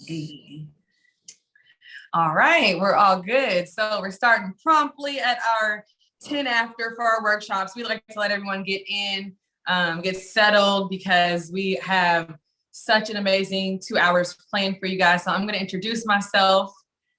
Hey. All right, we're all good. So we're starting promptly at our 10 after for our workshops. We like to let everyone get in, get settled, because we have such an amazing 2 hours planned for you guys. So I'm going to introduce myself,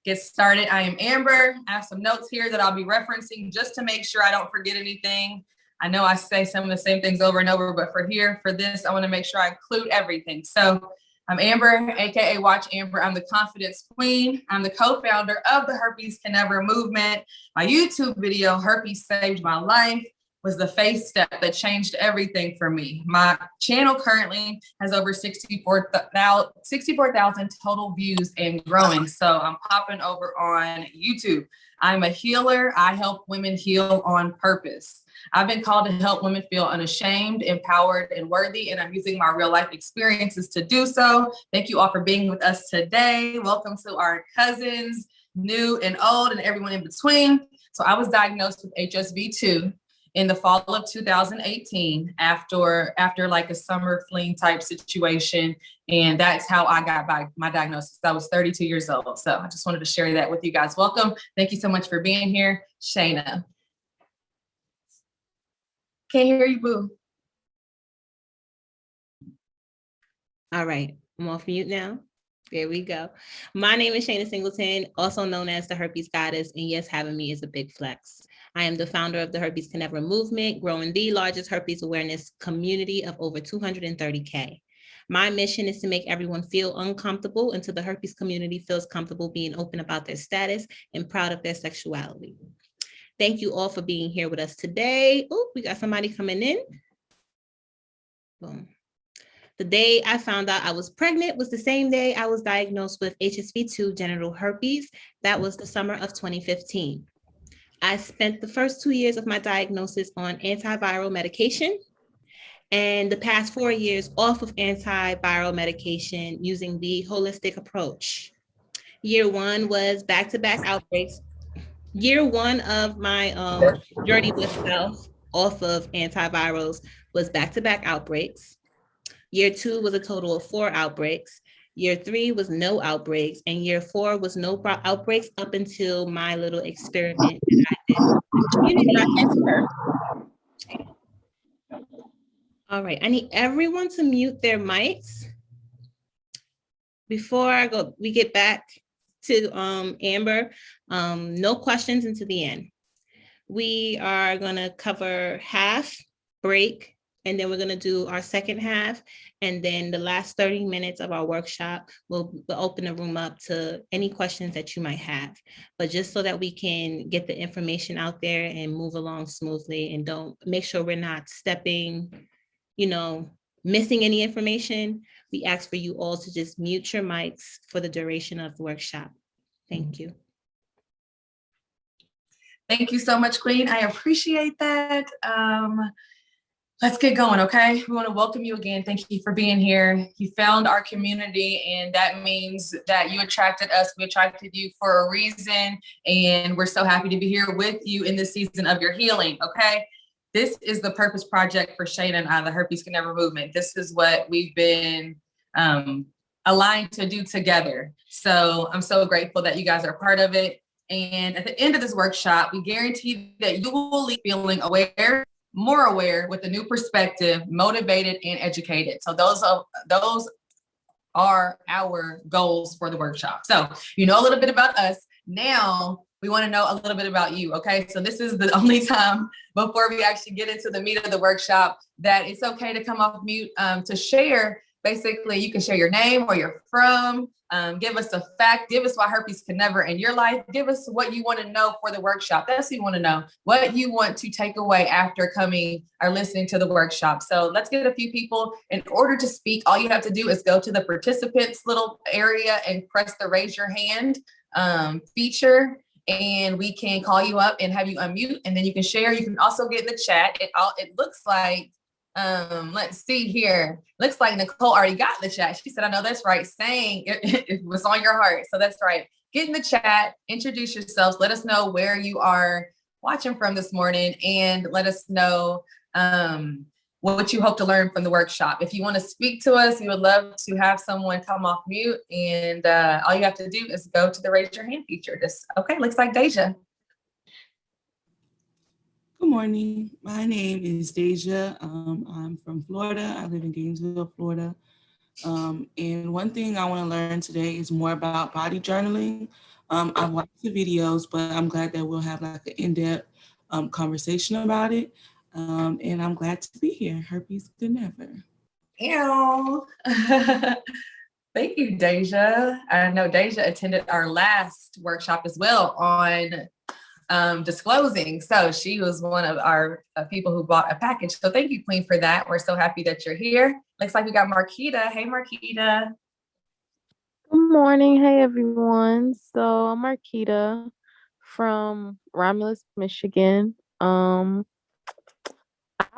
get started. I am Amber. I have some notes here that I'll be referencing just to make sure I don't forget anything. I know I say some of the same things over and over, but for this, I want to make sure I include everything. So I'm Amber, AKA Watch Amber. I'm the confidence queen. I'm the co-founder of the Herpes Can Never movement. My YouTube video, Herpes Saved My Life, was the faith step that changed everything for me. My channel currently has over 64,000 total views and growing. So I'm popping over on YouTube. I'm a healer. I help women heal on purpose. I've been called to help women feel unashamed, empowered, and worthy, and I'm using my real life experiences to do so. Thank you all for being with us today. Welcome to our cousins, new and old, and everyone in between. So I was diagnosed with HSV-2 in the fall of 2018 after like a summer fling type situation. And that's how I got my diagnosis. I was 32 years old. So I just wanted to share that with you guys. Welcome. Thank you so much for being here. Shayna. Can't hear you, boo. All right, I'm off mute now. There we go. My name is Shayna Singleton, also known as the Herpes Goddess, and yes, having me is a big flex. I am the founder of the Herpes Can Never movement, growing the largest herpes awareness community of over 230K. My mission is to make everyone feel uncomfortable until the herpes community feels comfortable being open about their status and proud of their sexuality. Thank you all for being here with us today. Oh, we got somebody coming in. Boom. The day I found out I was pregnant was the same day I was diagnosed with HSV-2 genital herpes. That was the summer of 2015. I spent the first 2 years of my diagnosis on antiviral medication and the past 4 years off of antiviral medication using the holistic approach. Year one was back-to-back outbreaks. Year one of my journey with health off of antivirals was back-to-back outbreaks. Year two was a total of 4 outbreaks. Year 3 was no outbreaks, and year 4 was no outbreaks up until my little experiment that I did. All right, I need everyone to mute their mics. Before we get back to Amber, no questions until the end. We are gonna cover half, break, and then we're gonna do our second half. And then the last 30 minutes of our workshop, we'll open the room up to any questions that you might have. But just so that we can get the information out there and move along smoothly and don't make sure we're not stepping, missing any information, we ask for you all to just mute your mics for the duration of the workshop. Thank you. Thank you so much, Queen. I appreciate that. Let's get going, okay? We want to welcome you again. Thank you for being here. You found our community, and that means that you attracted us. We attracted you for a reason, and we're so happy to be here with you in this season of your healing, okay? This is the purpose project for Shayna and I, the Herpes Can Never movement. This is what we've been aligned to do together. So I'm so grateful that you guys are part of it. And at the end of this workshop, we guarantee that you will leave feeling aware, more aware, with a new perspective, motivated and educated. So those are our goals for the workshop. So you know a little bit about us. Now we want to know a little bit about you, okay? So this is the only time before we actually get into the meat of the workshop that it's okay to come off mute to share. Basically, you can share your name, where you're from, give us a fact, give us why herpes can never in your life, give us what you want to know for the workshop. That's what you want to know, what you want to take away after coming or listening to the workshop. So let's get a few people. In order to speak, all you have to do is go to the participants little area and press the raise your hand feature, and we can call you up and have you unmute, and then you can share. You can also get in the chat. It looks like, let's see here. Looks like Nicole already got in the chat. She said, I know that's right, saying it was on your heart. So that's right. Get in the chat, introduce yourselves, let us know where you are watching from this morning, and let us know what you hope to learn from the workshop. If you want to speak to us, we would love to have someone come off mute, and all you have to do is go to the raise your hand feature. Okay, looks like Deja. Good morning. My name is Deja. I'm from Florida. I live in Gainesville, Florida. And one thing I want to learn today is more about body journaling. I've watched the videos, but I'm glad that we'll have like an in-depth conversation about it. And I'm glad to be here. Herpes good never. Ew. Thank you, Deja. I know Deja attended our last workshop as well on disclosing. So she was one of our people who bought a package. So thank you, Queen, for that. We're so happy that you're here. Looks like we got Marquita. Hey, Marquita. Good morning. Hey, everyone. So I'm Marquita from Romulus, Michigan. I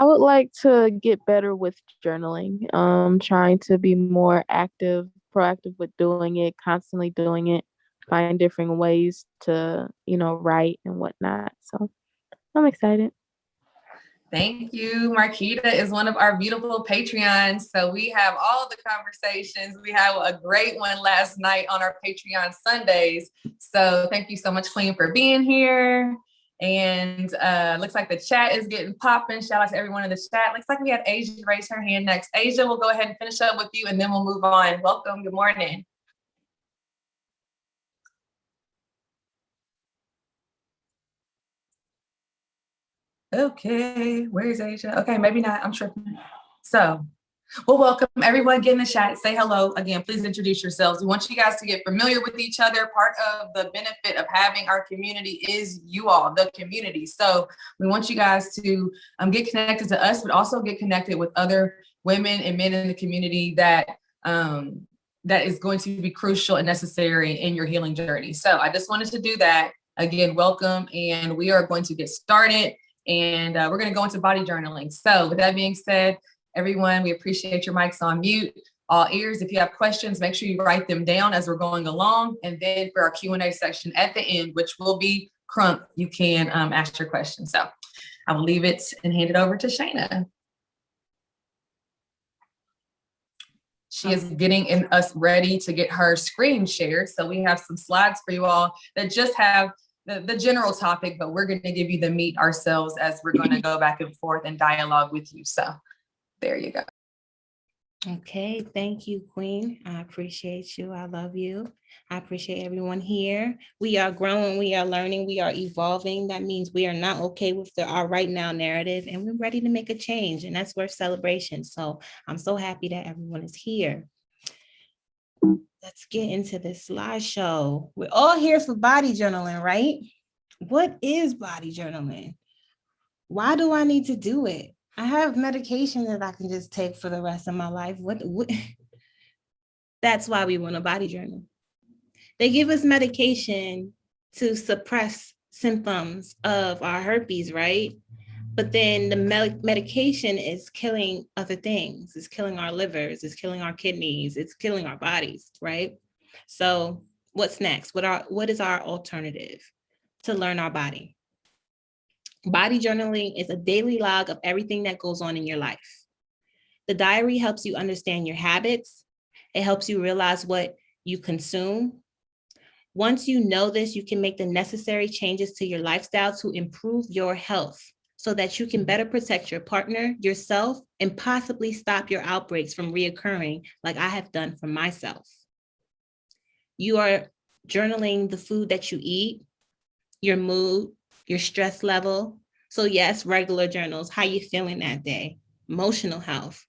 would like to get better with journaling. Trying to be more active, proactive with doing it, constantly doing it, find different ways to, write and whatnot. So I'm excited. Thank you. Marquita is one of our beautiful Patreons. So we have all the conversations. We had a great one last night on our Patreon Sundays. So thank you so much, Queen, for being here. And looks like the chat is getting popping. Shout out to everyone in the chat. Looks like we had Asia raise her hand next. Asia, we'll go ahead and finish up with you and then we'll move on. Welcome. Good morning. Okay, where's Asia? Okay, maybe not. I'm tripping. So, well, welcome everyone. Get in the chat. Say hello again. Please introduce yourselves. We want you guys to get familiar with each other. Part of the benefit of having our community is you all, the community. So we want you guys to get connected to us, but also get connected with other women and men in the community that is going to be crucial and necessary in your healing journey. So I just wanted to do that. Again, welcome, and we are going to get started. And we're going to go into body journaling. So with that being said, everyone, we appreciate your mics on mute, all ears. If you have questions, make sure you write them down as we're going along. And then for our Q&A section at the end, which will be Crunk, you can ask your questions. So I will leave it and hand it over to Shayna. She is getting us ready to get her screen shared. So we have some slides for you all that just have the general topic, but we're going to give you the meat ourselves as we're going to go back and forth and dialogue with you. So there you go. Okay, thank you, Queen. I appreciate you. I love you. I appreciate everyone here. We are growing, we are learning, we are evolving. That means we are not okay with our right now narrative, and we're ready to make a change, and that's worth celebration. So I'm so happy that everyone is here. Let's get into this slideshow. We're all here for body journaling, right? What is body journaling? Why do I need to do it? I have medication that I can just take for the rest of my life. What? That's why we want a body journal. They give us medication to suppress symptoms of our herpes, right? But then the medication is killing other things. It's killing our livers, it's killing our kidneys, it's killing our bodies, right? So what's next? What is our alternative to learn our body? Body journaling is a daily log of everything that goes on in your life. The diary helps you understand your habits. It helps you realize what you consume. Once you know this, you can make the necessary changes to your lifestyle to improve your health so that you can better protect your partner, yourself, and possibly stop your outbreaks from reoccurring like I have done for myself. You are journaling the food that you eat, your mood, your stress level. So yes, regular journals, how you feeling that day, emotional health,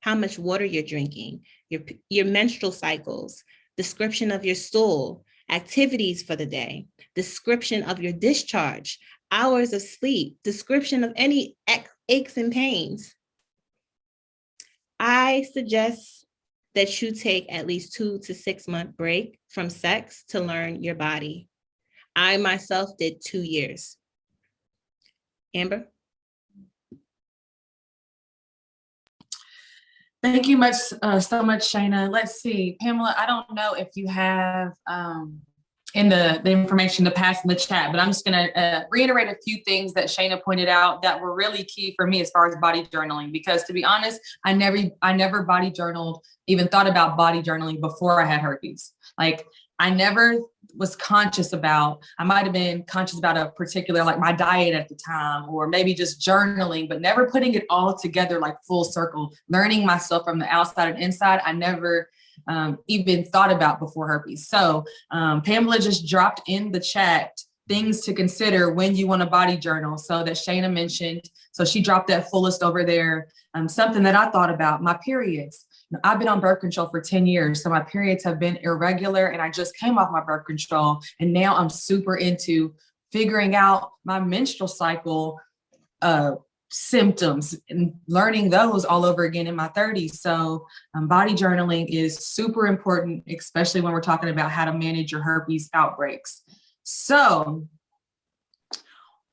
how much water you're drinking, your menstrual cycles, description of your stool, activities for the day, description of your discharge, hours of sleep, description of any aches and pains. I suggest that you take at least 2 to 6 month break from sex to learn your body. I myself did 2 years. Amber? Thank you so much, Shayna. Let's see, Pamela, I don't know if you have in the information to pass in the chat, but I'm just going to reiterate a few things that Shayna pointed out that were really key for me as far as body journaling, because to be honest, I never body journaled, even thought about body journaling before I had herpes. Like I never was conscious about, I might've been conscious about a particular, like my diet at the time, or maybe just journaling, but never putting it all together, like full circle, learning myself from the outside and inside. I never even thought about before herpes. So Pamela just dropped in the chat things to consider when you want a body journal. So that Shayna mentioned, so she dropped that full list over there. Something that I thought about, my periods. I've been on birth control for 10 years, so my periods have been irregular, and I just came off my birth control, and now I'm super into figuring out my menstrual cycle symptoms and learning those all over again in my 30s. So body journaling is super important, especially when we're talking about how to manage your herpes outbreaks. So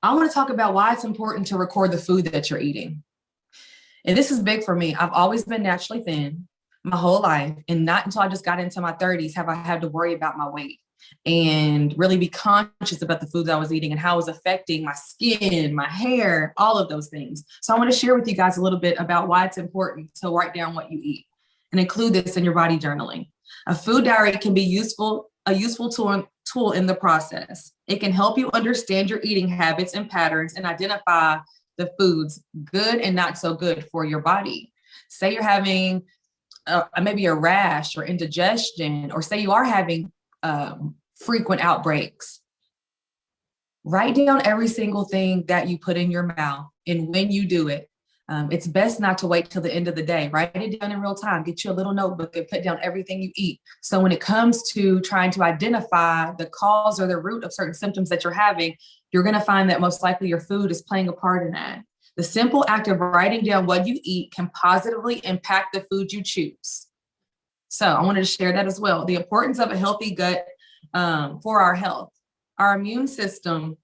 I want to talk about why it's important to record the food that you're eating. And this is big for me. I've always been naturally thin my whole life, and not until I just got into my 30s have I had to worry about my weight and really be conscious about the foods I was eating and how it was affecting my skin, my hair, all of those things. So I want to share with you guys a little bit about why it's important to write down what you eat and include this in your body journaling. A food diary can be a useful tool in the process. It can help you understand your eating habits and patterns and identify the foods good and not so good for your body. Say you're having maybe a rash or indigestion, or say you are having frequent outbreaks. Write down every single thing that you put in your mouth and when you do it. It's best not to wait till the end of the day. Write it down in real time. Get you a little notebook and put down everything you eat. So when it comes to trying to identify the cause or the root of certain symptoms that you're having, you're going to find that most likely your food is playing a part in that. The simple act of writing down what you eat can positively impact the food you choose. So I wanted to share that as well. The importance of a healthy gut for our health. Our immune system.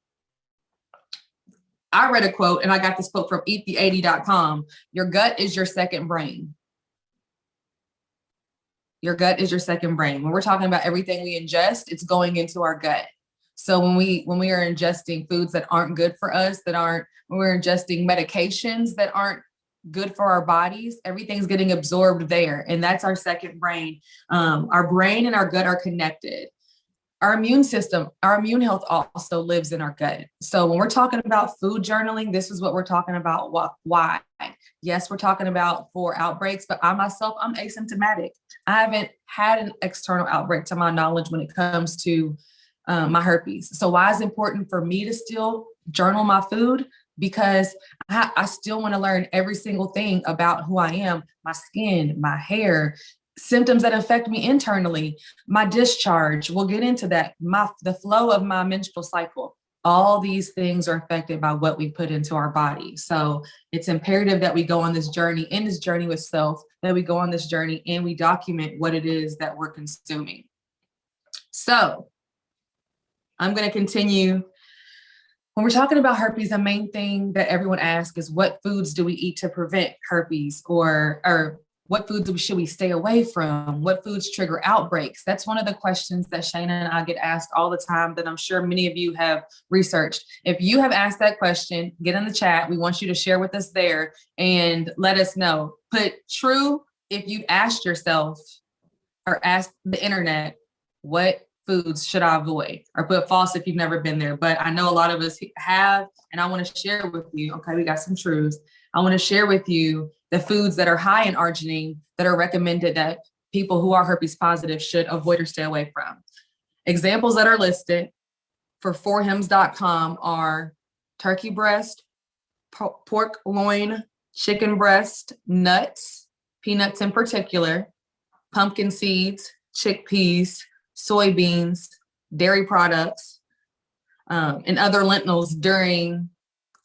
I read a quote, and I got this quote from eatthea80.com. Your gut is your second brain. Your gut is your second brain. When we're talking about everything we ingest, it's going into our gut. So when we are ingesting foods that aren't good for us, when we're ingesting medications that aren't good for our bodies, everything's getting absorbed there. And that's our second brain. Our brain and our gut are connected. Our immune system, our immune health also lives in our gut. So when we're talking about food journaling, this is what we're talking about. Why? Yes, we're talking about for outbreaks, but I myself, I'm asymptomatic. I haven't had an external outbreak to my knowledge when it comes to my herpes. So why is it important for me to still journal my food? Because I still want to learn every single thing about who I am, my skin, my hair, symptoms that affect me internally, my discharge. We'll get into that. The flow of my menstrual cycle. All these things are affected by what we put into our body. So it's imperative that we go on this journey, with self, that we go on this journey and we document what it is that we're consuming. So I'm going to continue. When we're talking about herpes, the main thing that everyone asks is what foods do we eat to prevent herpes, or what foods should we stay away from? What foods trigger outbreaks? That's one of the questions that Shayna and I get asked all the time that I'm sure many of you have researched. If you have asked that question, get in the chat. We want you to share with us there and let us know. Put true if you asked yourself or asked the internet, what foods should I avoid? Or put false if you've never been there. But I know a lot of us have, and I want to share with you. Okay, we got some truths. I want to share with you the foods that are high in arginine that are recommended that people who are herpes positive should avoid or stay away from. Examples that are listed for 4hims.com are turkey breast, pork loin, chicken breast, nuts, peanuts in particular, pumpkin seeds, chickpeas, soybeans, dairy products, and other lentils during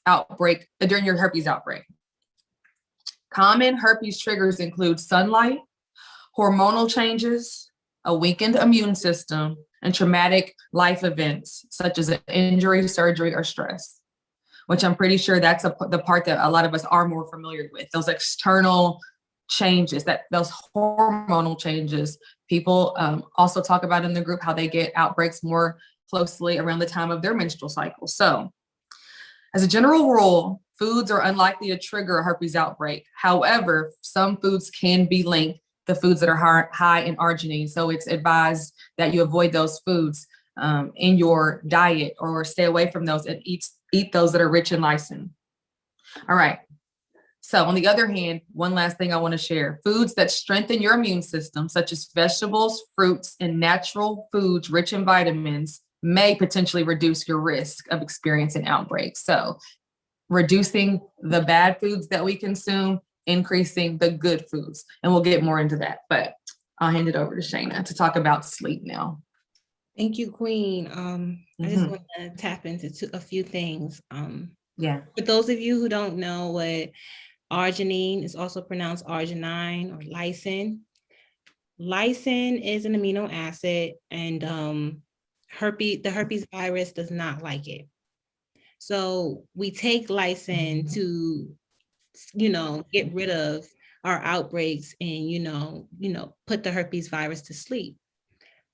your herpes outbreak. Common herpes triggers include sunlight, hormonal changes, a weakened immune system, and traumatic life events such as an injury, surgery, or stress, which I'm pretty sure that's the part that a lot of us are more familiar with. Those external changes, those hormonal changes People also talk about in the group how they get outbreaks more closely around the time of their menstrual cycle. So as a general rule, foods are unlikely to trigger a herpes outbreak. However, some foods can be linked to foods that are high in arginine. So it's advised that you avoid those foods in your diet, or stay away from those and eat those that are rich in lysine. All right. So on the other hand, one last thing I want to share: foods that strengthen your immune system, such as vegetables, fruits, and natural foods rich in vitamins, may potentially reduce your risk of experiencing outbreaks. So reducing the bad foods that we consume, increasing the good foods. And we'll get more into that, but I'll hand it over to Shayna to talk about sleep now. Thank you, Queen. I just want to tap into a few things. For those of you who don't know what arginine is, also pronounced arginine or lysine. Lysine is an amino acid, and the herpes virus does not like it. So we take lysine to, get rid of our outbreaks and, put the herpes virus to sleep.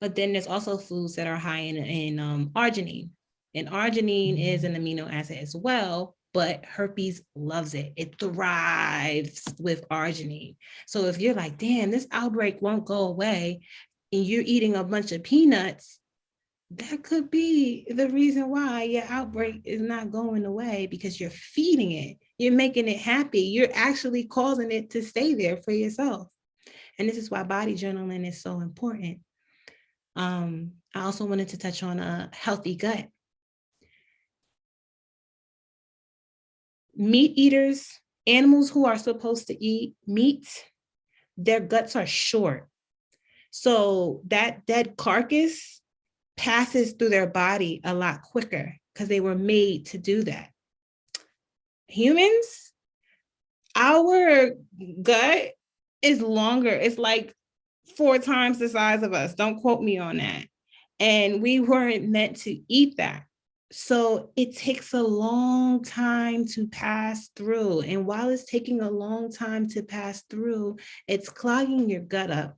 But then there's also foods that are high in arginine. And arginine is an amino acid as well, but herpes loves it. It thrives with arginine. So if you're like, damn, this outbreak won't go away, and you're eating a bunch of peanuts, that could be the reason why your outbreak is not going away, because you're feeding it. You're making it happy. You're actually causing it to stay there for yourself. And this is why body journaling is so important. I also wanted to touch on a healthy gut. Meat eaters, animals who are supposed to eat meat, their guts are short. So that dead carcass passes through their body a lot quicker because they were made to do that. Humans, our gut is longer. It's like 4 times the size of us. Don't quote me on that. And we weren't meant to eat that. So it takes a long time to pass through. And while it's taking a long time to pass through, it's clogging your gut up.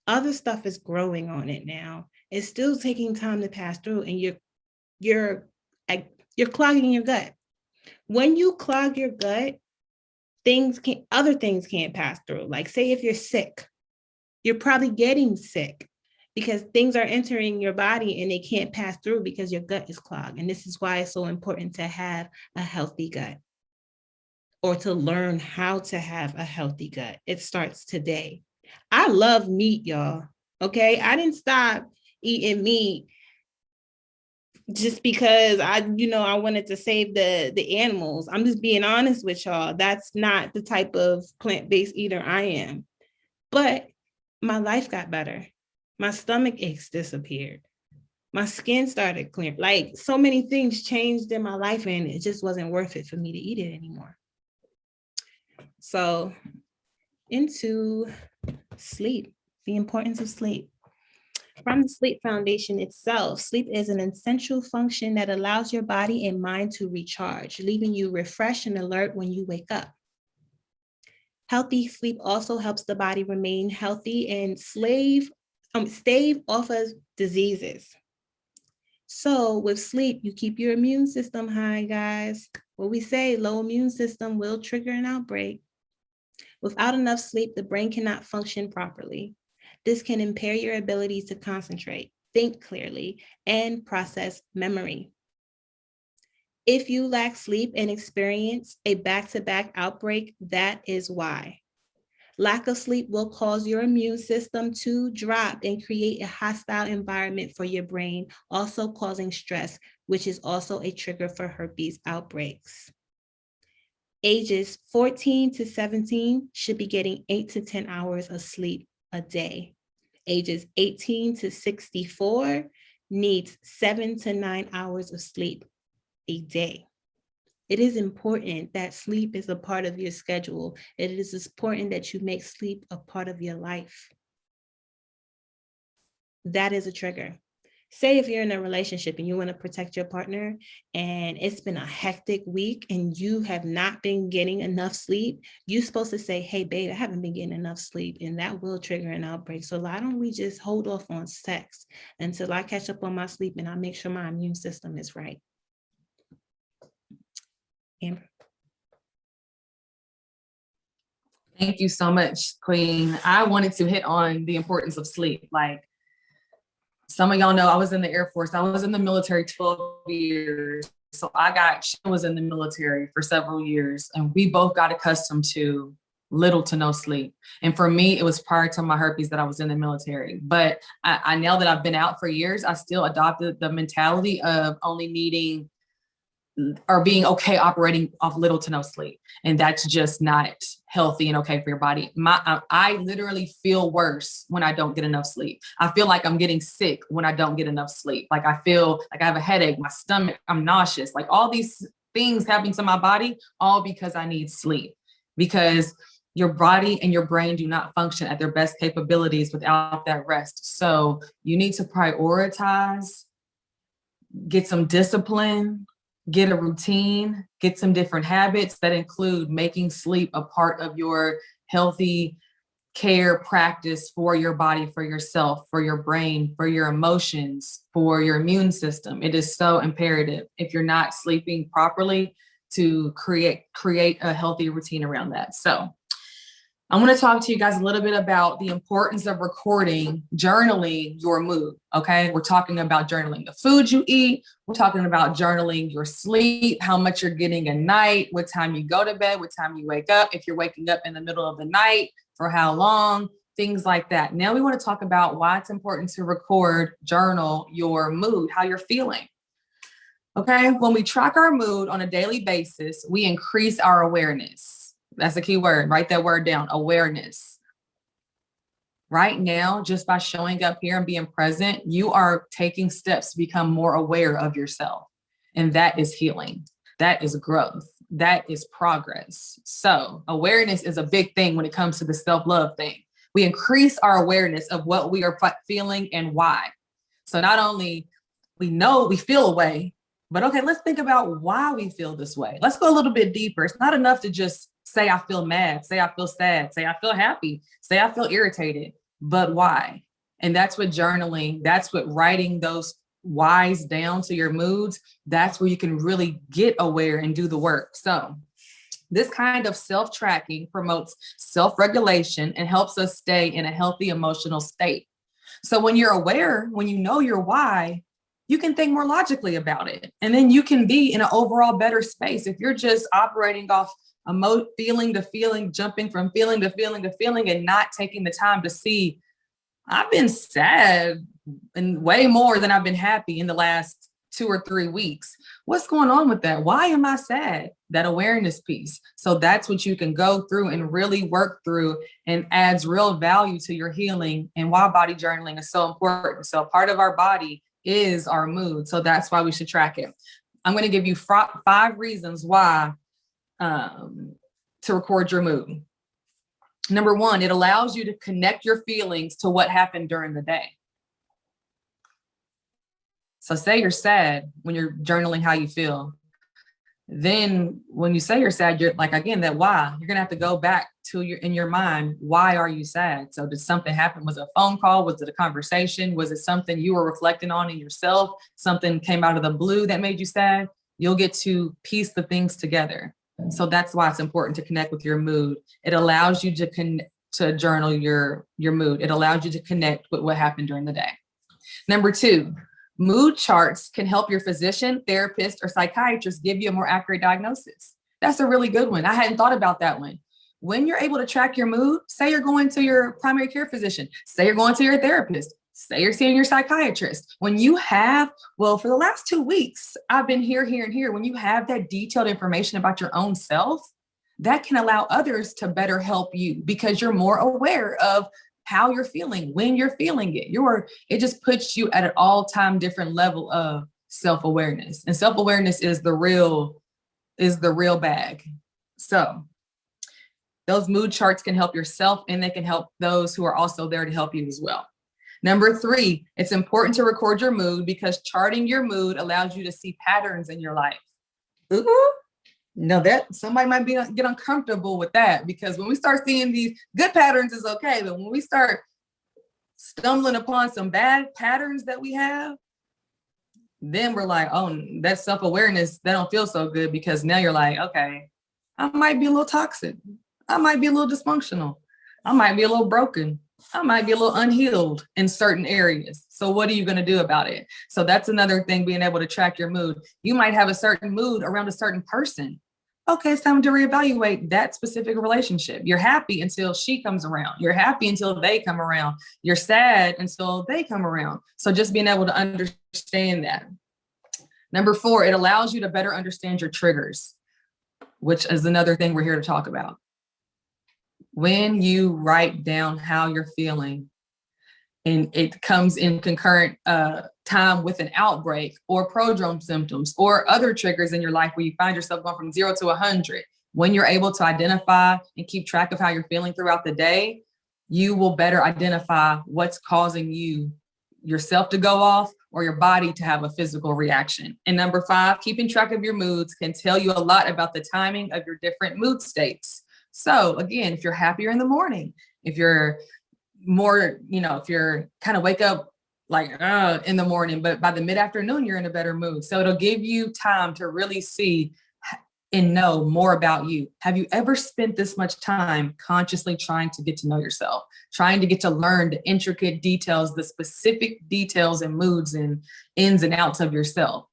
Other stuff is growing on it now. It's still taking time to pass through, and you're clogging your gut. When you clog your gut, other things can't pass through. Like, say if you're sick, you're probably getting sick because things are entering your body and they can't pass through because your gut is clogged. And this is why it's so important to have a healthy gut, or to learn how to have a healthy gut. It starts today. I love meat, y'all. Okay. I didn't stop eating meat just because I wanted to save the animals. I'm just being honest with y'all. That's not the type of plant-based eater I am. But my life got better. My stomach aches disappeared. My skin started clearing. Like, so many things changed in my life, and it just wasn't worth it for me to eat it anymore. So into sleep, the importance of sleep. From the Sleep Foundation itself, sleep is an essential function that allows your body and mind to recharge, leaving you refreshed and alert when you wake up. Healthy sleep also helps the body remain healthy and stave off of diseases. So with sleep, you keep your immune system high, guys. What we say, low immune system will trigger an outbreak. Without enough sleep, the brain cannot function properly. This can impair your ability to concentrate, think clearly, and process memory. If you lack sleep and experience a back-to-back outbreak, that is why. Lack of sleep will cause your immune system to drop and create a hostile environment for your brain, also causing stress, which is also a trigger for herpes outbreaks. Ages 14 to 17 should be getting 8 to 10 hours of sleep a day. Ages 18 to 64 needs 7 to 9 hours of sleep a day. It is important that sleep is a part of your schedule. It is important that you make sleep a part of your life. That is a trigger. Say if you're in a relationship and you want to protect your partner and it's been a hectic week and you have not been getting enough sleep, you're supposed to say, hey, babe, I haven't been getting enough sleep, and that will trigger an outbreak. So why don't we just hold off on sex until I catch up on my sleep and I make sure my immune system is right? Amber. Thank you so much, Queen. I wanted to hit on the importance of sleep. Like, some of y'all know I was in the Air Force. I was in the military 12 years. So I was in the military for several years, and we both got accustomed to little to no sleep. And for me, it was prior to my herpes that I was in the military. But I now that I've been out for years, I still adopted the mentality of only needing or being okay operating off little to no sleep. And that's just not healthy and okay for your body. I literally feel worse when I don't get enough sleep. I feel like I'm getting sick when I don't get enough sleep. Like I feel like I have a headache, my stomach, I'm nauseous, like all these things happening to my body, all because I need sleep. Because your body and your brain do not function at their best capabilities without that rest. So you need to prioritize, get some discipline, get a routine, get some different habits that include making sleep a part of your healthy care practice for your body, for yourself, for your brain, for your emotions, for your immune system. It is so imperative if you're not sleeping properly to create a healthy routine around that. So I'm going to talk to you guys a little bit about the importance of journaling your mood. Okay. We're talking about journaling the food you eat. We're talking about journaling your sleep, how much you're getting a night, what time you go to bed, what time you wake up, if you're waking up in the middle of the night, for how long, things like that. Now we want to talk about why it's important to journal your mood, how you're feeling. Okay. When we track our mood on a daily basis, we increase our awareness. That's a key word. Write that word down, awareness. Right now, just by showing up here and being present, you are taking steps to become more aware of yourself. And that is healing. That is growth. That is progress. So awareness is a big thing when it comes to the self-love thing. We increase our awareness of what we are feeling and why. So not only we know we feel a way, but okay, let's think about why we feel this way. Let's go a little bit deeper. It's not enough to just say I feel mad, say I feel sad, say I feel happy, say I feel irritated, but why? And that's what journaling, that's what writing those whys down to your moods, that's where you can really get aware and do the work. So this kind of self-tracking promotes self-regulation and helps us stay in a healthy emotional state. So when you're aware, when you know your why, you can think more logically about it. And then you can be in an overall better space. If you're just operating off feeling to feeling, jumping from feeling to feeling to feeling, and not taking the time to see, I've been sad and way more than I've been happy in the last 2 or 3 weeks. What's going on with that? Why am I sad? That awareness piece. So that's what you can go through and really work through, and adds real value to your healing, and why body journaling is so important. So part of our body is our mood. So that's why we should track it. I'm going to give you 5 reasons why to record your mood. Number 1, it allows you to connect your feelings to what happened during the day. So say you're sad when you're journaling how you feel. Then when you say you're sad, you're like, again, that why, you're going to have to go back to in your mind, why are you sad? So did something happen? Was it a phone call? Was it a conversation? Was it something you were reflecting on in yourself? Something came out of the blue that made you sad? You'll get to piece the things together. So that's why it's important to connect with your mood. It allows you to journal your mood. It allows you to connect with what happened during the day. Number 2, mood charts can help your physician, therapist, or psychiatrist give you a more accurate diagnosis. That's a really good one. I hadn't thought about that one. When you're able to track your mood, say you're going to your primary care physician, say you're going to your therapist, say you're seeing your psychiatrist. When you have, well, for the last 2 weeks, I've been here, and here. When you have that detailed information about your own self, that can allow others to better help you, because you're more aware of how you're feeling, when you're feeling it. It just puts you at an all-time different level of self-awareness. And self-awareness is the real bag. So those mood charts can help yourself, and they can help those who are also there to help you as well. Number 3, it's important to record your mood because charting your mood allows you to see patterns in your life. Ooh, no, that somebody might get uncomfortable with that, because when we start seeing these good patterns is okay, but when we start stumbling upon some bad patterns that we have, then we're like, oh, that self-awareness, that don't feel so good, because now you're like, okay, I might be a little toxic. I might be a little dysfunctional. I might be a little broken. I might be a little unhealed in certain areas. So what are you going to do about it? So that's another thing, being able to track your mood. You might have a certain mood around a certain person. Okay, it's time to reevaluate that specific relationship. You're happy until she comes around. You're happy until they come around. You're sad until they come around. So just being able to understand that. Number 4, it allows you to better understand your triggers, which is another thing we're here to talk about. When you write down how you're feeling, and it comes in concurrent time with an outbreak or prodrome symptoms or other triggers in your life where you find yourself going from 0 to 100, when you're able to identify and keep track of how you're feeling throughout the day, you will better identify what's causing yourself to go off or your body to have a physical reaction. And number 5, keeping track of your moods can tell you a lot about the timing of your different mood states. So again, if you're happier in the morning, if you're more, if you're kind of wake up like in the morning, but by the mid-afternoon, you're in a better mood. So it'll give you time to really see and know more about you. Have you ever spent this much time consciously trying to get to know yourself, trying to get to learn the intricate details, the specific details and moods and ins and outs of yourself?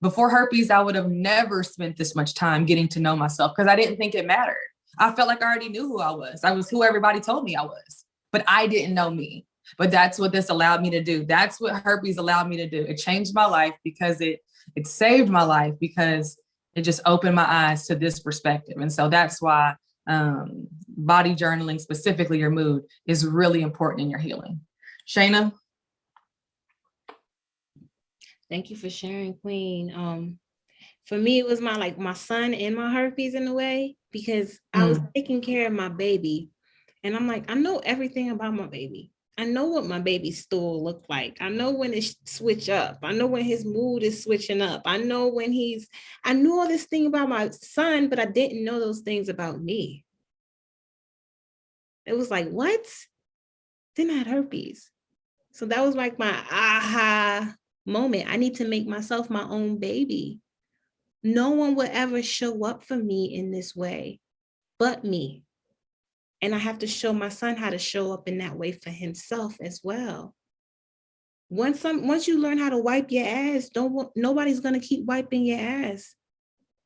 Before herpes, I would have never spent this much time getting to know myself because I didn't think it mattered. I felt like I already knew who I was. I was who everybody told me I was, but I didn't know me. But that's what this allowed me to do. That's what herpes allowed me to do. It changed my life because it saved my life, because it just opened my eyes to this perspective. And so that's why body journaling, specifically your mood, is really important in your healing. Shayna? Thank you for sharing, Queen. For me, it was my son and my herpes in a way, because I was taking care of my baby. And I'm like, I know everything about my baby. I know what my baby's stool looked like. I know when it switch up. I know when his mood is switching up. I know when I knew all this thing about my son, but I didn't know those things about me. It was like, what? Then I had herpes. So that was like my aha moment. I need to make myself my own baby. No one will ever show up for me in this way but me. And I have to show my son how to show up in that way for himself as well. Once you learn how to wipe your ass, nobody's going to keep wiping your ass.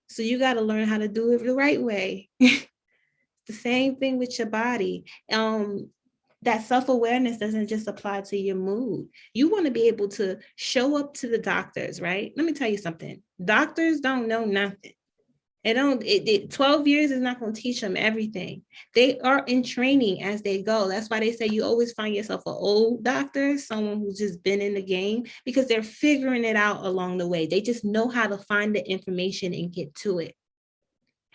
So you got to learn how to do it the right way. The same thing with your body. That self-awareness doesn't just apply to your mood. You want to be able to show up to the doctors, right? Let me tell you something. Doctors don't know nothing. 12 years is not going to teach them everything. They are in training as they go. That's why they say you always find yourself an old doctor, someone who's just been in the game, because they're figuring it out along the way. They just know how to find the information and get to it.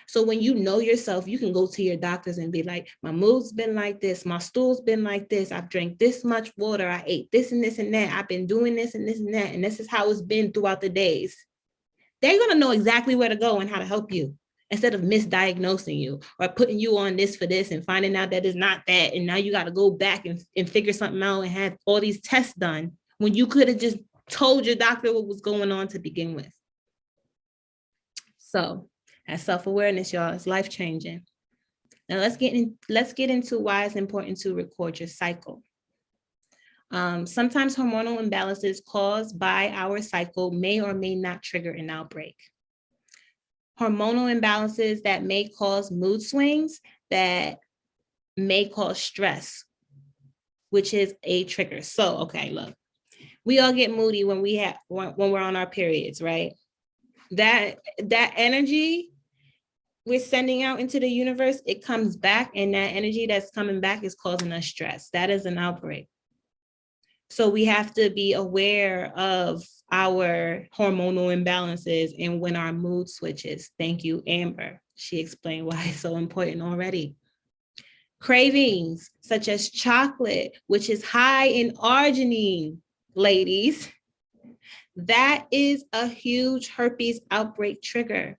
So when you know yourself, you can go to your doctors and be like, my mood's been like this, my stool's been like this, I've drank this much water, I ate this and this and that, I've been doing this and this and that, and this is how it's been throughout the days. They're going to know exactly where to go and how to help you, instead of misdiagnosing you or putting you on this for this and finding out that it's not that. And now you got to go back and figure something out and have all these tests done when you could have just told your doctor what was going on to begin with. So that self-awareness, y'all, is life-changing. Now let's get into why it's important to record your cycle. Sometimes hormonal imbalances caused by our cycle may or may not trigger an outbreak. Hormonal imbalances that may cause mood swings, that may cause stress, which is a trigger. So, okay, look, we all get moody when we're on our periods, right? That energy we're sending out into the universe, it comes back, and that energy that's coming back is causing us stress. That is an outbreak. So we have to be aware of our hormonal imbalances and when our mood switches. Thank you, Amber. She explained why it's so important already. Cravings such as chocolate, which is high in arginine, ladies, that is a huge herpes outbreak trigger.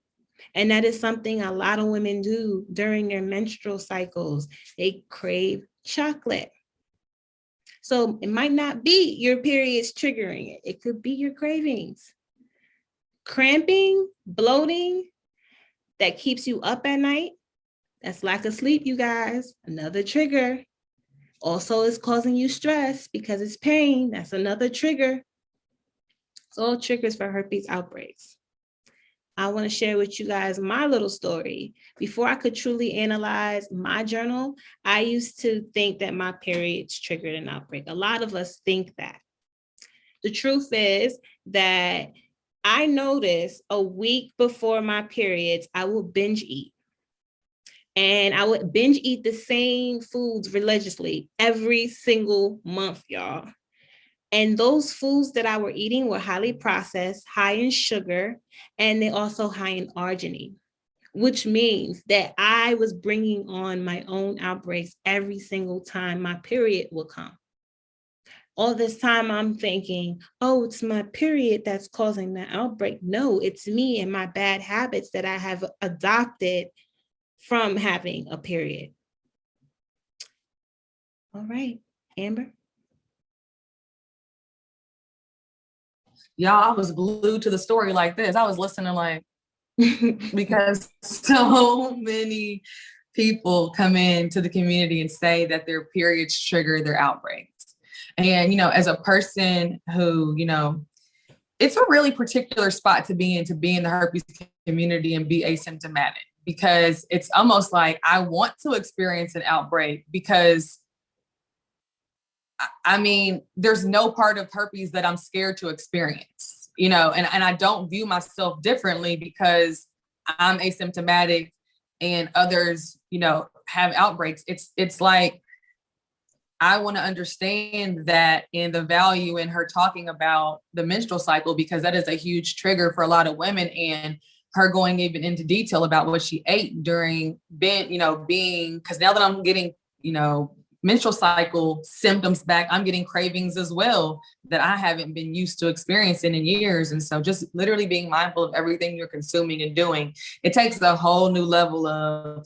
And that is something a lot of women do during their menstrual cycles. They crave chocolate. So it might not be your periods triggering it. It could be your cravings. Cramping, bloating, that keeps you up at night. That's lack of sleep, you guys. Another trigger. Also, it's causing you stress because it's pain. That's another trigger. It's all triggers for herpes outbreaks. I want to share with you guys my little story. Before I could truly analyze my journal, I used to think that my periods triggered an outbreak. A lot of us think that. The truth is that I noticed a week before my periods, I will binge eat. And I would binge eat the same foods religiously every single month, y'all. And those foods that I were eating were highly processed, high in sugar, and they also high in arginine, which means that I was bringing on my own outbreaks every single time my period would come. All this time I'm thinking, oh, it's my period that's causing the outbreak. No, it's me and my bad habits that I have adopted from having a period. All right, Amber. Y'all, I was glued to the story like this. I was listening like, because so many people come into the community and say that their periods trigger their outbreaks. And, you know, as a person who, you know, it's a really particular spot to be in the herpes community and be asymptomatic, because it's almost like I want to experience an outbreak because I mean, there's no part of herpes that I'm scared to experience, you know, and I don't view myself differently because I'm asymptomatic and others, you know, have outbreaks. It's like, I want to understand that and the value in her talking about the menstrual cycle, because that is a huge trigger for a lot of women, and her going even into detail about what she ate during being, because now that I'm getting, menstrual cycle symptoms back, I'm getting cravings as well that I haven't been used to experiencing in years. And so just literally being mindful of everything you're consuming and doing, it takes a whole new level of,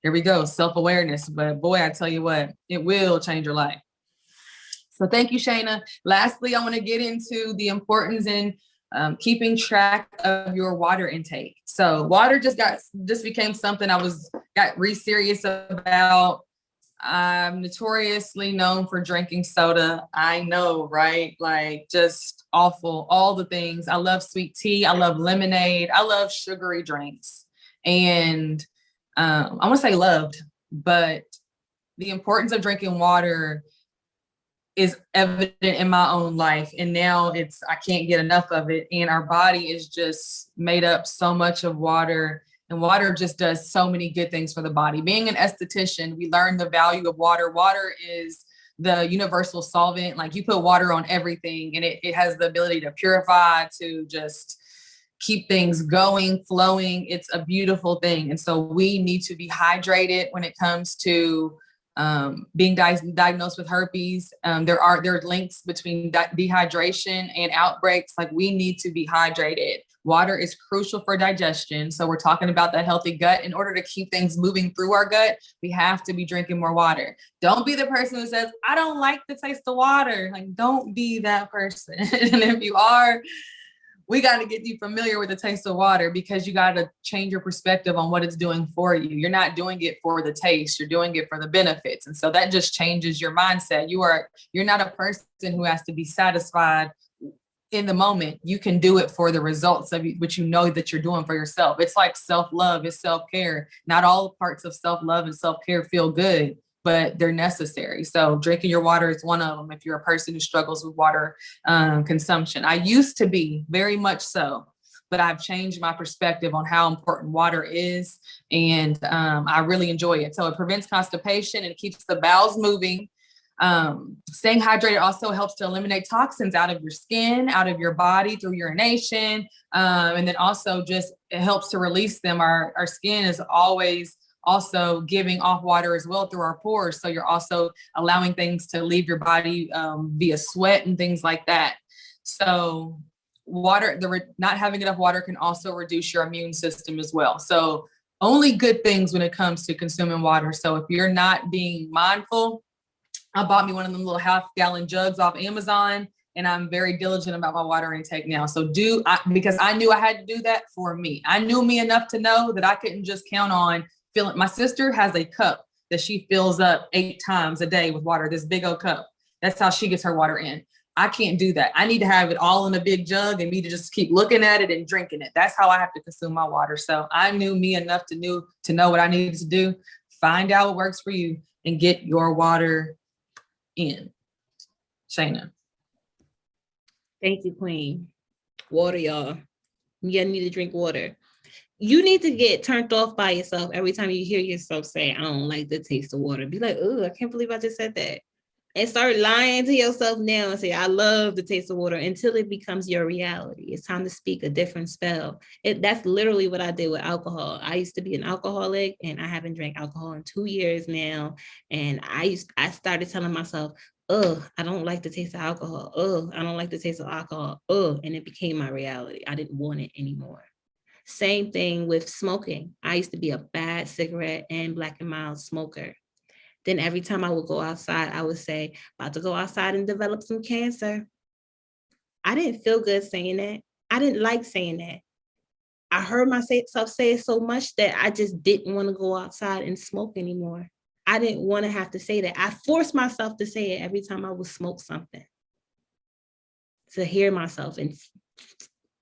here we go, self-awareness. But boy, I tell you what, it will change your life. So thank you, Shayna. Lastly, I want to get into the importance in keeping track of your water intake. So water just became something I got serious about. I'm notoriously known for drinking soda. I know, right? Like just awful, all the things. I love sweet tea. I love lemonade. I love sugary drinks. And I want to say loved, but the importance of drinking water is evident in my own life. And now I can't get enough of it. And our body is just made up so much of water. And water just does so many good things for the body. Being an esthetician, we learned the value of water. Water is the universal solvent. Like you put water on everything and it has the ability to purify, to just keep things going, flowing. It's a beautiful thing. And so we need to be hydrated when it comes to being diagnosed with herpes. There are links between dehydration and outbreaks. Like we need to be hydrated. Water is crucial for digestion. So we're talking about that healthy gut. In order to keep things moving through our gut, we have to be drinking more water. Don't be the person who says, I don't like the taste of water. Like, don't be that person. And if you are, we got to get you familiar with the taste of water, because you got to change your perspective on what it's doing for you. You're not doing it for the taste. You're doing it for the benefits. And so that just changes your mindset. You're not a person who has to be satisfied in the moment. You can do it for the results of what you know that you're doing for yourself. It's like self-love, it's self-care. Not all parts of self-love and self-care feel good, but they're necessary. So drinking your water is one of them if you're a person who struggles with water consumption. I used to be very much so, but I've changed my perspective on how important water is. And I really enjoy it. So it prevents constipation and keeps the bowels moving. Staying hydrated also helps to eliminate toxins out of your skin, out of your body through urination. And then also just it helps to release them. Our skin is always also giving off water as well through our pores. So you're also allowing things to leave your body via sweat and things like that. So water, not having enough water can also reduce your immune system as well. So only good things when it comes to consuming water. So if you're not being mindful, I bought me one of them little half-gallon jugs off Amazon, and I'm very diligent about my water intake now. So because I knew I had to do that for me. I knew me enough to know that I couldn't just count on filling. My sister has a cup that she fills up 8 times a day with water, this big old cup. That's how she gets her water in. I can't do that. I need to have it all in a big jug and me to just keep looking at it and drinking it. That's how I have to consume my water. So I knew me enough to know what I needed to do. Find out what works for you and get your water in. Shayna. Thank you, Queen. Water, y'all. You need to drink water. You need to get turned off by yourself every time you hear yourself say, I don't like the taste of water. Be like, oh, I can't believe I just said that. And start lying to yourself now and say, I love the taste of water, until it becomes your reality. It's time to speak a different spell. That's literally what I did with alcohol. I used to be an alcoholic, and I haven't drank alcohol in 2 years now. And I started telling myself, oh, I don't like the taste of alcohol. Oh, I don't like the taste of alcohol. Oh, and it became my reality. I didn't want it anymore. Same thing with smoking. I used to be a bad cigarette and Black and Mild smoker. Then every time I would go outside, I would say, about to go outside and develop some cancer. I didn't feel good saying that. I didn't like saying that. I heard myself say it so much that I just didn't want to go outside and smoke anymore. I didn't want to have to say that. I forced myself to say it every time I would smoke something, to hear myself and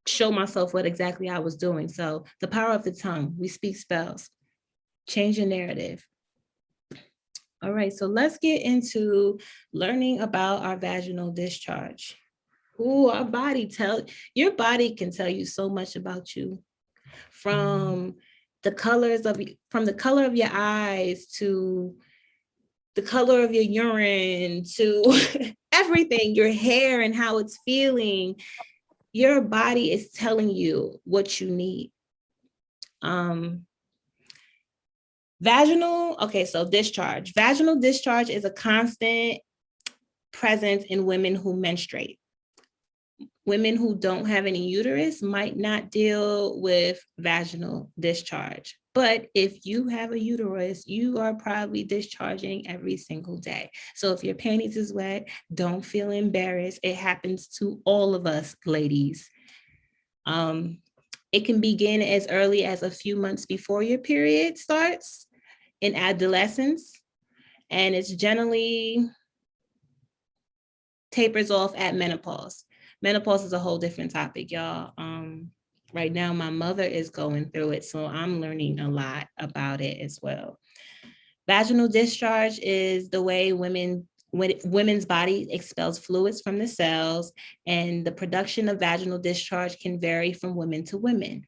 show myself what exactly I was doing. So the power of the tongue, we speak spells. Change your narrative. All right, so let's get into learning about our vaginal discharge. Ooh, your body can tell you so much about you, from the color of your eyes to the color of your urine to everything, your hair and how it's feeling. Your body is telling you what you need. Discharge. Vaginal discharge is a constant presence in women who menstruate. Women who don't have any uterus might not deal with vaginal discharge. But if you have a uterus, you are probably discharging every single day. So if your panties is wet, don't feel embarrassed. It happens to all of us, ladies. It can begin as early as a few months before your period starts in adolescence, and it's generally tapers off at menopause. Menopause is a whole different topic, y'all. Right now, my mother is going through it, so I'm learning a lot about it as well. Vaginal discharge is the way women's body expels fluids from the cells, and the production of vaginal discharge can vary from women to women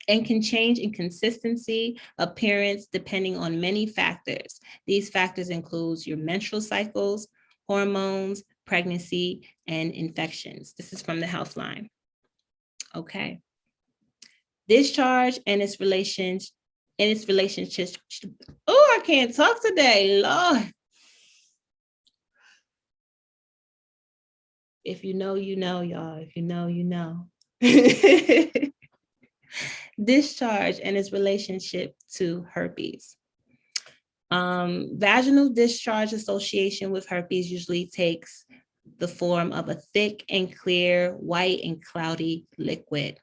and can change in consistency, appearance, depending on many factors. These factors include your menstrual cycles, hormones, pregnancy, and infections. This is from the Healthline. Okay. Discharge and its relationship. Oh, I can't talk today, Lord. If you know, you know, y'all. If you know, you know. Discharge and its relationship to herpes. Vaginal discharge association with herpes usually takes the form of a thick and clear, white and cloudy liquid.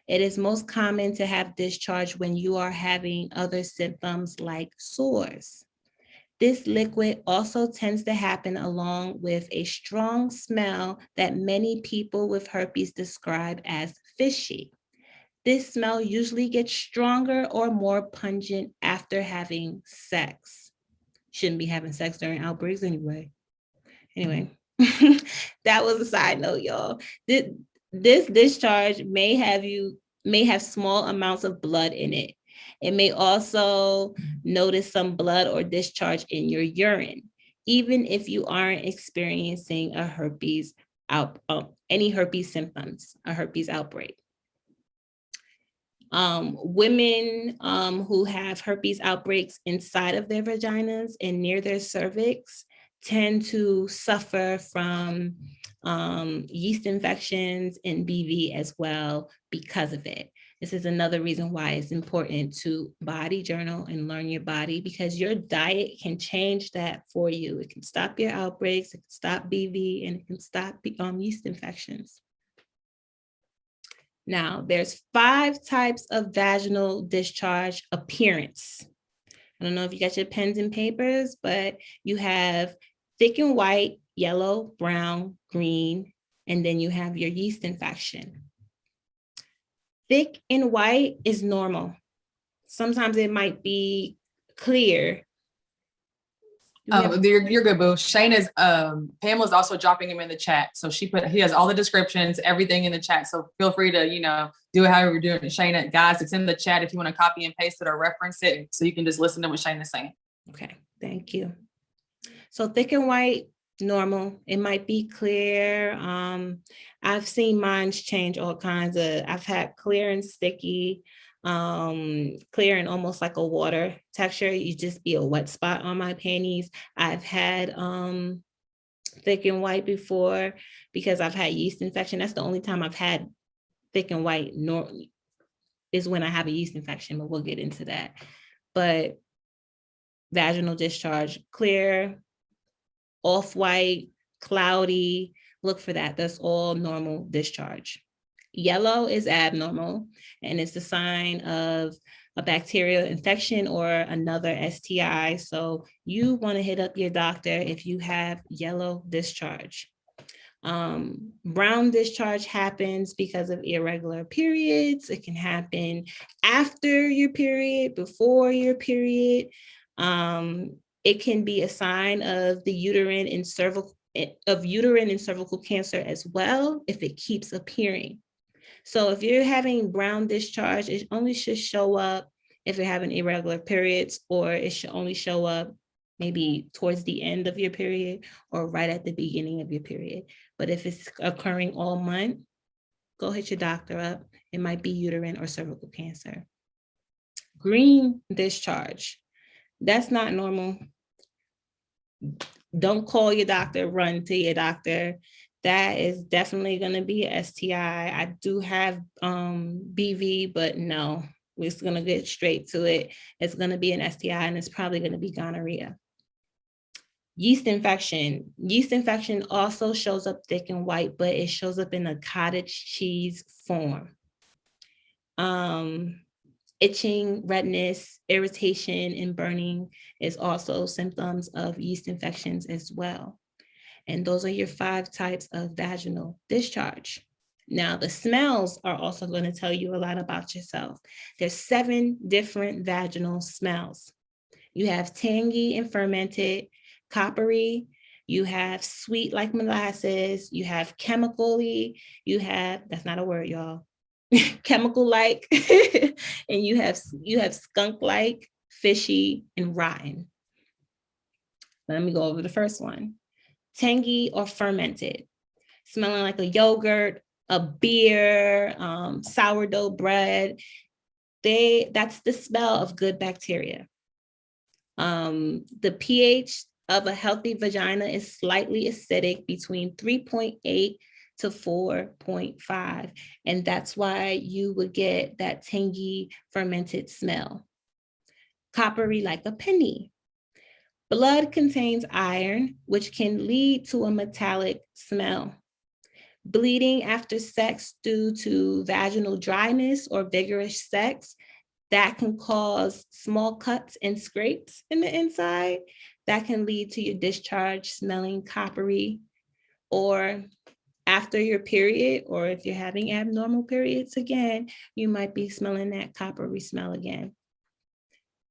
It is most common to have discharge when you are having other symptoms like sores. This liquid also tends to happen along with a strong smell that many people with herpes describe as fishy. This smell usually gets stronger or more pungent after having sex. Shouldn't be having sex during outbreaks anyway. Anyway, that was a side note, y'all. This discharge may have small amounts of blood in it. It may also notice some blood or discharge in your urine, even if you aren't experiencing any herpes symptoms, a herpes outbreak. Women who have herpes outbreaks inside of their vaginas and near their cervix tend to suffer from yeast infections and BV as well because of it. This is another reason why it's important to body journal and learn your body, because your diet can change that for you. It can stop your outbreaks, it can stop BV, and it can stop yeast infections. Now, there's 5 types of vaginal discharge appearance. I don't know if you got your pens and papers, but you have thick and white, yellow, brown, green, and then you have your yeast infection. Thick and white is normal. Sometimes it might be clear. You're good, boo. Shayna's Pamela's also dropping him in the chat. So he has all the descriptions, everything in the chat. So feel free to, do it however you're doing it. Shayna, guys, it's in the chat if you want to copy and paste it or reference it, so you can just listen to what Shayna's saying. Okay, thank you. So thick and white, normal. It might be clear. I've seen mine change all kinds of. I've had clear and sticky, clear and almost like a water texture. You just be a wet spot on my panties. I've had thick and white before because I've had yeast infection. That's the only time I've had thick and white is when I have a yeast infection, but we'll get into that. But vaginal discharge, clear, off-white, cloudy, look for that. That's all normal discharge. Yellow is abnormal, and it's the sign of a bacterial infection or another STI. So you want to hit up your doctor if you have yellow discharge. Brown discharge happens because of irregular periods. It can happen after your period, before your period. It can be a sign of the uterine and cervical cancer as well if it keeps appearing. So if you're having brown discharge, it only should show up if you're having irregular periods, or it should only show up maybe towards the end of your period or right at the beginning of your period. But if it's occurring all month, go hit your doctor up. It might be uterine or cervical cancer. Green discharge. That's not normal. Don't call your doctor, run to your doctor. That is definitely going to be a STI. I do have BV, but no, we're just going to get straight to it. It's going to be an STI, and it's probably going to be gonorrhea. Yeast infection. Yeast infection also shows up thick and white, but it shows up in a cottage cheese form. Itching, redness, irritation, and burning is also symptoms of yeast infections as well. And those are your 5 types of vaginal discharge. Now, the smells are also going to tell you a lot about yourself. There's 7 different vaginal smells. You have tangy and fermented, coppery, you have sweet like molasses, you have chemically, you have, that's not a word, y'all, chemical-like, and you have skunk-like, fishy, and rotten. Let me go over the first one. Tangy or fermented, smelling like a yogurt, a beer, sourdough bread. That's the smell of good bacteria. The pH of a healthy vagina is slightly acidic, between 3.8 to 4.5. And that's why you would get that tangy fermented smell. Coppery like a penny. Blood contains iron, which can lead to a metallic smell. Bleeding after sex due to vaginal dryness or vigorous sex, that can cause small cuts and scrapes in the inside. That can lead to your discharge smelling coppery. Or after your period, or if you're having abnormal periods again, you might be smelling that coppery smell again.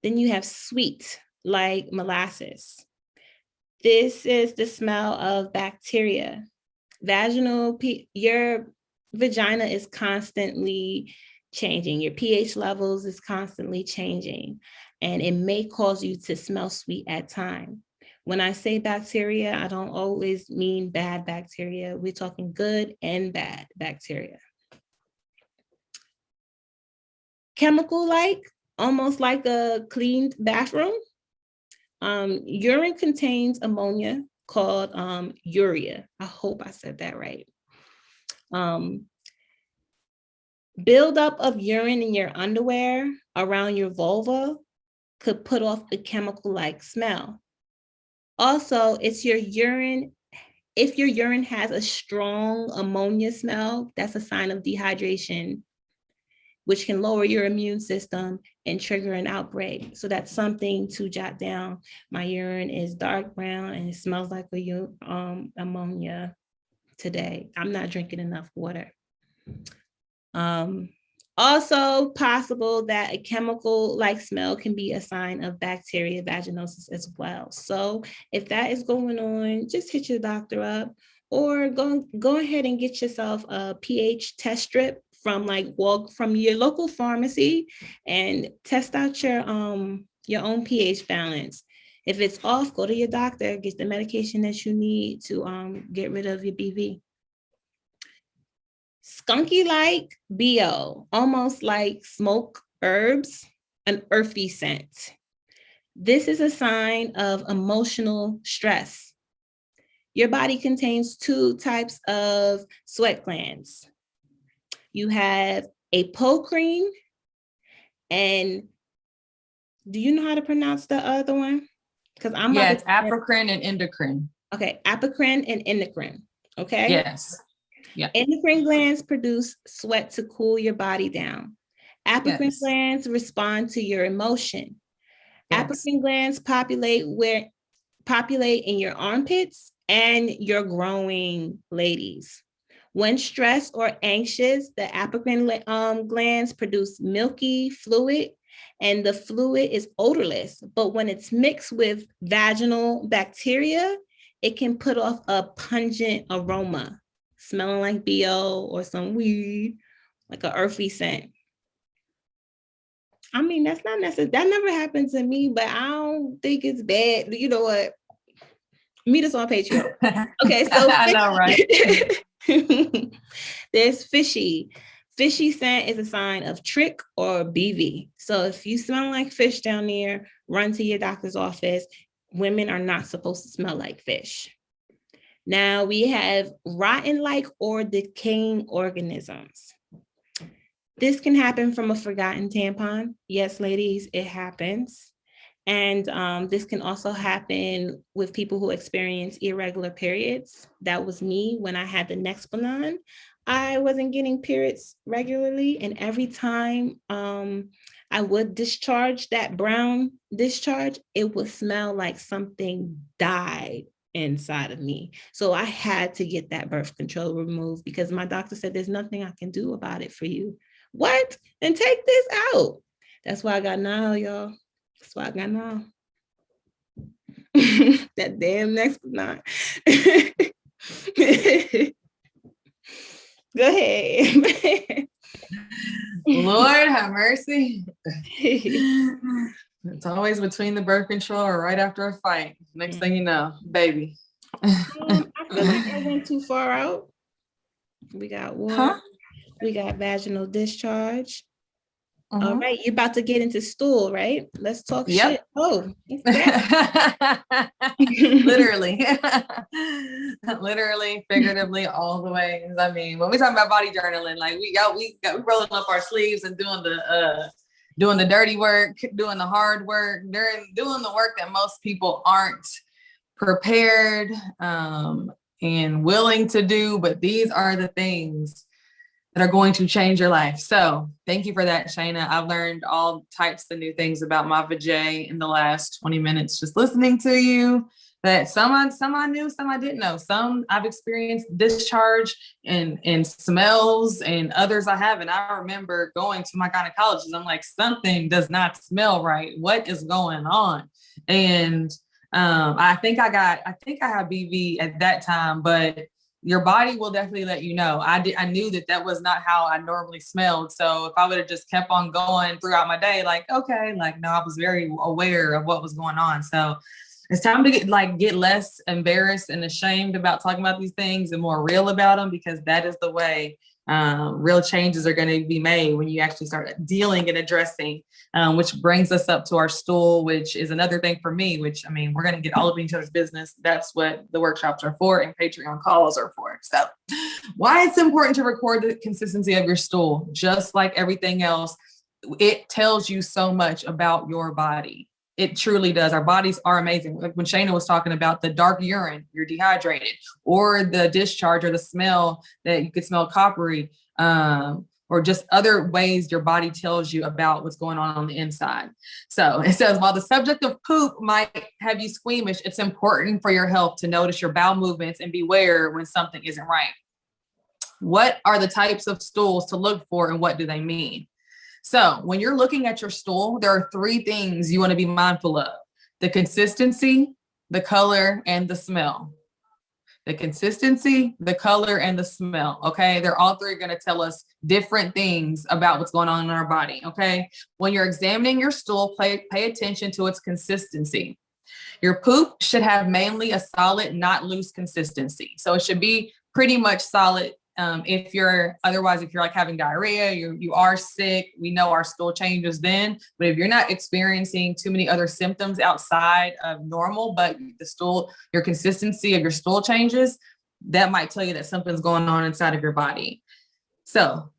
Then you have sweet, like molasses. This is the smell of bacteria. Your vagina is constantly changing. Your pH levels is constantly changing, and it may cause you to smell sweet at times. When I say bacteria, I don't always mean bad bacteria. We're talking good and bad bacteria. chemical-like, almost like a cleaned bathroom. Urine contains ammonia called urea. I hope I said that right. Buildup of urine in your underwear around your vulva could put off a chemical-like smell. Also, it's your urine. If your urine has a strong ammonia smell, that's a sign of dehydration, which can lower your immune system and trigger an outbreak. So that's something to jot down. My urine is dark brown and it smells like ammonia today. I'm not drinking enough water. Also possible that a chemical-like smell can be a sign of bacteria vaginosis as well. So if that is going on, just hit your doctor up, or go ahead and get yourself a pH test strip from from your local pharmacy and test out your own pH balance. If it's off, go to your doctor, get the medication that you need to get rid of your BV. Skunky-like BO, almost like smoke herbs, an earthy scent. This is a sign of emotional stress. Your body contains two types of sweat glands. You have apocrine, and do you know how to pronounce the other one? Because it's apocrine and endocrine. Okay, apocrine and endocrine. Okay. Yes. Yeah. Endocrine glands produce sweat to cool your body down. Apocrine glands respond to your emotion. Yes. Apocrine glands populate in your armpits and your growing ladies. When stressed or anxious, the apocrine glands produce milky fluid, and the fluid is odorless. But when it's mixed with vaginal bacteria, it can put off a pungent aroma, smelling like BO or some weed, like an earthy scent. I mean, that's not necessary. That never happened to me, but I don't think it's bad. You know what? Meet us on Patreon. Okay, so I know, right? There's fishy. Fishy scent is a sign of trick or BV. So if you smell like fish down there, run to your doctor's office. Women are not supposed to smell like fish. Now we have rotten-like or decaying organisms. This can happen from a forgotten tampon. Yes, ladies, it happens. And this can also happen with people who experience irregular periods. That was me when I had the Nexplanon. I wasn't getting periods regularly, and every time I would discharge that brown discharge, it would smell like something died inside of me. So I had to get that birth control removed because my doctor said there's nothing I can do about it for you. What? Then take this out. That's why I got now, y'all. That's why I got now. That damn Nexplanon. Go ahead. Lord have mercy. It's always between the birth control or right after a fight. Next thing you know, baby. I feel like I went too far out. We got one. We got vaginal discharge. All right, you're about to get into stool, right? Let's talk shit. Oh, literally, literally, figuratively, all the way. I mean, when we talk about body journaling, like we rolling up our sleeves and doing the dirty work, doing the hard work, doing the work that most people aren't prepared and willing to do. But these are the things that are going to change your life. So thank you for that, Shayna. I've learned all types of new things about my vajay in the last 20 minutes, just listening to you, that some I knew, some I didn't know. Some I've experienced discharge and smells, and others I haven't. I remember going to my gynecologist. I'm like, something does not smell right. What is going on? And I think I had BV at that time, but your body will definitely let you know. I knew that was not how I normally smelled. So if I would have just kept on going throughout my day, like, okay, like, no, I was very aware of what was going on. So It's time to get less embarrassed and ashamed about talking about these things and more real about them, because that is the way real changes are going to be made when you actually start dealing and addressing, which brings us up to our stool, which is another thing for me, which, I mean, we're going to get all of each other's business. That's what the workshops are for, and Patreon calls are for. So why it's important to record the consistency of your stool, just like everything else. It tells you so much about your body. It truly does. Our bodies are amazing. Like when Shayna was talking about the dark urine, you're dehydrated, or the discharge or the smell that you could smell coppery, or just other ways your body tells you about what's going on the inside. So it says, while the subject of poop might have you squeamish, it's important for your health to notice your bowel movements and beware when something isn't right. What are the types of stools to look for, and what do they mean? So when you're looking at your stool, there are 3 things you want to be mindful of: the consistency, the color, and the smell. The consistency, the color, and the smell. Okay. They're all 3 going to tell us different things about what's going on in our body. Okay. When you're examining your stool, pay attention to its consistency. Your poop should have mainly a solid, not loose consistency. So it should be pretty much solid. If you're like having diarrhea, you are sick, we know our stool changes then. But if you're not experiencing too many other symptoms outside of normal, but your consistency of your stool changes, that might tell you that something's going on inside of your body. So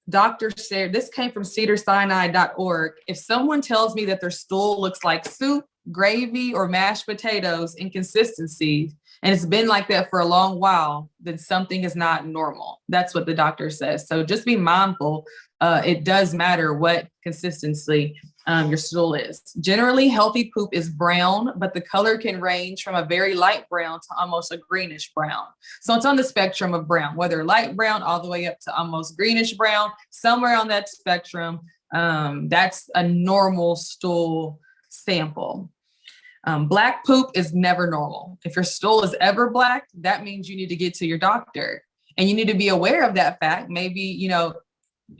Dr. Sarah, this came from cedarsinai.org. If someone tells me that their stool looks like soup, gravy, or mashed potatoes in consistency, and it's been like that for a long while, then something is not normal. That's what the doctor says. So just be mindful. It does matter what consistency your stool is. Generally, healthy poop is brown, but the color can range from a very light brown to almost a greenish brown. So it's on the spectrum of brown, whether light brown all the way up to almost greenish brown, somewhere on that spectrum. That's a normal stool sample. Black poop is never normal. If your stool is ever black, that means you need to get to your doctor, and you need to be aware of that fact. Maybe,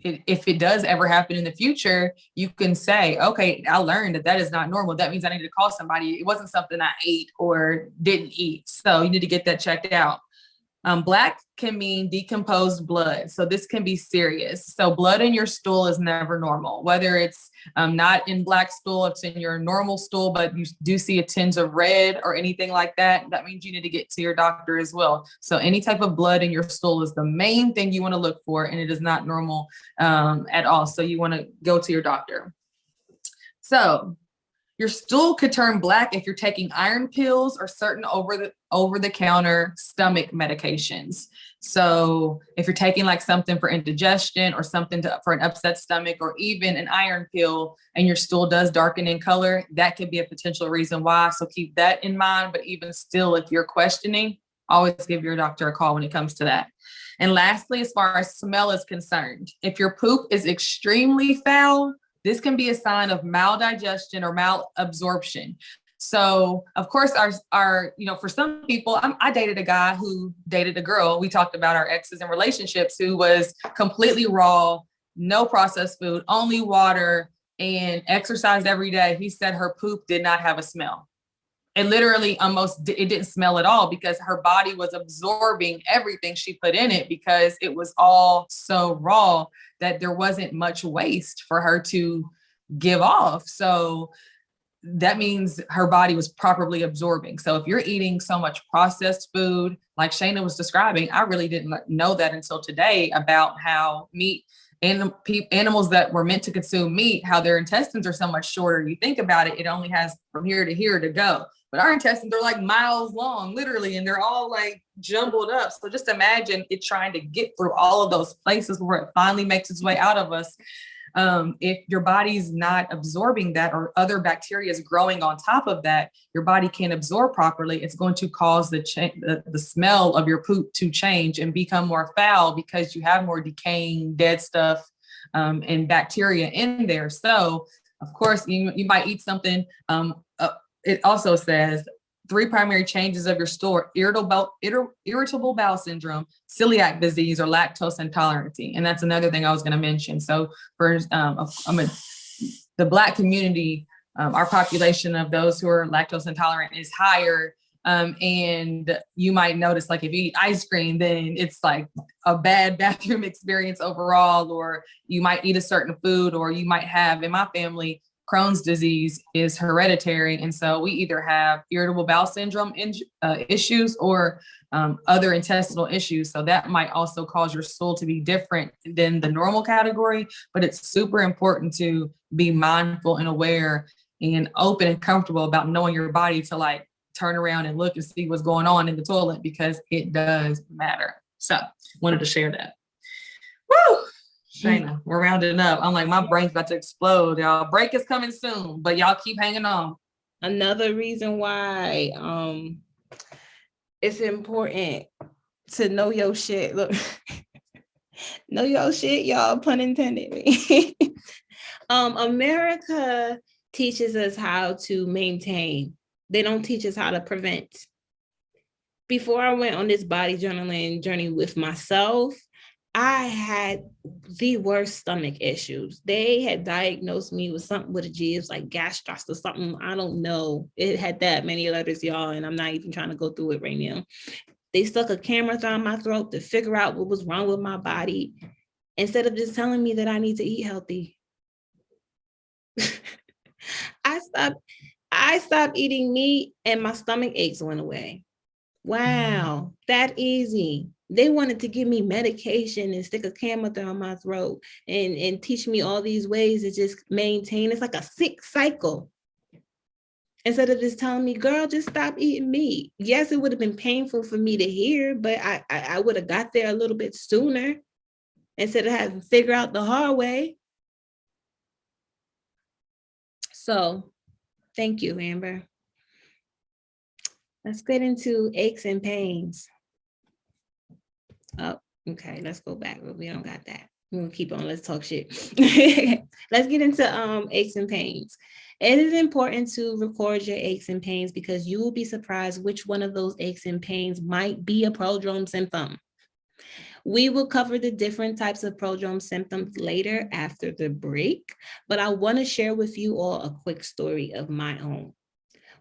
if it does ever happen in the future, you can say, okay, I learned that is not normal. That means I need to call somebody. It wasn't something I ate or didn't eat. So you need to get that checked out. Black can mean decomposed blood. So this can be serious. So blood in your stool is never normal, whether it's not in black stool, it's in your normal stool, but you do see a tinge of red or anything like that. That means you need to get to your doctor as well. So any type of blood in your stool is the main thing you want to look for, and it is not normal at all. So you want to go to your doctor. So your stool could turn black if you're taking iron pills or certain over-the-counter stomach medications. So if you're taking like something for indigestion or something for an upset stomach, or even an iron pill, and your stool does darken in color, that could be a potential reason why. So keep that in mind. But even still, if you're questioning, always give your doctor a call when it comes to that. And lastly, as far as smell is concerned, if your poop is extremely foul, this can be a sign of maldigestion or malabsorption. So of course, our for some people, I dated a guy who dated a girl. We talked about our exes and relationships, who was completely raw, no processed food, only water, and exercised every day. He said her poop did not have a smell. It literally it didn't smell at all, because her body was absorbing everything she put in it, because it was all so raw that there wasn't much waste for her to give off. So that means her body was properly absorbing. So if you're eating so much processed food, like Shayna was describing, I really didn't know that until today, about how meat and animals that were meant to consume meat, how their intestines are so much shorter. You think about it, it only has from here to here to go. But our intestines are like miles long, literally, and they're all like jumbled up. So just imagine it trying to get through all of those places where it finally makes its way out of us. If your body's not absorbing that, or other bacteria is growing on top of that, your body can't absorb properly. It's going to cause the smell of your poop to change and become more foul, because you have more decaying dead stuff and bacteria in there. So of course, you might eat something. It also says 3 primary changes of your stool: irritable bowel syndrome, celiac disease, or lactose intolerance. And that's another thing I was going to mention. So for the Black community, our population of those who are lactose intolerant is higher. And you might notice, like, if you eat ice cream, then it's like a bad bathroom experience overall, or you might eat a certain food, or you might have, in my family, Crohn's disease is hereditary. And so we either have irritable bowel syndrome issues or other intestinal issues. So that might also cause your stool to be different than the normal category, but it's super important to be mindful and aware and open and comfortable about knowing your body to like turn around and look and see what's going on in the toilet, because it does matter. So wanted to share that. Woo! Shayna, we're rounding up. I'm like, my brain's about to explode, y'all. Break is coming soon, but y'all keep hanging on. Another reason why it's important to know your shit. Look, know your shit, y'all, pun intended. America teaches us how to maintain. They don't teach us how to prevent. Before I went on this body journaling journey with myself, I had the worst stomach issues. They had diagnosed me with something with a G. It was like gastros or something. I don't know. It had that many letters, y'all, and I'm not even trying to go through it right now. They stuck a camera down my throat to figure out what was wrong with my body, instead of just telling me that I need to eat healthy. I stopped eating meat and my stomach aches went away. Wow, that easy. They wanted to give me medication and stick a camera down my throat and teach me all these ways to just maintain. It's like a sick cycle. Instead of just telling me, girl, just stop eating meat. Yes, it would have been painful for me to hear, but I would have got there a little bit sooner instead of having to figure out the hard way. So thank you, Amber. Let's get into aches and pains. Oh, okay, let's go back. We don't got that. We're gonna keep on, let's talk shit. Let's get into aches and pains. It is important to record your aches and pains because you will be surprised which one of those aches and pains might be a prodrome symptom. We will cover the different types of prodrome symptoms later after the break, but I want to share with you all a quick story of my own.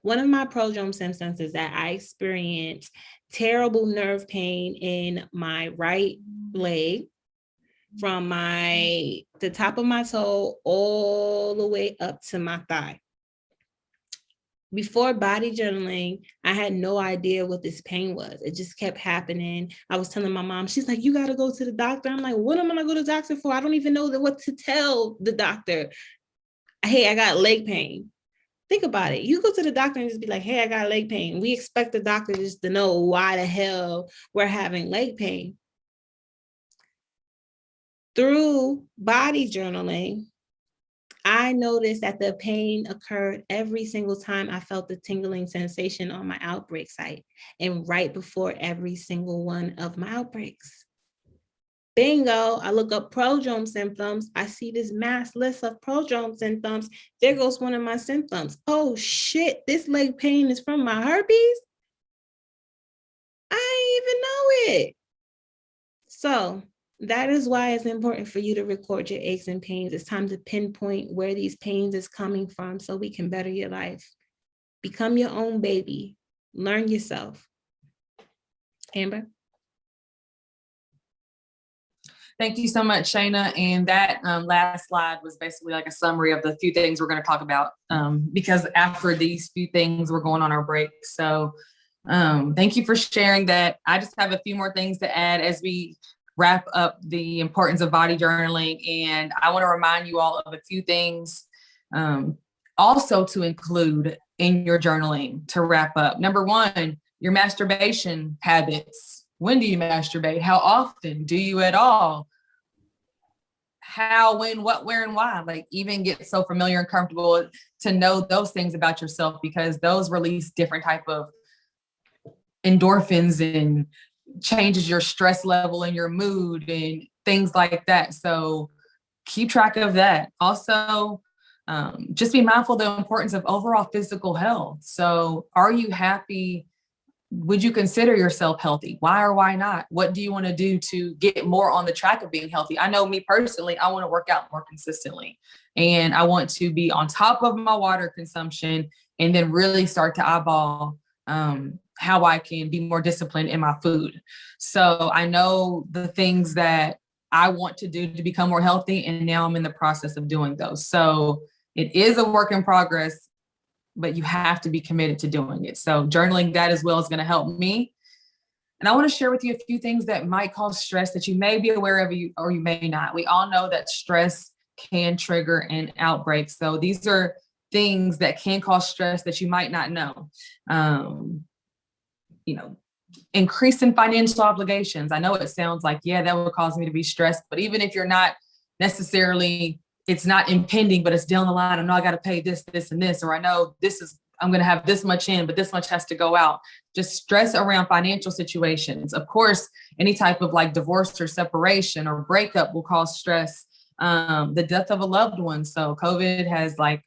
One of my prodrome symptoms is that I experienced terrible nerve pain in my right leg from the top of my toe all the way up to my thigh. Before body journaling, I had no idea what this pain was. It just kept happening. I was telling my mom, she's like, you got to go to the doctor. I'm like, what am I going to go to the doctor for? I don't even know what to tell the doctor. Hey, I got leg pain. Think about it. You go to the doctor and just be like, hey, I got leg pain. We expect the doctor just to know why the hell we're having leg pain. Through body journaling, I noticed that the pain occurred every single time I felt the tingling sensation on my outbreak site and right before every single one of my outbreaks. Bingo, I look up prodrome symptoms. I see this mass list of prodrome symptoms. There goes one of my symptoms. Oh shit, this leg pain is from my herpes? I didn't even know it. So that is why it's important for you to record your aches and pains. It's time to pinpoint where these pains is coming from so we can better your life. Become your own baby. Learn yourself. Amber? Thank you so much, Shayna. And that last slide was basically like a summary of the few things we're going to talk about because after these few things, we're going on our break. So thank you for sharing that. I just have a few more things to add as we wrap up the importance of body journaling. And I want to remind you all of a few things also to include in your journaling to wrap up. Number one, your masturbation habits. When do you masturbate? How often? Do you at all? How, when, what, where, and why? Like, even get so familiar and comfortable to know those things about yourself, because those release different type of endorphins and changes your stress level and your mood and things like that. So keep track of that. Also, just be mindful of the importance of overall physical health. So are you happy would you consider yourself healthy? Why or why not? What do you want to do to get more on the track of being healthy? I know me personally, I want to work out more consistently, and I want to be on top of my water consumption, and then really start to eyeball how I can be more disciplined in my food. So I know the things that I want to do to become more healthy, and now I'm in the process of doing those. So it is a work in progress, but you have to be committed to doing it. So journaling that as well is going to help me. And I want to share with you a few things that might cause stress that you may be aware of, or you may not. We all know that stress can trigger an outbreak. So these are things that can cause stress that you might not know. Increase in financial obligations. I know it sounds like, yeah, that would cause me to be stressed, but even if you're not necessarily, it's not impending, but it's down the line. I know I got to pay this, this, and this, or I know I'm going to have this much in, but this much has to go out. Just stress around financial situations. Of course, any type of like divorce or separation or breakup will cause stress. The death of a loved one. So COVID has like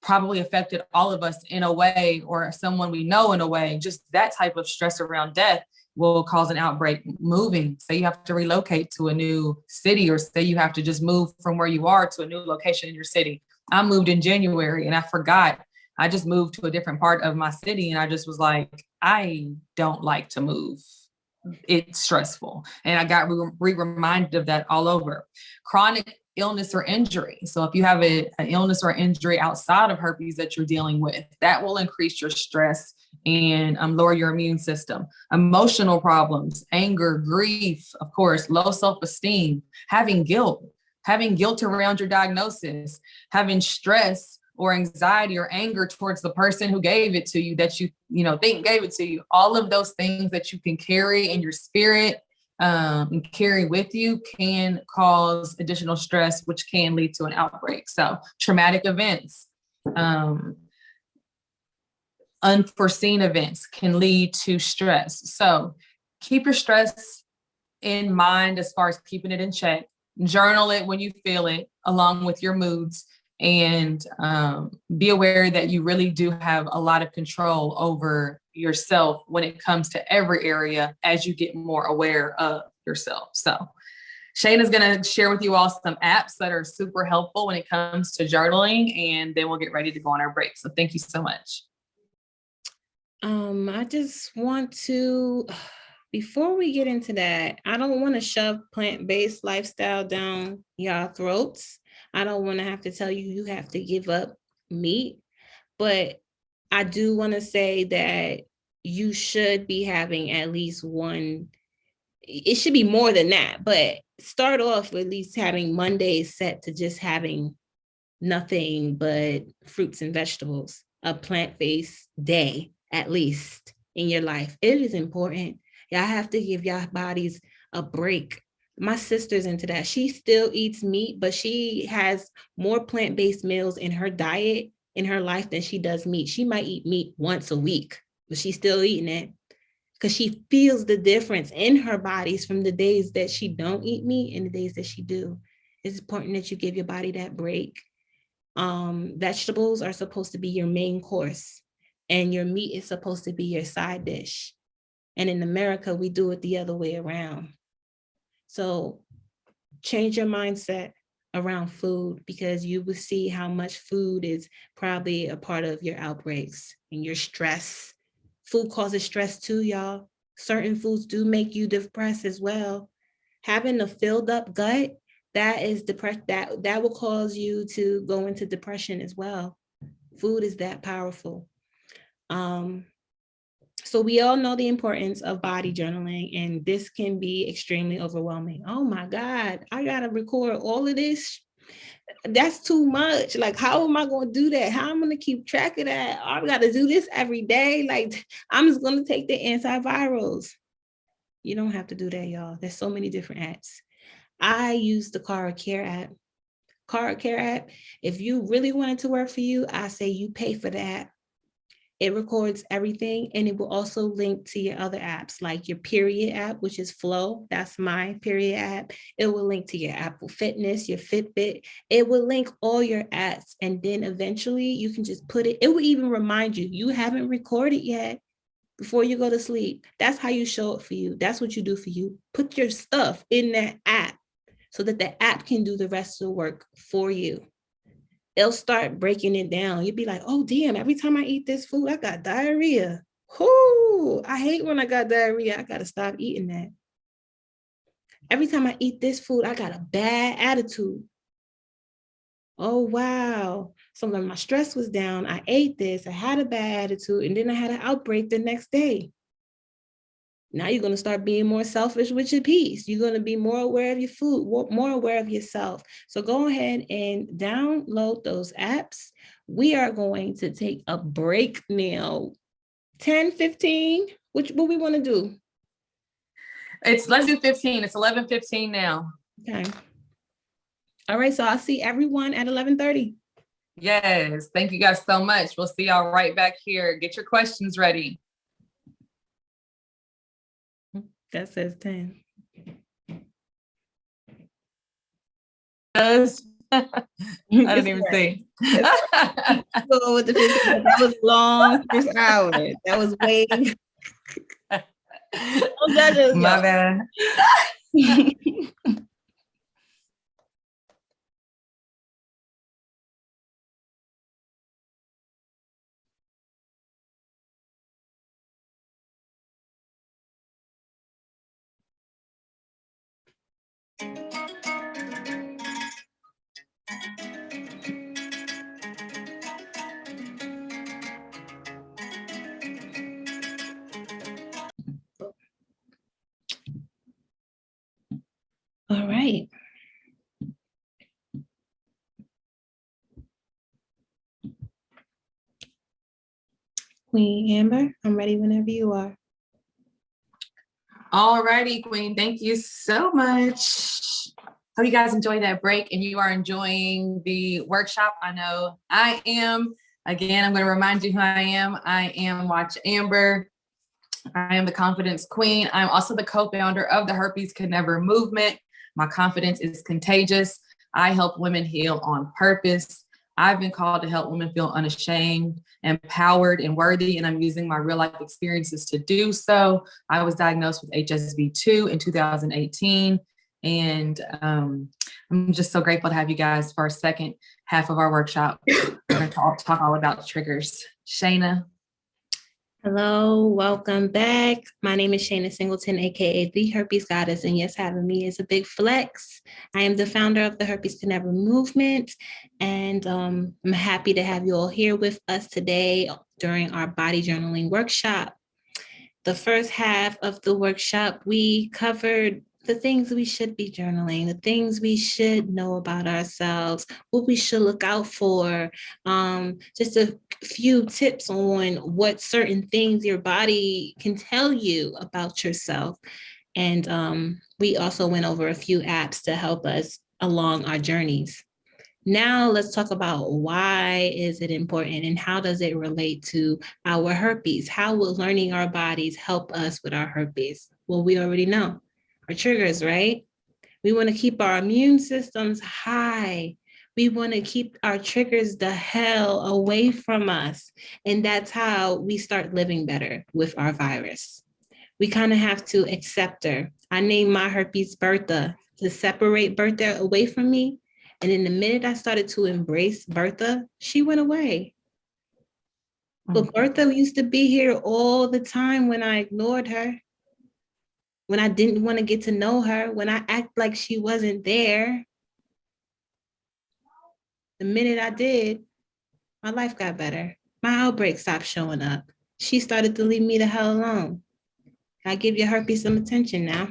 probably affected all of us in a way, or someone we know in a way. Just that type of stress around death will cause an outbreak. Moving, say you have to relocate to a new city, or say you have to just move from where you are to a new location in your city. I moved in January and I forgot. I just moved to a different part of my city, and I just was like, I don't like to move. It's stressful. And I got reminded of that all over. Chronic illness or injury. So if you have an illness or injury outside of herpes that you're dealing with, that will increase your stress and lower your immune system. Emotional problems, anger, grief, of course, low self-esteem, having guilt around your diagnosis, having stress or anxiety or anger towards the person who gave it to you, that you think gave it to you. All of those things that you can carry in your spirit and carry with you can cause additional stress, which can lead to an outbreak. So traumatic events, unforeseen events can lead to stress. So keep your stress in mind as far as keeping it in check. Journal it when you feel it, along with your moods, and be aware that you really do have a lot of control over yourself when it comes to every area as you get more aware of yourself. So Shane is going to share with you all some apps that are super helpful when it comes to journaling, and then we'll get ready to go on our break. So thank you so much. I just want to, before we get into that, I don't want to shove plant-based lifestyle down y'all throats. I don't want to have to tell you, you have to give up meat, but I do want to say that you should be having at least one. It should be more than that, but start off with at least having Mondays set to just having nothing but fruits and vegetables, a plant-based day, at least in your life. It is important. Y'all have to give y'all bodies a break. My sister's into that. She still eats meat, but she has more plant-based meals in her diet in her life than she does meat. She might eat meat once a week, but she's still eating it because she feels the difference in her bodies from the days that she don't eat meat and the days that she do. It's important that you give your body that break. Vegetables are supposed to be your main course, and your meat is supposed to be your side dish. And in America, we do it the other way around. So change your mindset around food, because you will see how much food is probably a part of your outbreaks and your stress. Food causes stress too, y'all. Certain foods do make you depressed as well. Having a filled up gut, that is that will cause you to go into depression as well. Food is that powerful. So we all know the importance of body journaling, and this can be extremely overwhelming. Oh my God, I gotta record all of this. That's too much. Like, how am I going to do that? How am I going to keep track of that? I got to do this every day. Like, I'm just going to take the antivirals. You don't have to do that, y'all. There's so many different apps. I use the Cara Care app. Cara Care app, if you really want it to work for you, I say you pay for that. It records everything, and it will also link to your other apps, like your period app, which is Flow. That's my period app. It will link to your Apple Fitness, your Fitbit. It will link all your apps, and then eventually you can just put it. It will even remind you, you haven't recorded yet. before you go to sleep. That's how you show up for you. That's what you do for you. Put your stuff in that app so that the app can do the rest of the work for you. They'll start breaking it down. You'll be like, oh, damn, every time I eat this food, I got diarrhea. Whoo, I hate when I got diarrhea. I got to stop eating that. Every time I eat this food, I got a bad attitude. Oh, wow. So when my stress was down, I ate this, I had a bad attitude, and then I had an outbreak the next day. Now you're going to start being more selfish with your peace. You're going to be more aware of your food, more aware of yourself. So go ahead and download those apps. We are going to take a break now. 10, 15, what we want to do? Let's do 15. It's 11:15 now. Okay. All right. So I'll see everyone at 11:30. Yes. Thank you guys so much. We'll see y'all right back here. Get your questions ready. That says 10. I didn't even see. That was long first hour. That was way. Don't judge us, My bad. All right. Queen Amber, I'm ready whenever you are. All righty, Queen. Thank you so much. Hope you guys enjoyed that break and you are enjoying the workshop. I know I am. Again, I'm going to remind you who I am. I am Watch Amber. I am the Confidence Queen. I'm also the co-founder of the Herpes Can Never movement. My confidence is contagious. I help women heal on purpose. I've been called to help women feel unashamed, empowered, and worthy, and I'm using my real life experiences to do so. I was diagnosed with HSV-2 in 2018, and I'm just so grateful to have you guys for our second half of our workshop. We're going to talk all about triggers. Shayna. Hello, welcome back. My name is Shayna Singleton, aka the Herpes Goddess, and yes, having me is a big flex. I am the founder of the Herpes Can Never movement, and I'm happy to have you all here with us today during our body journaling workshop. The first half of the workshop, we covered the things we should be journaling, the things we should know about ourselves, what we should look out for, just a few tips on what certain things your body can tell you about yourself. And we also went over a few apps to help us along our journeys. Now let's talk about why is it important and how does it relate to our herpes? How will learning our bodies help us with our herpes? Well, we already know. Our triggers, right? We want to keep our immune systems high. We want to keep our triggers the hell away from us. And that's how we start living better with our virus. We kind of have to accept her. I named my herpes Bertha to separate Bertha away from me. And in the minute I started to embrace Bertha, she went away. But Bertha used to be here all the time when I ignored her, when I didn't want to get to know her, when I act like she wasn't there. The minute I did, my life got better. My outbreak stopped showing up. She started to leave me the hell alone. I give your herpes some attention now.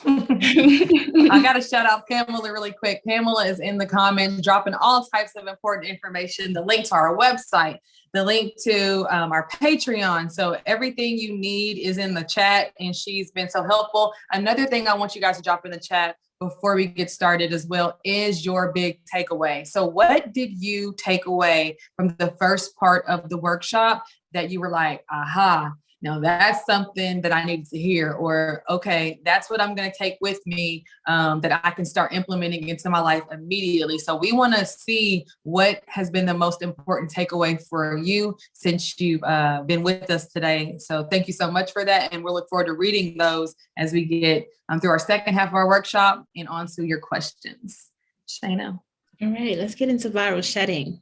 I got to shout out Pamela really quick. Pamela is in the comments dropping all types of important information, the link to our website, the link to our Patreon. So everything you need is in the chat, and she's been so helpful. Another thing I want you guys to drop in the chat before we get started as well is your big takeaway. So what did you take away from the first part of the workshop that you were like, aha? now that's something that I need to hear, or, okay, that's what I'm going to take with me, that I can start implementing into my life immediately. So we want to see what has been the most important takeaway for you since you've been with us today. So thank you so much for that. And we'll look forward to reading those as we get through our second half of our workshop and on to your questions. Shayna. All right, let's get into viral shedding.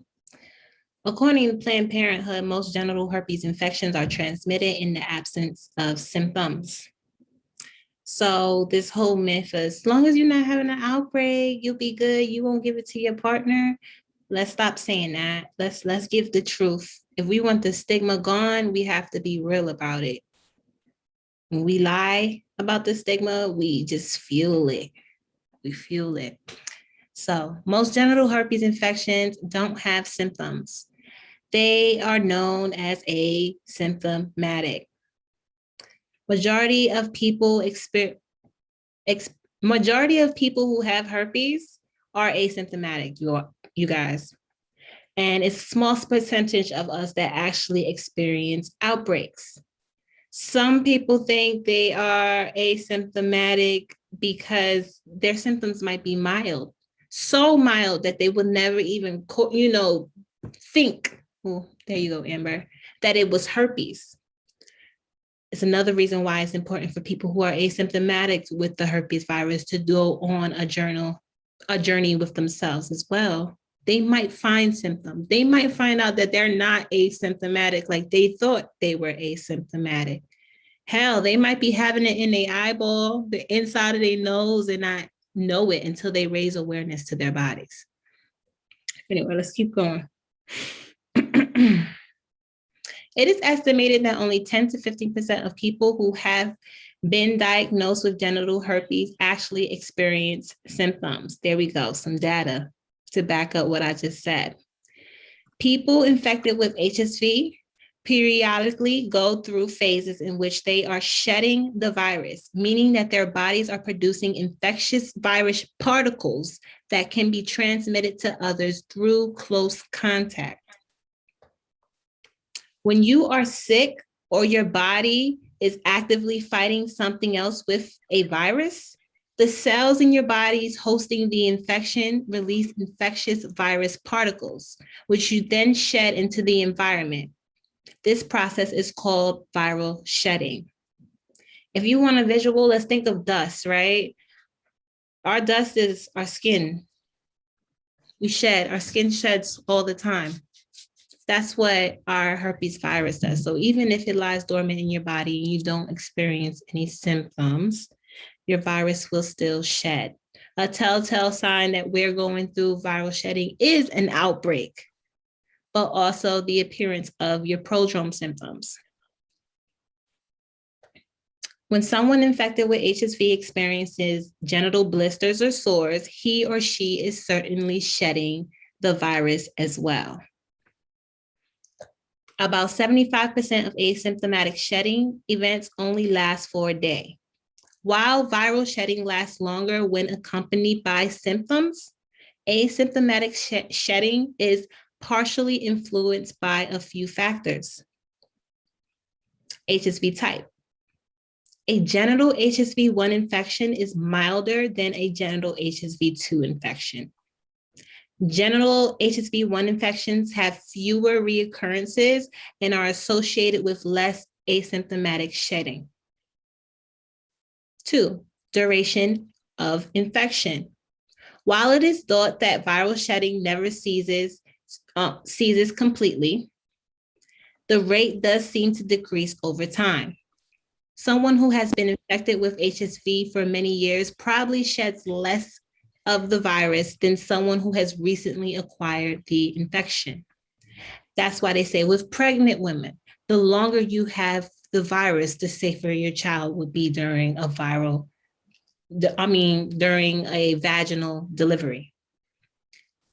According to Planned Parenthood, most genital herpes infections are transmitted in the absence of symptoms. So this whole myth, as long as you're not having an outbreak, you'll be good, you won't give it to your partner. Let's stop saying that. Let's give the truth. If we want the stigma gone, we have to be real about it. When we lie about the stigma, we just fuel it. We fuel it. So most genital herpes infections don't have symptoms. They are known as asymptomatic. Majority of people who have herpes are asymptomatic, you guys. And it's a small percentage of us that actually experience outbreaks. Some people think they are asymptomatic because their symptoms might be mild, so mild that they would never even, think, well, there you go, Amber, that it was herpes. It's another reason why it's important for people who are asymptomatic with the herpes virus to go on a journey with themselves as well. They might find symptoms. They might find out that they're not asymptomatic like they thought they were asymptomatic. Hell, they might be having it in their eyeball, the inside of their nose, and not know it until they raise awareness to their bodies. Anyway, let's keep going. It is estimated that only 10 to 15% of people who have been diagnosed with genital herpes actually experience symptoms. There we go, some data to back up what I just said. People infected with HSV periodically go through phases in which they are shedding the virus, meaning that their bodies are producing infectious virus particles that can be transmitted to others through close contact. When you are sick or your body is actively fighting something else with a virus, the cells in your bodies hosting the infection release infectious virus particles, which you then shed into the environment. This process is called viral shedding. If you want a visual, let's think of dust, right? Our dust is our skin. We shed, our skin sheds all the time. That's what our herpes virus does. So even if it lies dormant in your body and you don't experience any symptoms, your virus will still shed. A telltale sign that we're going through viral shedding is an outbreak, but also the appearance of your prodrome symptoms. When someone infected with HSV experiences genital blisters or sores, he or she is certainly shedding the virus as well. About 75% of asymptomatic shedding events only last for a day. While viral shedding lasts longer when accompanied by symptoms, asymptomatic shedding is partially influenced by a few factors. HSV type. A genital HSV-1 infection is milder than a genital HSV-2 infection. Genital HSV-1 infections have fewer reoccurrences and are associated with less asymptomatic shedding. 2, duration of infection. While it is thought that viral shedding never ceases completely, the rate does seem to decrease over time. Someone who has been infected with HSV for many years probably sheds less of the virus than someone who has recently acquired the infection. That's why they say with pregnant women, the longer you have the virus, the safer your child would be during a vaginal delivery.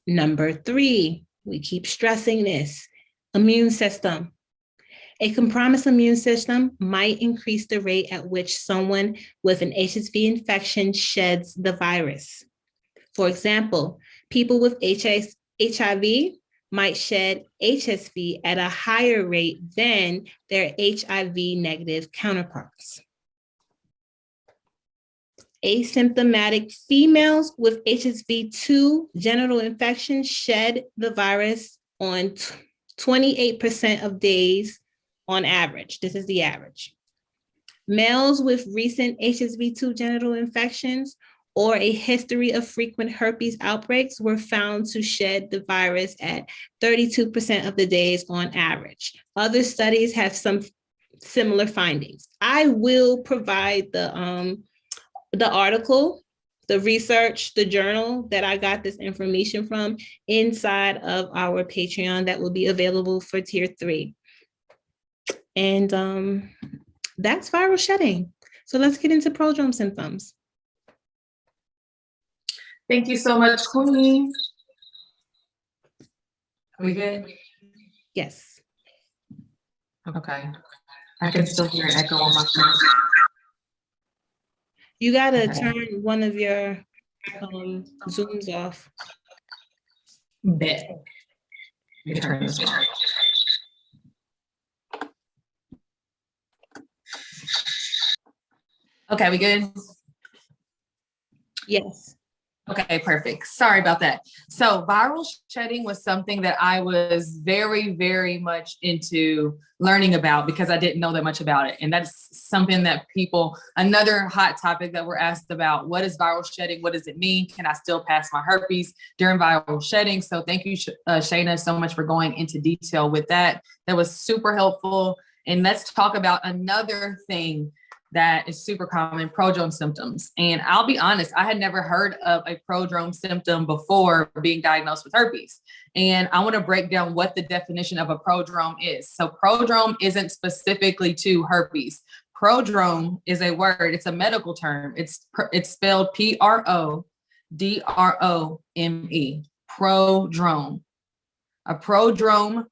Number 3, we keep stressing this, immune system. A compromised immune system might increase the rate at which someone with an HSV infection sheds the virus. For example, people with HIV might shed HSV at a higher rate than their HIV negative counterparts. Asymptomatic females with HSV-2 genital infection shed the virus on 28% of days on average. This is the average. Males with recent HSV-2 genital infections or a history of frequent herpes outbreaks were found to shed the virus at 32% of the days on average. Other studies have some similar findings. I will provide the article, the research, the journal that I got this information from inside of our Patreon that will be available for tier 3. And that's viral shedding. So let's get into prodrome symptoms. Thank you so much, Queen. Are we good? Yes. Okay. I can still hear an echo on my phone. You gotta turn one of your Zooms off. Bet. Let me turn this off. Okay, we good? Yes. Okay, perfect. Sorry about that. So viral shedding was something that I was very, very much into learning about because I didn't know that much about it. And that's something that another hot topic that we're asked about, what is viral shedding? What does it mean? Can I still pass my herpes during viral shedding? So thank you, Shayna, so much for going into detail with that. That was super helpful. And let's talk about another thing that is super common, prodrome symptoms. And I'll be honest, I had never heard of a prodrome symptom before being diagnosed with herpes. And I want to break down what the definition of a prodrome is. So prodrome isn't specifically to herpes. Prodrome is a word, it's a medical term. It's spelled Prodrome, prodrome. A prodrome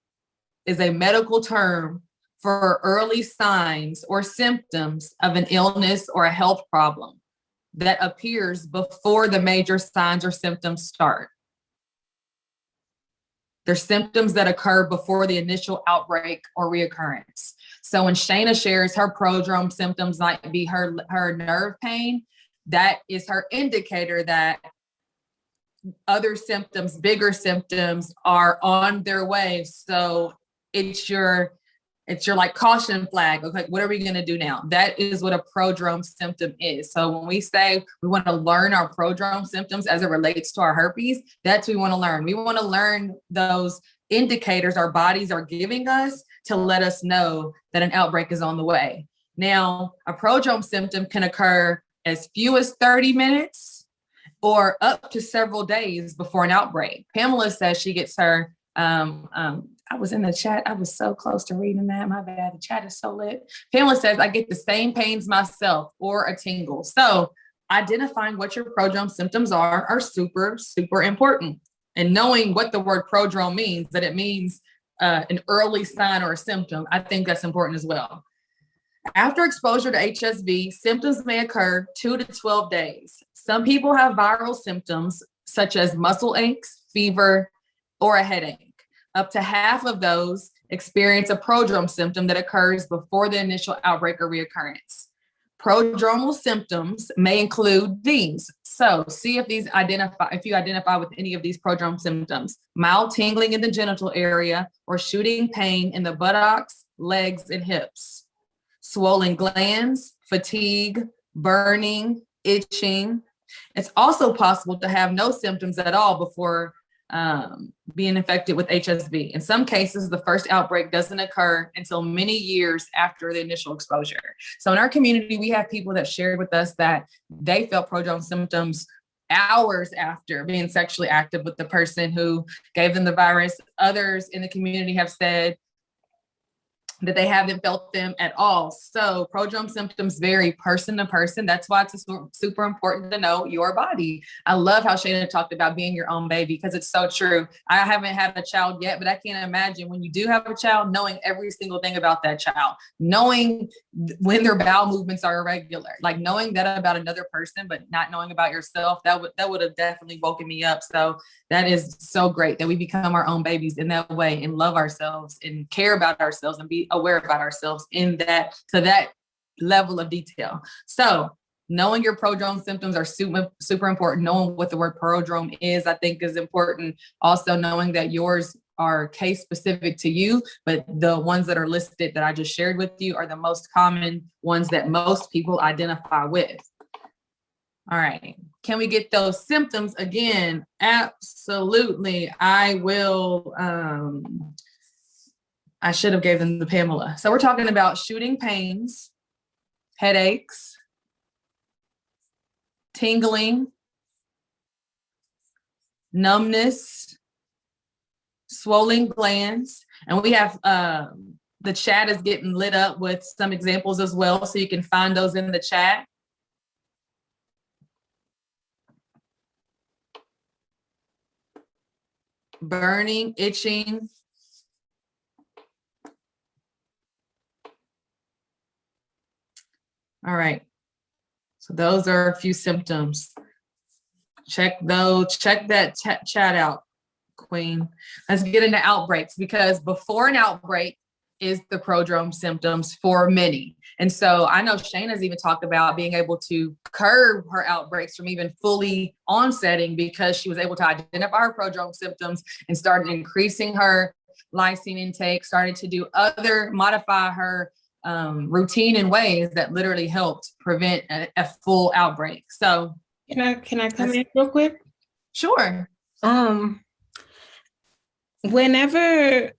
is a medical term for early signs or symptoms of an illness or a health problem that appears before the major signs or symptoms start. They're symptoms that occur before the initial outbreak or reoccurrence. So when Shayna shares her prodrome symptoms might be her nerve pain, that is her indicator that other symptoms, bigger symptoms are on their way. So it's your like caution flag. Okay, what are we going to do now? That is what a prodrome symptom is. So when we say we want to learn our prodrome symptoms as it relates to our herpes, that's what we want to learn. We want to learn those indicators our bodies are giving us to let us know that an outbreak is on the way. Now, a prodrome symptom can occur as few as 30 minutes or up to several days before an outbreak. Pamela says she gets her I was in the chat. I was so close to reading that. My bad. The chat is so lit. Pamela says, I get the same pains myself or a tingle. So identifying what your prodrome symptoms are super, super important. And knowing what the word prodrome means, that it means an early sign or a symptom, I think that's important as well. After exposure to HSV, symptoms may occur 2 to 12 days. Some people have viral symptoms such as muscle aches, fever, or a headache. Up to half of those experience a prodrome symptom that occurs before the initial outbreak or reoccurrence. Prodromal symptoms may include these. So see if you identify with any of these prodrome symptoms: mild tingling in the genital area or shooting pain in the buttocks, legs, and hips, swollen glands, fatigue, burning, itching. It's also possible to have no symptoms at all before being infected with HSV. In some cases, the first outbreak doesn't occur until many years after the initial exposure. So in our community, we have people that shared with us that they felt prodrome symptoms hours after being sexually active with the person who gave them the virus. Others in the community have said that they haven't felt them at all. So prodrome symptoms vary person to person. That's why it's super important to know your body. I love how Shayna talked about being your own baby, because it's so true. I haven't had a child yet, but I can't imagine when you do have a child, knowing every single thing about that child, knowing when their bowel movements are irregular, like knowing that about another person, but not knowing about yourself, that would have definitely woken me up. So that is so great that we become our own babies in that way and love ourselves and care about ourselves and be aware about ourselves in that, to that level of detail. So knowing your prodrome symptoms are super important. Knowing what the word prodrome is, I think, is important. Also knowing that yours are case specific to you, but the ones that are listed that I just shared with you are the most common ones that most people identify with. All right. Can we get those symptoms again? Absolutely. I will. I should have gave them to Pamela. So we're talking about shooting pains, headaches, tingling, numbness, swollen glands. And we have the chat is getting lit up with some examples as well, so you can find those in the chat. Burning, itching. All right. So those are a few symptoms. Check that chat out, Queen. Let's get into outbreaks, because before an outbreak is the prodrome symptoms for many. And so I know Shayna's even talked about being able to curb her outbreaks from even fully onsetting, because she was able to identify her prodrome symptoms and started increasing her lysine intake, started to modify her routine in ways that literally helped prevent a full outbreak. So can I come in real quick? Sure. Whenever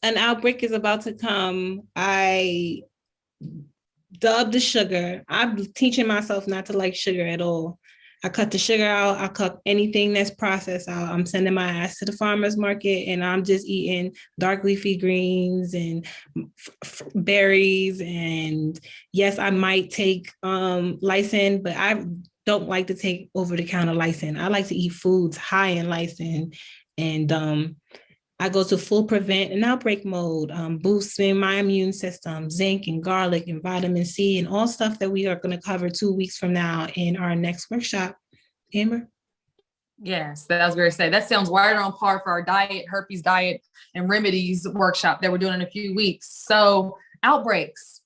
an outbreak is about to come, I dub the sugar. I'm teaching myself not to like sugar at all. I cut the sugar out. I cut anything that's processed out. I'm sending my ass to the farmer's market, and I'm just eating dark leafy greens and berries. And yes, I might take lysine, but I don't like to take over-the-counter lysine. I like to eat foods high in lysine, and I go to full prevent and outbreak mode, boosting my immune system, zinc and garlic and vitamin C, and all stuff that we are going to cover 2 weeks from now in our next workshop. Amber? Yes, that I was going to say, that sounds right on par for our diet, herpes diet and remedies workshop that we're doing in a few weeks. So outbreaks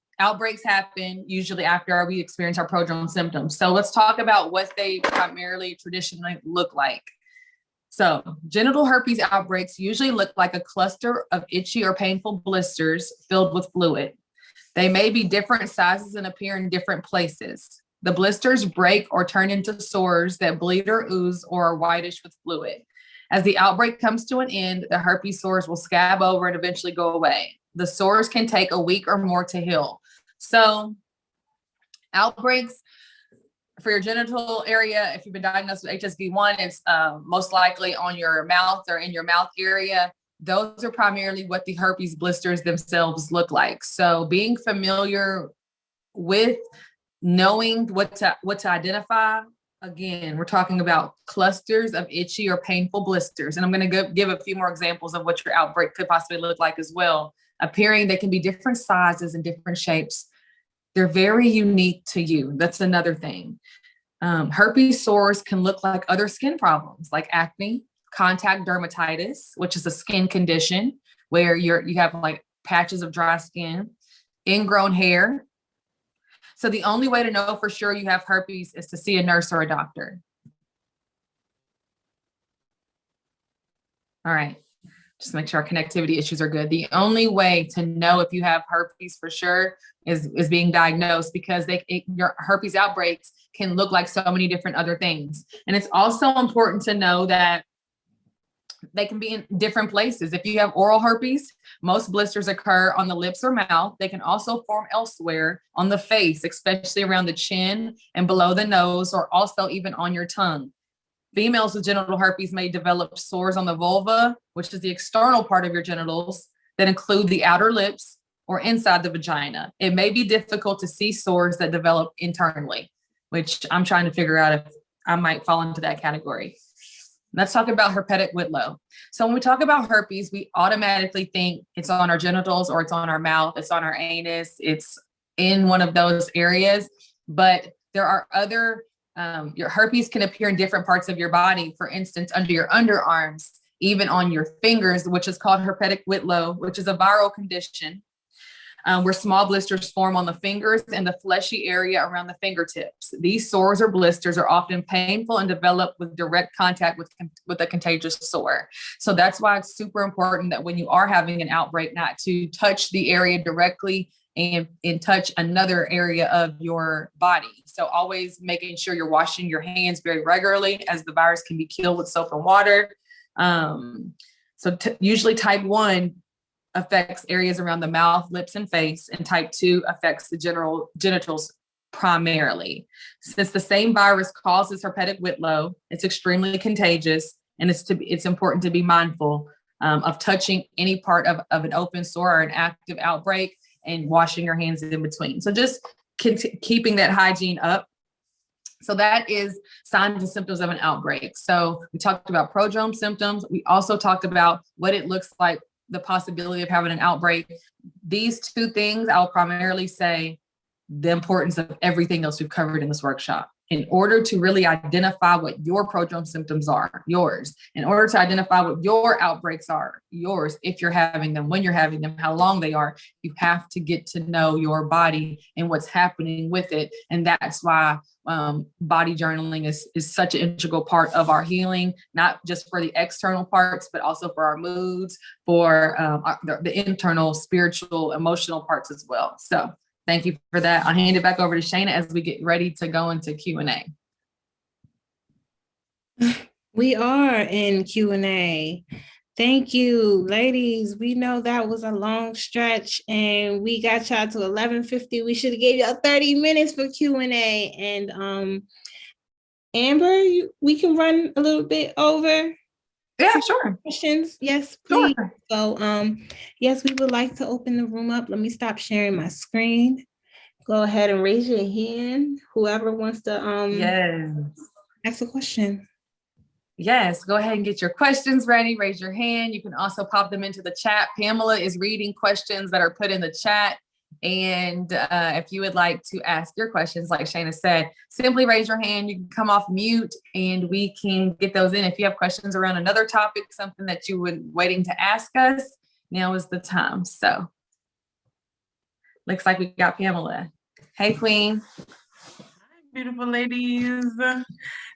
happen usually after we experience our prodrome symptoms. So let's talk about what they primarily traditionally look like. So genital herpes outbreaks usually look like a cluster of itchy or painful blisters filled with fluid. They may be different sizes and appear in different places. The blisters break or turn into sores that bleed or ooze or are whitish with fluid. As the outbreak comes to an end, the herpes sores will scab over and eventually go away. The sores can take a week or more to heal. So outbreaks for your genital area, if you've been diagnosed with HSV1, it's most likely on your mouth or in your mouth area. Those are primarily what the herpes blisters themselves look like. So being familiar with knowing what to identify, again, we're talking about clusters of itchy or painful blisters. And I'm going to give a few more examples of what your outbreak could possibly look like as well. Appearing, they can be different sizes and different shapes. They're very unique to you. That's another thing. Herpes sores can look like other skin problems like acne, contact dermatitis, which is a skin condition where you have like patches of dry skin, ingrown hair. So the only way to know for sure you have herpes is to see a nurse or a doctor. All right. Just make sure our connectivity issues are good. The only way to know if you have herpes for sure is being diagnosed, because your herpes outbreaks can look like so many different other things. And it's also important to know that they can be in different places. If you have oral herpes, most blisters occur on the lips or mouth. They can also form elsewhere on the face, especially around the chin and below the nose, or also even on your tongue. Females with genital herpes may develop sores on the vulva, which is the external part of your genitals, that include the outer lips, or inside the vagina. It may be difficult to see sores that develop internally, which I'm trying to figure out if I might fall into that category. Let's talk about herpetic whitlow. So when we talk about herpes, we automatically think it's on our genitals or it's on our mouth, it's on our anus, it's in one of those areas. But there are other, your herpes can appear in different parts of your body. For instance, under your underarms, even on your fingers, which is called herpetic whitlow, which is a viral condition. Where small blisters form on the fingers and the fleshy area around the fingertips. These sores or blisters are often painful and develop with direct contact with a contagious sore. So that's why it's super important that when you are having an outbreak, not to touch the area directly and touch another area of your body. So always making sure you're washing your hands very regularly, as the virus can be killed with soap and water. Usually type 1 affects areas around the mouth, lips, and face, and type 2 affects the genitals primarily. Since the same virus causes herpetic whitlow, it's extremely contagious, and it's important to be mindful of touching any part of an open sore or an active outbreak and washing your hands in between. So just keeping that hygiene up. So that is signs and symptoms of an outbreak. So we talked about prodrome symptoms. We also talked about what it looks like, the possibility of having an outbreak. These 2 things, I'll primarily say the importance of everything else we've covered in this workshop. In order to really identify what your prodrome symptoms are, yours, in order to identify what your outbreaks are, yours, if you're having them, when you're having them, how long they are, you have to get to know your body and what's happening with it. And that's why body journaling is such an integral part of our healing, not just for the external parts, but also for our moods, for the internal, spiritual, emotional parts as well. So thank you for that. I'll hand it back over to Shayna as we get ready to go into Q&A. We are in Q&A. Thank you, ladies. We know that was a long stretch and we got y'all to 11:50. We should have gave y'all 30 minutes for Q&A. And Amber, we can run a little bit over. Yeah, sure. Questions? Yes, please. Sure. So, yes, we would like to open the room up. Let me stop sharing my screen. Go ahead and raise your hand. Whoever wants to Yes. ask a question. Yes, go ahead and get your questions ready. Raise your hand. You can also pop them into the chat. Pamela is reading questions that are put in the chat. And if you would like to ask your questions, like Shayna said, simply raise your hand. You can come off mute and we can get those in. If you have questions around another topic, something that you were waiting to ask us, now is the time. So looks like we got Pamela. Hey, Queen. Hi, beautiful ladies.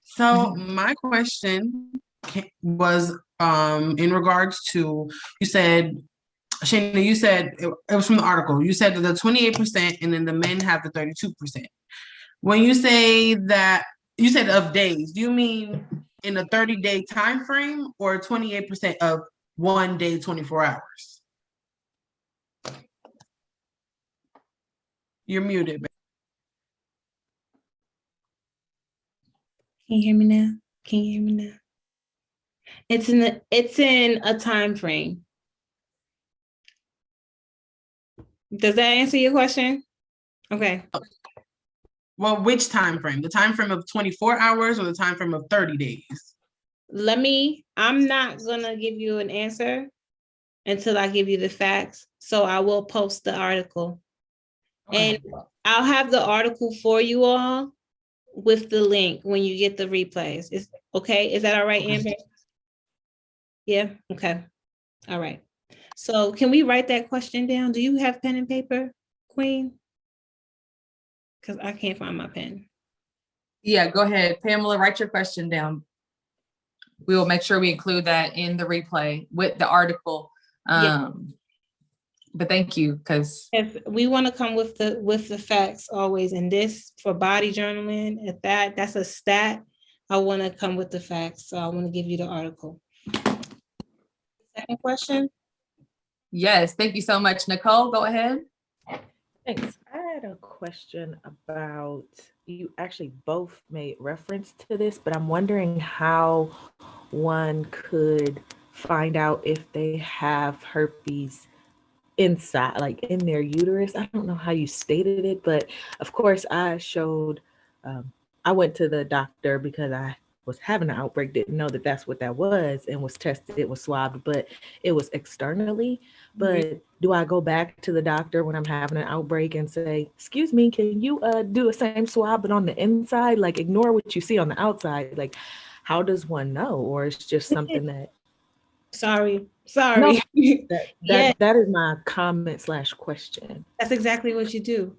So my question was in regards to, you said, Shayna, you said it was from the article. You said the 28% and then the men have the 32%. When you say that, you said of days, do you mean in a 30-day time frame or 28% of 1 day, 24 hours? You're muted. Can you hear me now? Can you hear me now? It's in a time frame. Does that answer your question? Okay. Well, which time frame? The time frame of 24 hours or the time frame of 30 days? I'm not gonna give you an answer until I give you the facts. So I will post the article. Okay. And I'll have the article for you all with the link when you get the replays. Is okay? Is that all right, Amber? Yeah, okay. All right. So can we write that question down? Do you have pen and paper, Queen? Because I can't find my pen. Yeah, go ahead. Pamela, write your question down. We will make sure we include that in the replay with the article. Yeah. But thank you, because if we want to come with the facts always, and this for body journaling, if that's a stat, I want to come with the facts. So I want to give you the article. Second question. Yes, thank you so much. Nicole, go ahead. Thanks. I had a question about, you actually both made reference to this, but I'm wondering how one could find out if they have herpes inside, like in their uterus. I don't know how you stated it, but of course I showed, I went to the doctor because I was having an outbreak, didn't know that that's what that was, and was tested, it was swabbed, but it was externally. But do I go back to the doctor when I'm having an outbreak and say, excuse me, can you do the same swab but on the inside? Like, ignore what you see on the outside. Like, how does one know? Or it's just something that Sorry. no, Yeah, that is my comment slash question. that's exactly what you do.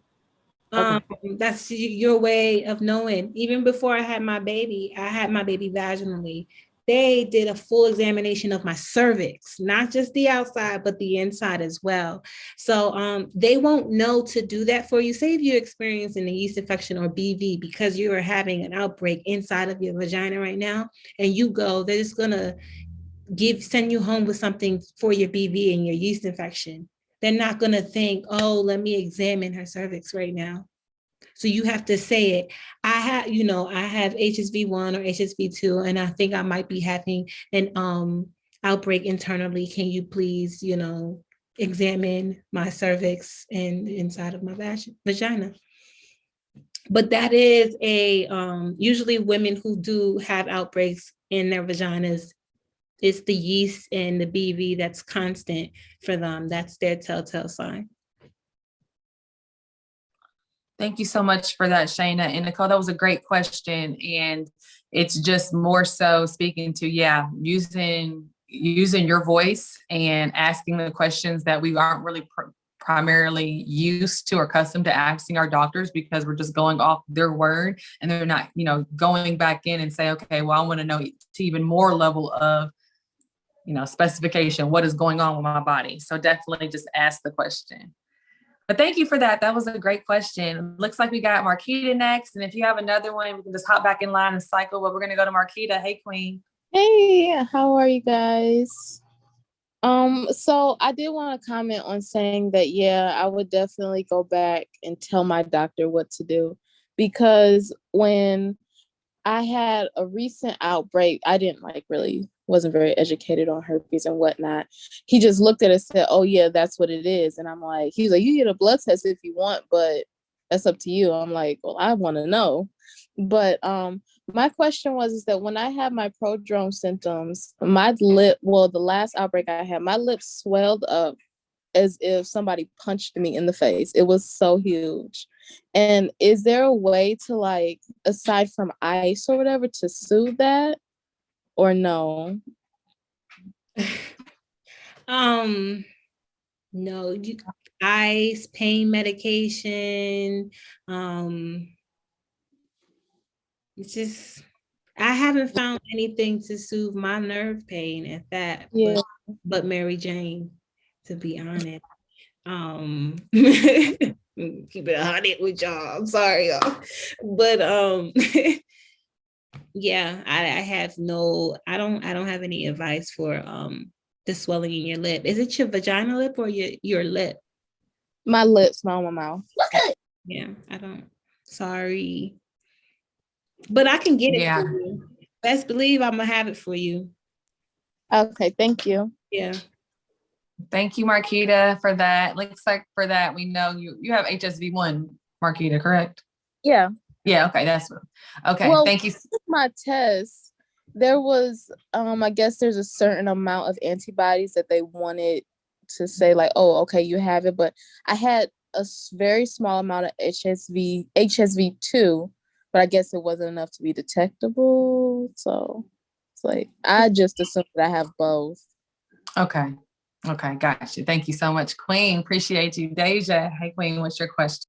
Okay. That's your way of knowing. Even before I had my baby vaginally. They did a full examination of my cervix, not just the outside, but the inside as well. So they won't know to do that for you. Say if you're experiencing a yeast infection or BV because you are having an outbreak inside of your vagina right now, and you go, they're just gonna send you home with something for your BV and your yeast infection. They're not gonna think, oh, let me examine her cervix right now. So you have to say it. I have HSV1 or HSV2, and I think I might be having an outbreak internally. Can you please, examine my cervix and inside of my vagina? But that is usually women who do have outbreaks in their vaginas. It's the yeast and the BV that's constant for them. That's their telltale sign. Thank you so much for that, Shayna. And Nicole, that was a great question. And it's just more so speaking to, using your voice and asking the questions that we aren't really primarily used to or accustomed to asking our doctors, because we're just going off their word and they're not, going back in and say, okay, well, I want to know to even more level of, specification, what is going on with my body. So definitely just ask the question. But thank you for that. That was a great question. Looks like we got Marquita next. And if you have another one, we can just hop back in line and cycle, but we're going to go to Marquita. Hey, Queen. Hey, how are you guys? So I did want to comment on saying that, I would definitely go back and tell my doctor what to do, because when I had a recent outbreak, I didn't wasn't very educated on herpes and whatnot. He just looked at it and said, oh yeah, that's what it is. And I'm like, he was like, you get a blood test if you want, but that's up to you. I'm like, well, I want to know. But my question is that when I had my prodrome symptoms, my lip, the last outbreak I had, my lips swelled up as if somebody punched me in the face. It was so huge. And is there a way to, aside from ice or whatever, to soothe that, or no? No, ice, pain medication. It's just, I haven't found anything to soothe my nerve pain at that. Yeah. But Mary Jane, to be honest. Keep it 100 with y'all. I'm sorry, y'all. But yeah, I don't have any advice for the swelling in your lip. Is it your vagina lip or your lip? My lips, not my mouth. Yeah, sorry. But I can get it for you. Best believe I'm gonna have it for you. Okay, thank you. Yeah. Thank you, Marquita, for that. Looks like for that, we know you have HSV1, Marquita, correct? Yeah. Yeah, okay, that's what. Okay, well, thank you. My test, there was, I guess there's a certain amount of antibodies that they wanted to say oh, okay, you have it. But I had a very small amount of HSV2, but I guess it wasn't enough to be detectable. So it's I just assumed that I have both. Okay, gotcha. Thank you so much, Queen. Appreciate you. Deja, hey, Queen, what's your question?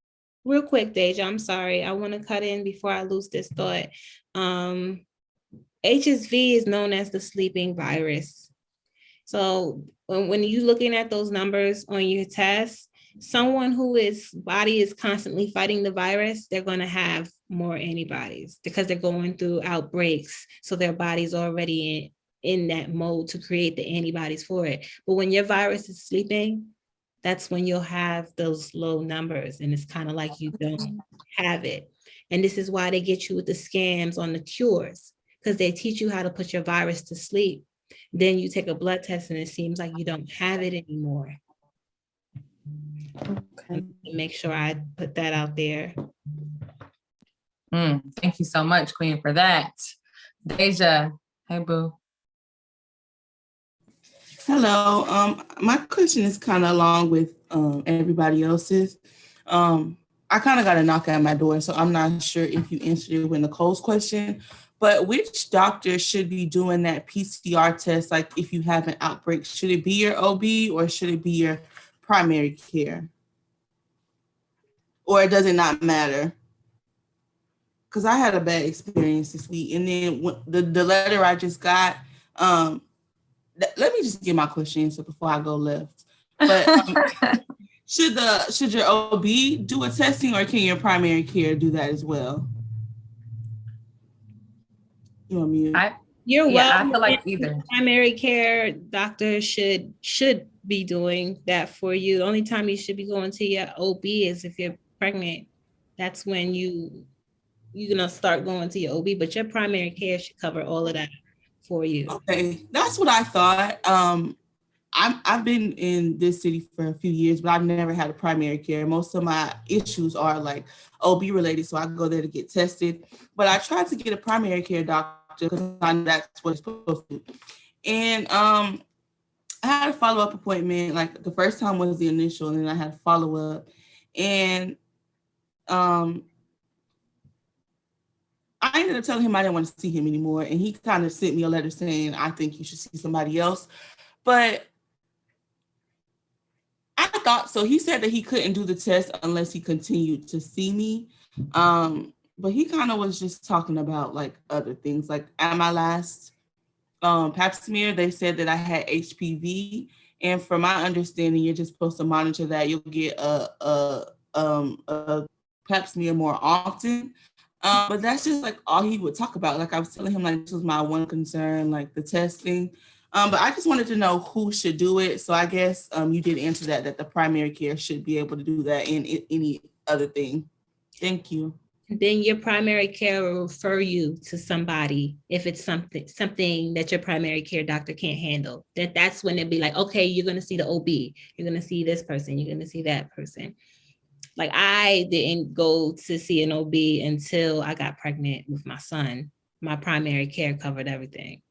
Real quick, Deja, I'm sorry. I want to cut in before I lose this thought. HSV is known as the sleeping virus. So when you're looking at those numbers on your test, someone whose body is constantly fighting the virus, they're going to have more antibodies because they're going through outbreaks. So their body's already in that mode to create the antibodies for it. But when your virus is sleeping, that's when you'll have those low numbers, and it's kind of like you don't have it. And this is why they get you with the scams on the cures, because they teach you how to put your virus to sleep. Then you take a blood test and it seems like you don't have it anymore. Okay. Make sure I put that out there. Thank you so much, Queen, for that. Deja, hey, boo. Hello. My question is kind of along with everybody else's. I kind of got a knock at my door, so I'm not sure if you answered it with Nicole's question. But which doctor should be doing that PCR test? Like, if you have an outbreak, should it be your OB or should it be your primary care? Or does it not matter? Because I had a bad experience this week, and then the letter I just got. Let me just get my question answered before I go left. But should your OB do a testing, or can your primary care do that as well? You on mute? You're I feel like either. Primary care doctor should be doing that for you. The only time you should be going to your OB is if you're pregnant. That's when you're gonna start going to your OB, but your primary care should cover all of that for you. Okay, that's what I thought. I've been in this city for a few years, but I've never had a primary care. Most of my issues are like OB related, so I go there to get tested. But I tried to get a primary care doctor because I know that's what it's supposed to do. And I had a follow-up appointment. Like, the first time was the initial, and then I had a follow-up. And I ended up telling him I didn't want to see him anymore. And he kind of sent me a letter saying, I think you should see somebody else. But I thought so. He said that he couldn't do the test unless he continued to see me. But he kind of was just talking about like other things. Like, at my last pap smear, they said that I had HPV. And from my understanding, you're just supposed to monitor that. You'll get a pap smear more often. But that's just like all he would talk about. Like, I was telling him, like, this was my one concern, like the testing. But I just wanted to know who should do it. So I guess you did answer that the primary care should be able to do that and any other thing. Thank you. Then your primary care will refer you to somebody if it's something that your primary care doctor can't handle. That's when it'd be like, okay, you're going to see the OB. You're going to see this person. You're going to see that person. Like, I didn't go to see an OB until I got pregnant with my son. My primary care covered everything.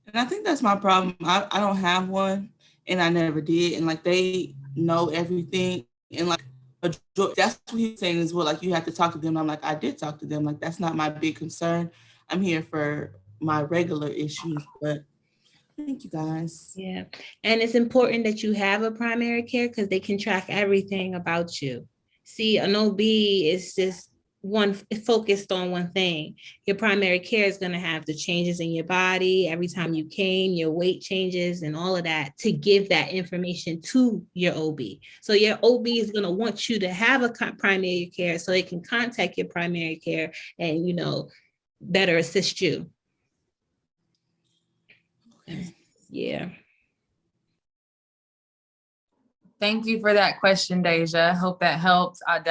And I think that's my problem. I don't have one, and I never did. And like, they know everything. And like, that's what he's saying as well. Like, you have to talk to them. I'm like, I did talk to them. Like, that's not my big concern. I'm here for my regular issues. But thank you, guys. Yeah. And it's important that you have a primary care because they can track everything about you. See, an OB is just focused on one thing. Your primary care is going to have the changes in your body every time you came, your weight changes and all of that, to give that information to your OB. So your OB is going to want you to have a primary care so they can contact your primary care and, you know, better assist you. Okay. Yeah. Thank you for that question, Deja. Hope that helps. I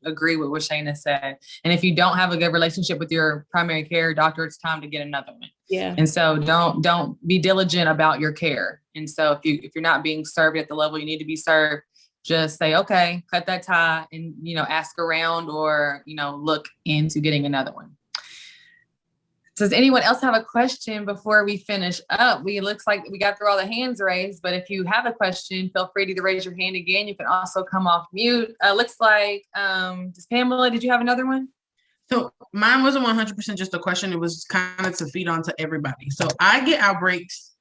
agree with what Shayna said. And if you don't have a good relationship with your primary care doctor, it's time to get another one. Yeah. And so don't be diligent about your care. And so if you're not being served at the level you need to be served, just say, okay, cut that tie and, you know, ask around or, you know, look into getting another one. Does anyone else have a question before we finish up? Looks like we got through all the hands raised, but if you have a question, feel free to either raise your hand again. You can also come off mute. Looks like, Pamela, did you have another one? So mine wasn't 100% just a question. It was kind of to feed onto everybody. So I get outbreaks.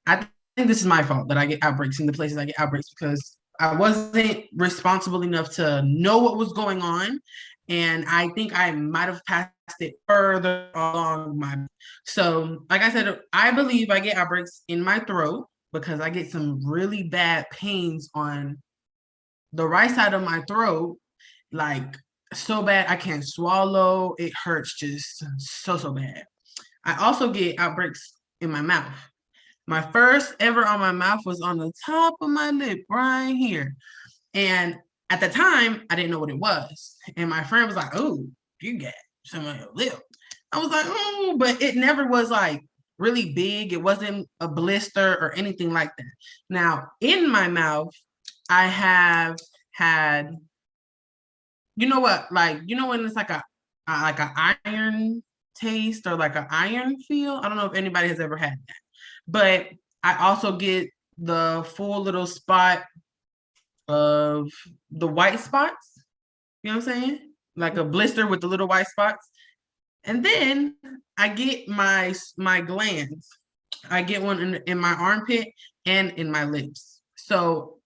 I think this is my fault that I get outbreaks in the places I get outbreaks because I wasn't responsible enough to know what was going on. And I think I might have passed it further along so like I said, I believe I get outbreaks in my throat because I get some really bad pains on the right side of my throat, like so bad I can't swallow. It hurts just so bad. I also get outbreaks in my mouth. My first ever on my mouth was on the top of my lip right here. And at the time, I didn't know what it was. And my friend was like, oh, you got some on your lip. I was like, oh, but it never was like really big. It wasn't a blister or anything like that. Now, in my mouth, I have had, you know what, like, you know when it's like a iron taste or like an iron feel? I don't know if anybody has ever had that. But I also get the full little spot of the white spots. You know what I'm saying? Like a blister with the little white spots. And then I get my glands. I get one in my armpit and in my lips. So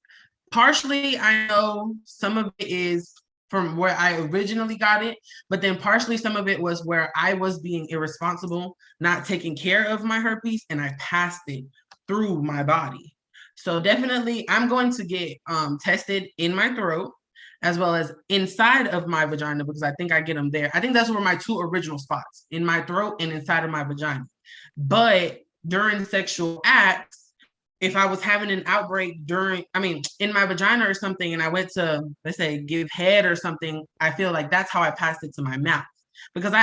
partially, I know some of it is from where I originally got it, but then partially some of it was where I was being irresponsible, not taking care of my herpes, and I passed it through my body. So definitely, I'm going to get tested in my throat as well as inside of my vagina because I think I get them there. I think that's where my two original spots, in my throat and inside of my vagina. But during sexual acts, if I was having an outbreak in my vagina or something, and I went to, let's say, give head or something, I feel like that's how I passed it to my mouth. Because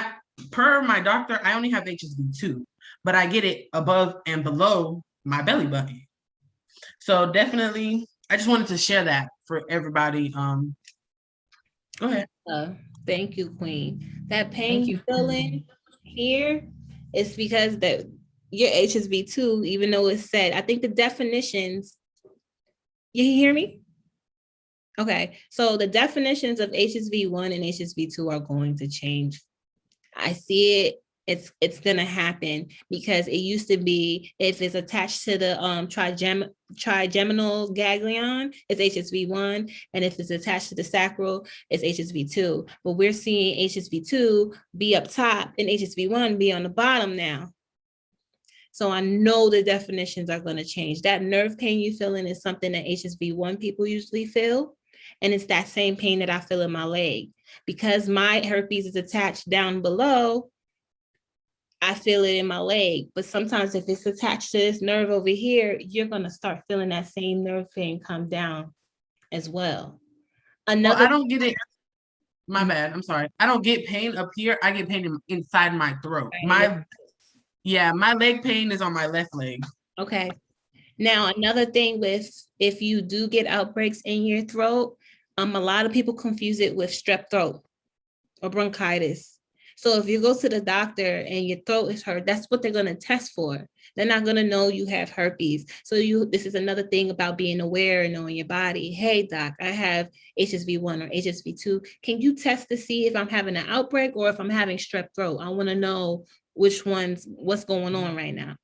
per my doctor, I only have HSV2, but I get it above and below my belly button. So definitely, I just wanted to share that for everybody. Go ahead. Thank you, Queen. That pain you feeling here is because that your HSV2, even though it's said, I think the definitions, you hear me? Okay, so the definitions of HSV1 and HSV2 are going to change. I see it. It's gonna happen because it used to be if it's attached to the trigeminal ganglion, it's HSV1, and if it's attached to the sacral, it's HSV2. But we're seeing HSV2 be up top and HSV1 be on the bottom now. So I know the definitions are going to change. That nerve pain you feeling is something that HSV1 people usually feel. And it's that same pain that I feel in my leg. Because my herpes is attached down below, I feel it in my leg. But sometimes if it's attached to this nerve over here, you're going to start feeling that same nerve pain come down as well. I don't get it. My bad. I'm sorry. I don't get pain up here. I get pain inside my throat. My leg pain is on my left leg. Okay. Now, another thing with if you do get outbreaks in your throat, a lot of people confuse it with strep throat or bronchitis. So if you go to the doctor and your throat is hurt, that's what they're going to test for. They're not going to know you have herpes. So this is another thing about being aware and knowing your body. Hey, doc, I have HSV1 or HSV2. Can you test to see if I'm having an outbreak or if I'm having strep throat? I want to know what's going on right now.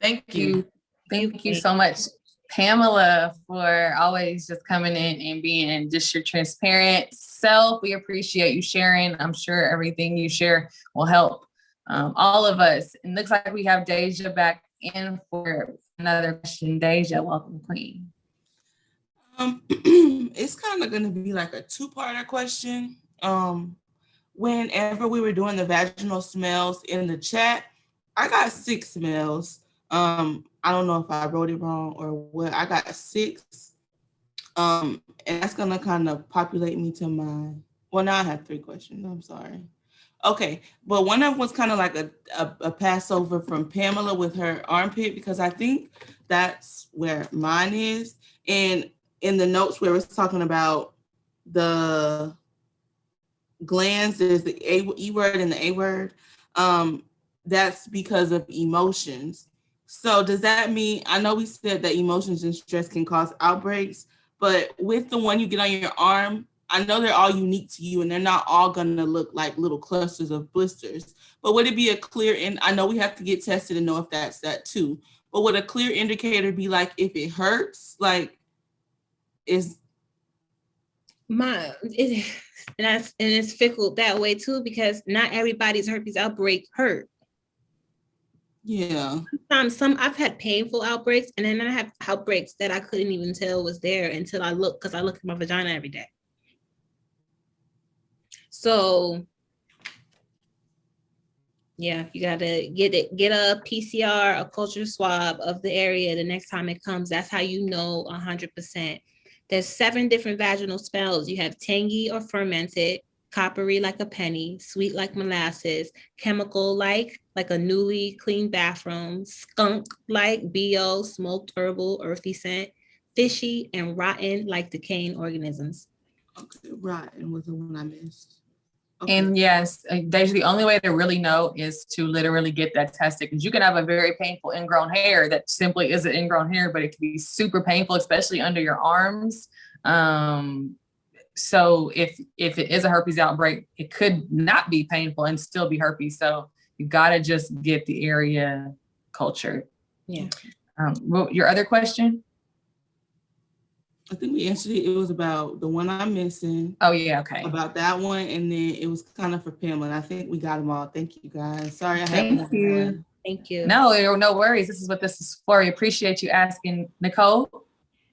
Thank you. Thank you so much, Pamela, for always just coming in and being just your transparent self. We appreciate you sharing. I'm sure everything you share will help all of us. It looks like we have Deja back in for another question. Deja, welcome, Queen. It's kind of going to be like a two-parter question. Whenever we were doing the vaginal smells in the chat, I got 6 smells. I don't know if I wrote it wrong or what. I got 6. And that's gonna kind of populate me to well, now I have 3 questions. I'm sorry. Okay, but one of them was kind of like a passover from Pamela with her armpit, because I think that's where mine is. And in the notes where it's talking about the glands, there's the E word and the A word. That's because of emotions. So does that mean, I know we said that emotions and stress can cause outbreaks, but with the one you get on your arm, I know they're all unique to you and they're not all gonna look like little clusters of blisters, but would it be a clear, and I know we have to get tested to know if that's that too, but would a clear indicator be like if it hurts, like is and it's fickle that way too, because not everybody's herpes outbreak hurt. Yeah. I've had painful outbreaks, and then I have outbreaks that I couldn't even tell was there until I look, because I look at my vagina every day. So yeah, you gotta get a PCR, a culture swab of the area the next time it comes. That's how you know 100%. There's 7 different vaginal smells. You have tangy or fermented, coppery like a penny, sweet like molasses, chemical like a newly clean bathroom, skunk like BO, smoked herbal earthy scent, fishy and rotten like decaying organisms. Okay, rotten was the one I missed. Okay. And yes, Deja, the only way to really know is to literally get that tested, because you can have a very painful ingrown hair that simply isn't ingrown hair, but it can be super painful, especially under your arms. So if it is a herpes outbreak, it could not be painful and still be herpes. So you got to just get the area cultured. Yeah. Well, your other question? I think we answered it. It was about the one I'm missing. Oh yeah, okay. About that one, and then it was kind of for Pamela. I think we got them all. Thank you guys. Sorry, I had more than one. Thank you. No worries. This is what this is for. We appreciate you asking, Nicole.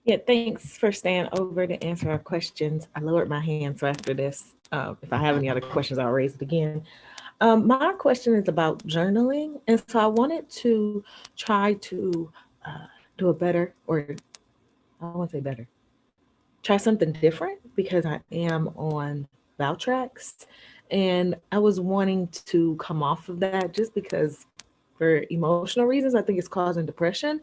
Yeah, thanks for staying over to answer our questions. I lowered my hand, so after this, if I have any other questions, I'll raise it again. My question is about journaling, and so I wanted to try to do a better, or I won't say better, try something different, because I am on Valtrex, and I was wanting to come off of that just because for emotional reasons. I think it's causing depression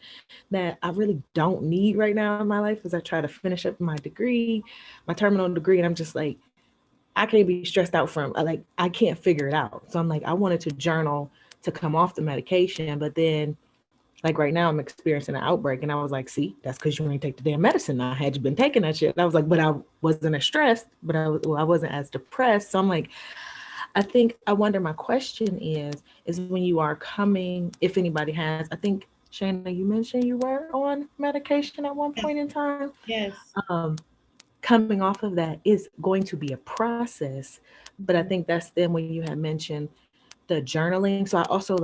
that I really don't need right now in my life as I try to finish up my degree, my terminal degree. And I'm just like, I can't be stressed out from, like, I can't figure it out. So I'm like, I wanted to journal to come off the medication, but then like right now I'm experiencing an outbreak, and I was like, see, that's because you ain't take the damn medicine. I had you been taking that shit. And I was like, but I wasn't as stressed, but I wasn't as depressed. So I'm like, I wonder, my question is when you are coming, if anybody has, I think, Shana, you mentioned you were on medication at one point in time. Yes. Coming off of that is going to be a process, but I think that's then when you had mentioned the journaling. So I also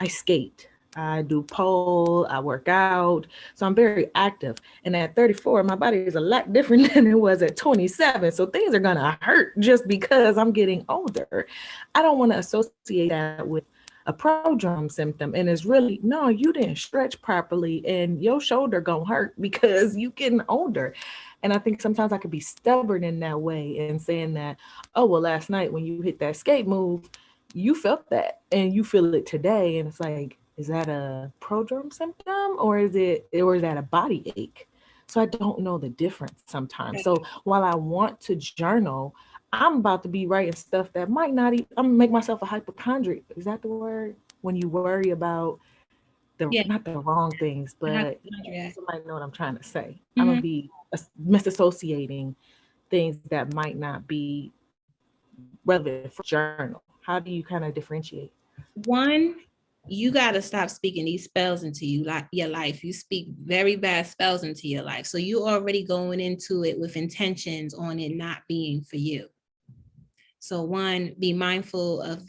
I skate, I do pole, I work out. So I'm very active. And at 34, my body is a lot different than it was at 27. So things are going to hurt just because I'm getting older. I don't want to associate that with a prodrome symptom. And it's really, no, you didn't stretch properly and your shoulder going to hurt because you getting older. And I think sometimes I could be stubborn in that way and saying that, oh, well, last night when you hit that skate move, you felt that and you feel it today. And it's like, is that a prodrome symptom or is that a body ache? So I don't know the difference sometimes. So while I want to journal, I'm about to be writing stuff that might not even, I'm gonna make myself a hypochondriac. Is that the word? When you worry about not the wrong things, but somebody know what I'm trying to say. Mm-hmm. I'm gonna be misassociating things that might not be relevant for journal. How do you kind of differentiate? One, you got to stop speaking these spells into your life. You speak very bad spells into your life. So you already going into it with intentions on it not being for you. So one, be mindful of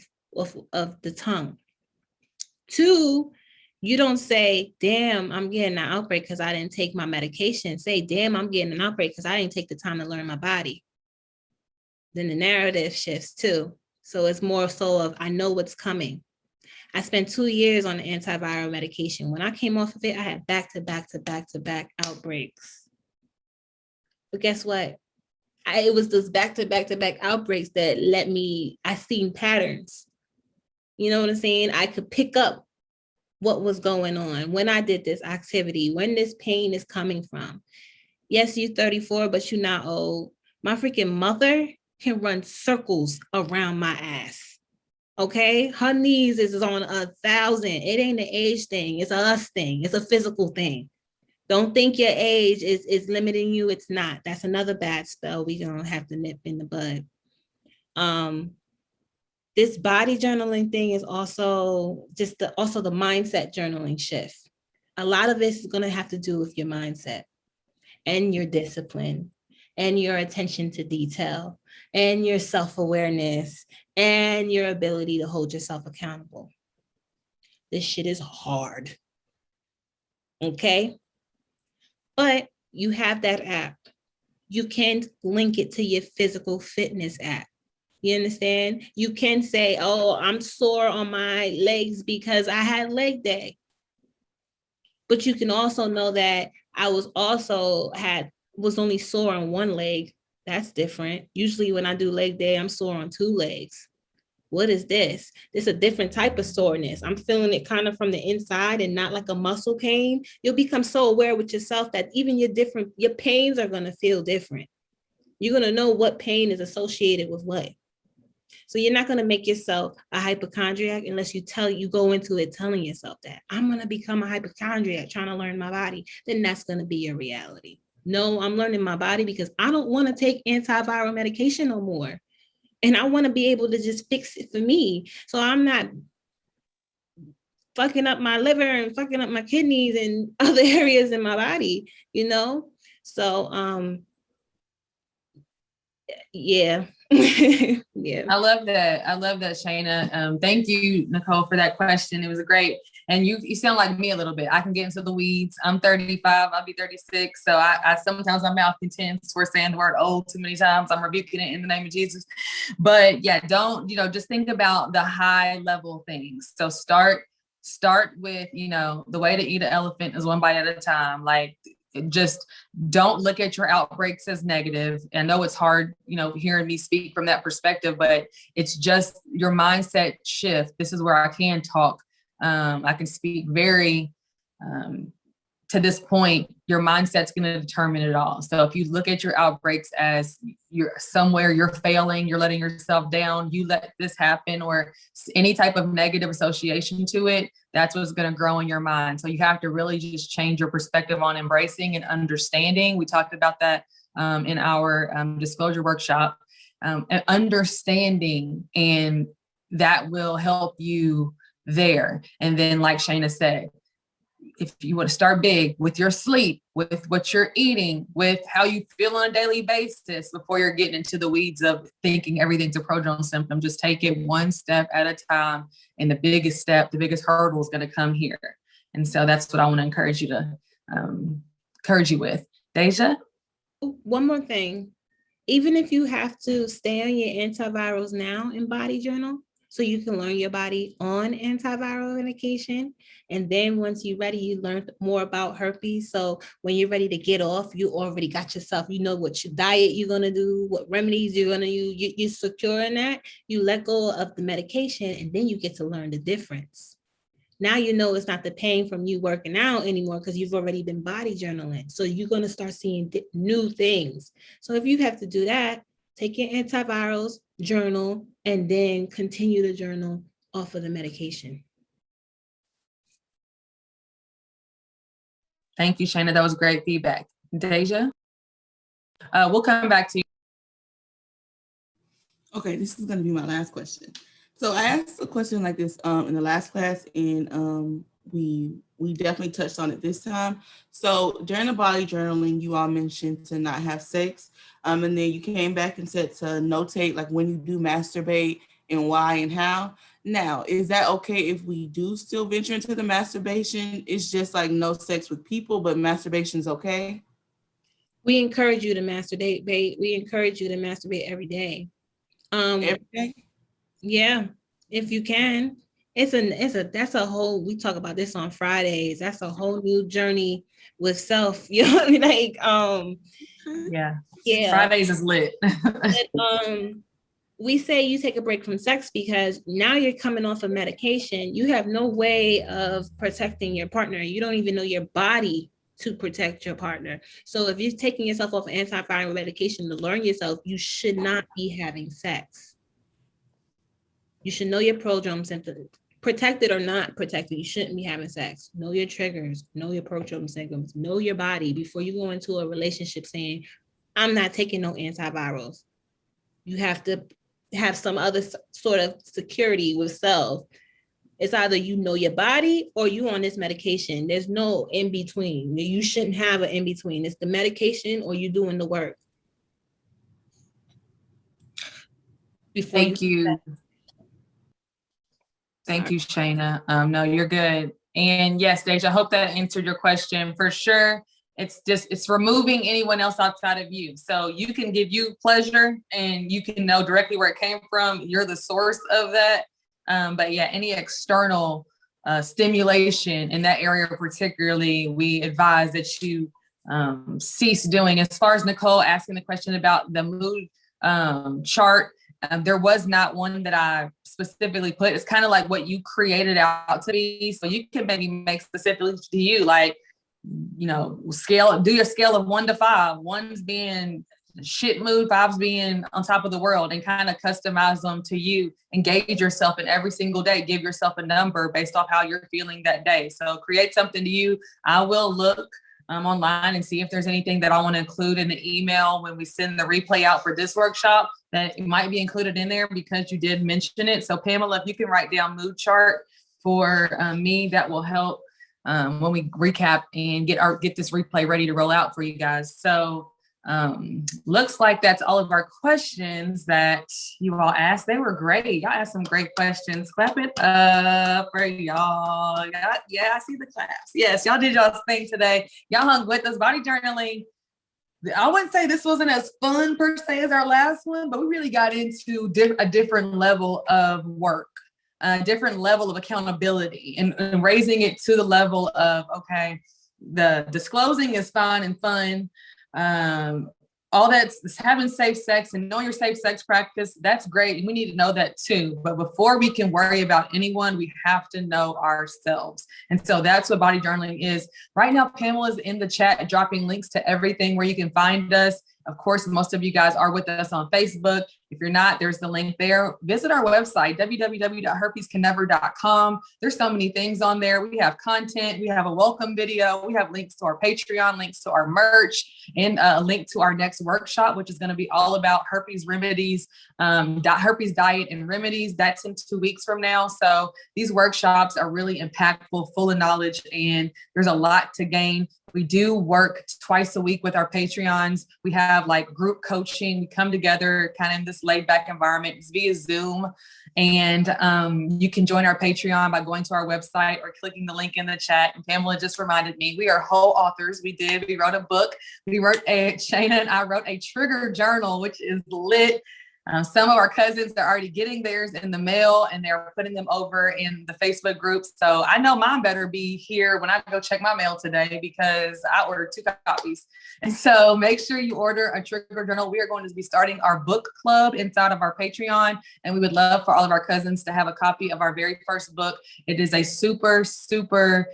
the tongue. Two, you don't say, damn, I'm getting an outbreak because I didn't take my medication. Say, damn, I'm getting an outbreak because I didn't take the time to learn my body. Then the narrative shifts too. So it's more so of, I know what's coming. I spent 2 years on the antiviral medication. When I came off of it, I had back-to-back outbreaks. But guess what? It was those back-to-back outbreaks that I seen patterns. You know what I'm saying? I could pick up what was going on when I did this activity, when this pain is coming from. Yes, you're 34, but you're not old. My freaking mother can run circles around my ass. Okay, her knees is on 1,000. It ain't an age thing. It's a us thing. It's a physical thing. Don't think your age is limiting you. It's not. That's another bad spell we gonna have to nip in the bud. This body journaling thing is also the mindset journaling shift. A lot of this is gonna have to do with your mindset and your discipline and your attention to detail and your self-awareness and your ability to hold yourself accountable. This shit is hard. Okay? But you have that app. You can link it to your physical fitness app. You understand? You can say, oh, I'm sore on my legs because I had leg day. But you can also know that I was only sore on one leg That's different. Usually when I do leg day, I'm sore on 2 legs. What is this? This is a different type of soreness. I'm feeling it kind of from the inside and not like a muscle pain. You'll become so aware with yourself that even your pains are going to feel different. You're going to know what pain is associated with what. So you're not going to make yourself a hypochondriac unless you go into it telling yourself that I'm going to become a hypochondriac trying to learn my body. Then that's going to be your reality. No, I'm learning my body because I don't want to take antiviral medication no more. And I want to be able to just fix it for me. So I'm not fucking up my liver and fucking up my kidneys and other areas in my body, you know? So, yeah. Yeah. I love that. Shayna. Thank you, Nicole, for that question. It was great. And you sound like me a little bit. I can get into the weeds. I'm 35. I'll be 36. So I sometimes my mouth contends for saying the word old too many times. I'm rebuking it in the name of Jesus. But yeah, don't, just think about the high level things. So start with, the way to eat an elephant is one bite at a time. Like, just don't look at your outbreaks as negative. I know it's hard, hearing me speak from that perspective, but it's just your mindset shift. This is where I can talk. I can speak very, to this point, your mindset's going to determine it all. So if you look at your outbreaks as you're failing, you're letting yourself down, you let this happen, or any type of negative association to it, that's what's going to grow in your mind. So you have to really just change your perspective on embracing and understanding. We talked about that in our disclosure workshop, and understanding, and that will help you there. And then, like Shayna said, if you want to start big with your sleep, with what you're eating, with how you feel on a daily basis, before you're getting into the weeds of thinking everything's a prodrome symptom, just take it one step at a time. And the biggest hurdle is going to come here. And so that's what I want to encourage you with. Deja? One more thing. Even if you have to stay on your antivirals now in Body Journal, so you can learn your body on antiviral medication. And then once you're ready, you learn more about herpes. So when you're ready to get off, you already got yourself, you know what your diet you're going to do, what remedies you're going to use, you're secure in that. You let go of the medication, and then you get to learn the difference. Now you know it's not the pain from you working out anymore because you've already been body journaling. So you're going to start seeing new things. So if you have to do that, take your antivirals, journal, and then continue to journal off of the medication. Thank you, Shayna. That was great feedback. Deja? We'll come back to you. Okay, this is going to be my last question. So I asked a question like this in the last class, and we definitely touched on it this time. So during the body journaling, you all mentioned to not have sex, and then you came back and said to notate like when you do masturbate and why and how. Now, is that okay if we do still venture into the masturbation? It's just like no sex with people, but masturbation's okay? We encourage you to masturbate. We encourage you to masturbate every day. Every day? Yeah, if you can. That's a whole, we talk about this on Fridays. That's a whole new journey with self. You know what I mean? Like, yeah. Fridays is lit. But, we say you take a break from sex because now you're coming off of medication. You have no way of protecting your partner. You don't even know your body to protect your partner. So if you're taking yourself off antiviral medication to learn yourself, you should not be having sex. You should know your prodrome symptoms. Protected or not protected, you shouldn't be having sex. Know your triggers, know your prodrome symptoms, know your body before you go into a relationship saying, I'm not taking no antivirals. You have to have some other sort of security with self. It's either you know your body or you on this medication. There's no in between. You shouldn't have an in between. It's the medication or you doing the work. Thank you. Thank you, Shayna. No, you're good. And yes, Deja, I hope that answered your question for sure. It's removing anyone else outside of you. So you can give you pleasure and you can know directly where it came from. You're the source of that. But yeah, any external stimulation in that area particularly, we advise that you cease doing. As far as Nicole asking the question about the mood chart, there was not one that I specifically put. It's kind of like what you created out to be. So you can maybe make specifically to you, like, you know, do your scale of 1 to 5. 1's being shit mood, 5's being on top of the world, and kind of customize them to you. Engage yourself in every single day. Give yourself a number based off how you're feeling that day. So create something to you. I will look online and see if there's anything that I want to include in the email when we send the replay out for this workshop that might be included in there because you did mention it. So Pamela, if you can write down mood chart for me, that will help when we recap and get this replay ready to roll out for you guys. So looks like that's all of our questions that you all asked. They were great. Y'all asked some great questions. Clap it up for y'all. Yeah, I see the claps. Yes, y'all did y'all's thing today. Y'all hung with us. Body journaling, I wouldn't say this wasn't as fun per se as our last one, but we really got into a different level of work, a different level of accountability, and raising it to the level of, okay, the disclosing is fine and fun. All that's having safe sex and knowing your safe sex practice, that's great. We need to know that too. But before we can worry about anyone, we have to know ourselves. And so that's what body journaling is. Right now, Pamela's in the chat dropping links to everything where you can find us. Of course, most of you guys are with us on Facebook. If you're not, there's the link there. Visit our website, www.herpescannever.com. There's so many things on there. We have content. We have a welcome video. We have links to our Patreon, links to our merch, and a link to our next workshop, which is going to be all about herpes remedies, herpes diet and remedies. That's in 2 weeks from now. So these workshops are really impactful, full of knowledge, and there's a lot to gain. We do work twice a week with our Patreons. We have like group coaching. We come together kind of in this laid back environment. It's via Zoom. And you can join our Patreon by going to our website or clicking the link in the chat. And Pamela just reminded me, we are whole authors. We wrote a book. Shayna and I wrote a trigger journal, which is lit. Some of our cousins are already getting theirs in the mail and they're putting them over in the Facebook group. So I know mine better be here when I go check my mail today because I ordered 2 copies. And so make sure you order a trigger journal. We are going to be starting our book club inside of our Patreon. And we would love for all of our cousins to have a copy of our very first book. It is a super, super,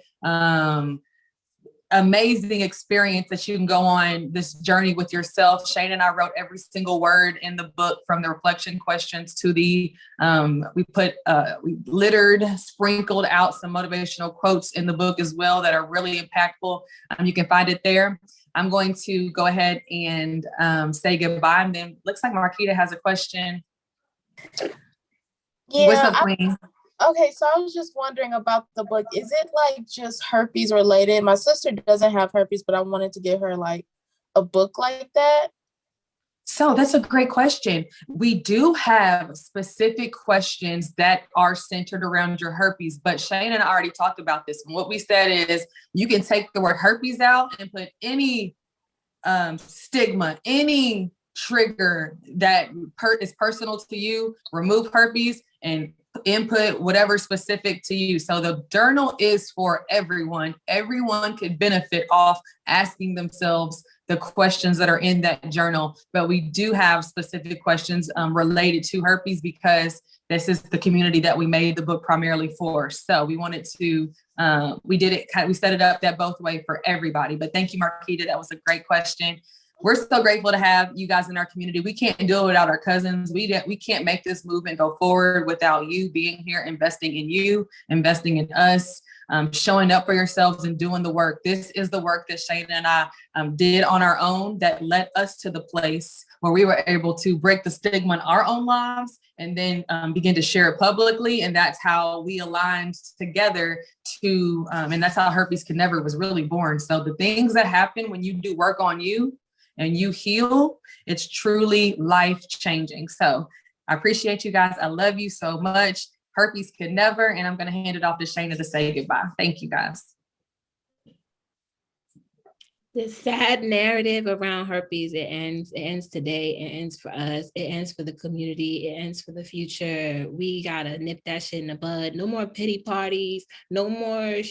amazing experience that you can go on this journey with yourself. Shane and I wrote every single word in the book, from the reflection questions to the, we sprinkled out some motivational quotes in the book as well that are really impactful. You can find it there. I'm going to go ahead and say goodbye. And then looks like Marquita has a question. Yeah, what's up, Queen? Okay, so I was just wondering about the book. Is it like just herpes related? My sister doesn't have herpes, but I wanted to get her like a book like that. So that's a great question. We do have specific questions that are centered around your herpes, but Shane and I already talked about this. And what we said is you can take the word herpes out and put any stigma, any trigger that is personal to you, remove herpes and input whatever specific to you. So the journal is for everyone. Everyone could benefit off asking themselves the questions that are in that journal. But we do have specific questions related to herpes because this is the community that we made the book primarily for. So we wanted to, we set it up that both way for everybody. But thank you, Marquita. That was a great question. We're so grateful to have you guys in our community. We can't do it without our cousins. We can't make this movement go forward without you being here, investing in you, investing in us, showing up for yourselves and doing the work. This is the work that Shayna and I did on our own that led us to the place where we were able to break the stigma in our own lives and then begin to share it publicly. And that's how we aligned together to, and that's how Herpes Can Never was really born. So the things that happen when you do work on you and you heal, it's truly life-changing. So I appreciate you guys. I love you so much. Herpes Can Never, and I'm going to hand it off to Shayna to say goodbye. Thank you, guys. The sad narrative around herpes, it ends today, it ends for us, it ends for the community, it ends for the future. We gotta nip that shit in the bud. No more pity parties, no more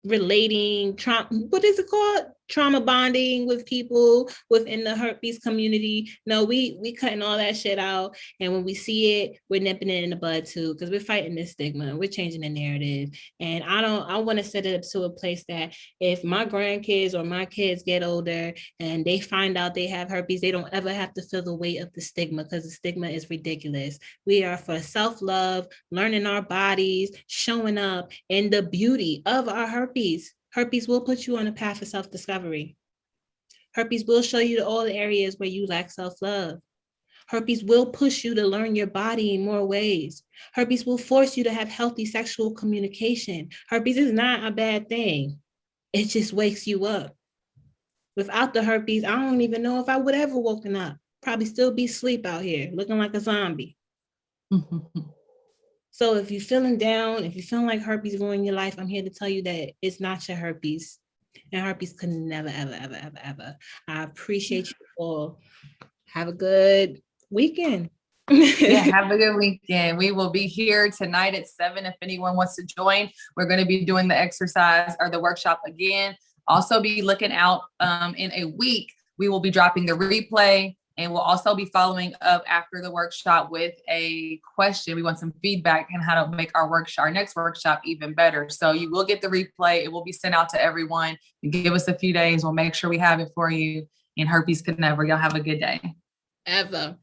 relating trauma. What is it called? trauma bonding with people within the herpes community. No, we cutting all that shit out. And when we see it, we're nipping it in the bud too, because we're fighting this stigma. We're changing the narrative. And I want to set it up to a place that if my grandkids or my kids get older and they find out they have herpes, they don't ever have to feel the weight of the stigma, because the stigma is ridiculous. We are for self-love, learning our bodies, showing up, and the beauty of our herpes. Herpes will put you on a path of self-discovery. Herpes will show you all the areas where you lack self-love. Herpes will push you to learn your body in more ways. Herpes will force you to have healthy sexual communication. Herpes is not a bad thing. It just wakes you up. Without the herpes, I don't even know if I would ever woken up. Probably still be asleep out here, looking like a zombie. So if you're feeling down, if you're feeling like herpes ruining your life, I'm here to tell you that it's not your herpes. And herpes could never, ever, ever, ever, ever. I appreciate you all. Have a good weekend. Yeah, have a good weekend. We will be here tonight at 7 if anyone wants to join. We're going to be doing the exercise or the workshop again. Also be looking out in a week. We will be dropping the replay. And we'll also be following up after the workshop with a question. We want some feedback on how to make our next workshop even better. So you will get the replay. It will be sent out to everyone. You give us a few days. We'll make sure we have it for you. And herpes could never. Y'all have a good day. Ever.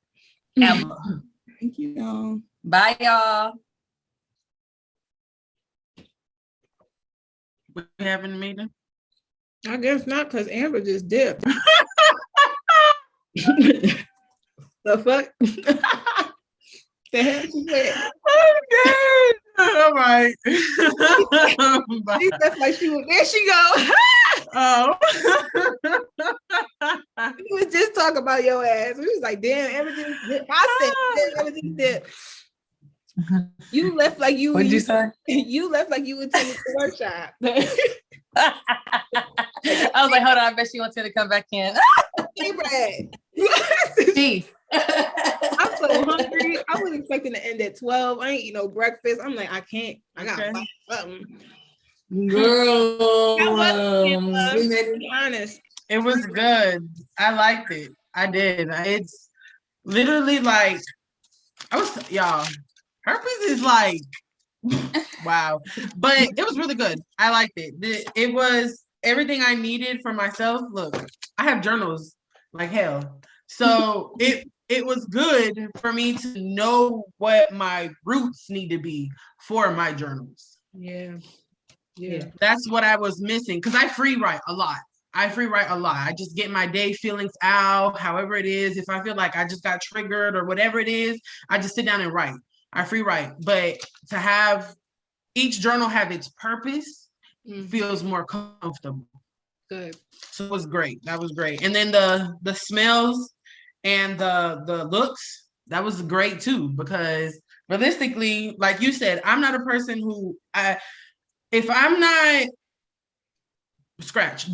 Thank you, y'all. Bye, y'all. We having a meeting? I guess not, because Amber just dipped. The fuck? The hell she said? Okay. All right. She just like she was, there she go. Oh. We was just talking about your ass. We was like, damn, everything dip. I said, damn, everything dip. You left like you. What'd you say? You left like you attended the workshop. I was like, hold on, I bet she wants me to come back in. Hey, Brad. Peace. I'm so hungry. I was expecting to end at 12. I ain't eat no breakfast. I'm like, I can't. I got something. Girl, Be honest. It was good. I liked it. I did. It's literally like y'all. Herpes is like wow, but it was really good. I liked it. It was everything I needed for myself. Look, I have journals like hell, so it was good for me to know what my roots need to be for my journals. Yeah. That's what I was missing, because I free write a lot. I just get my day feelings out, however it is. If I feel like I just got triggered or whatever it is, I just sit down and write. I free write. But to have each journal have its purpose feels more comfortable. Good. So it was great. That was great. And then the smells and the looks, that was great too, because realistically, like you said, I'm not a person who if I'm not besides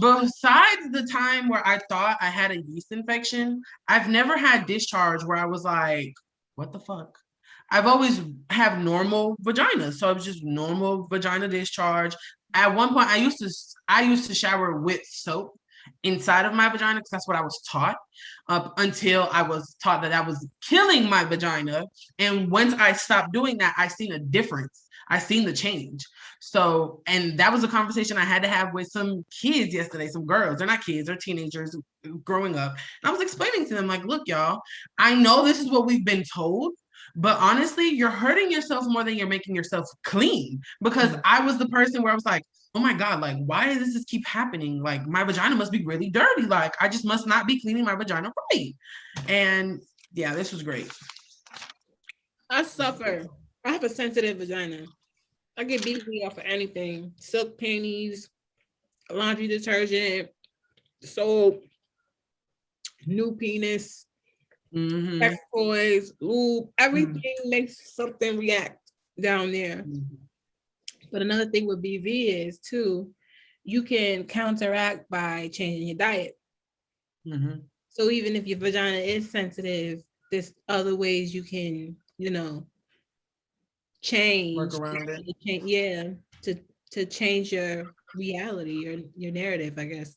the time where I thought I had a yeast infection, I've never had discharge where I was like, what the fuck? I've always have normal vagina. So it was just normal vagina discharge. At one point, I used to shower with soap inside of my vagina because that's what I was taught, up until I was taught that was killing my vagina. And once I stopped doing that, I seen a difference. I seen the change. So, and that was a conversation I had to have with some kids yesterday, some girls. They're not kids, they're teenagers growing up. And I was explaining to them, like, look, y'all, I know this is what we've been told, but honestly, you're hurting yourself more than you're making yourself clean. Because I was the person where I was like, oh my God, like, why does this keep happening? Like, my vagina must be really dirty. Like, I just must not be cleaning my vagina right. And yeah, this was great. I suffer. I have a sensitive vagina. I get BV off of anything. Silk panties, laundry detergent, soap, new penis, sex toys, lube, everything makes something react down there. But another thing with BV is too, you can counteract by changing your diet. So even if your vagina is sensitive, there's other ways you can, change. Work around it. To change your reality, your narrative, I guess.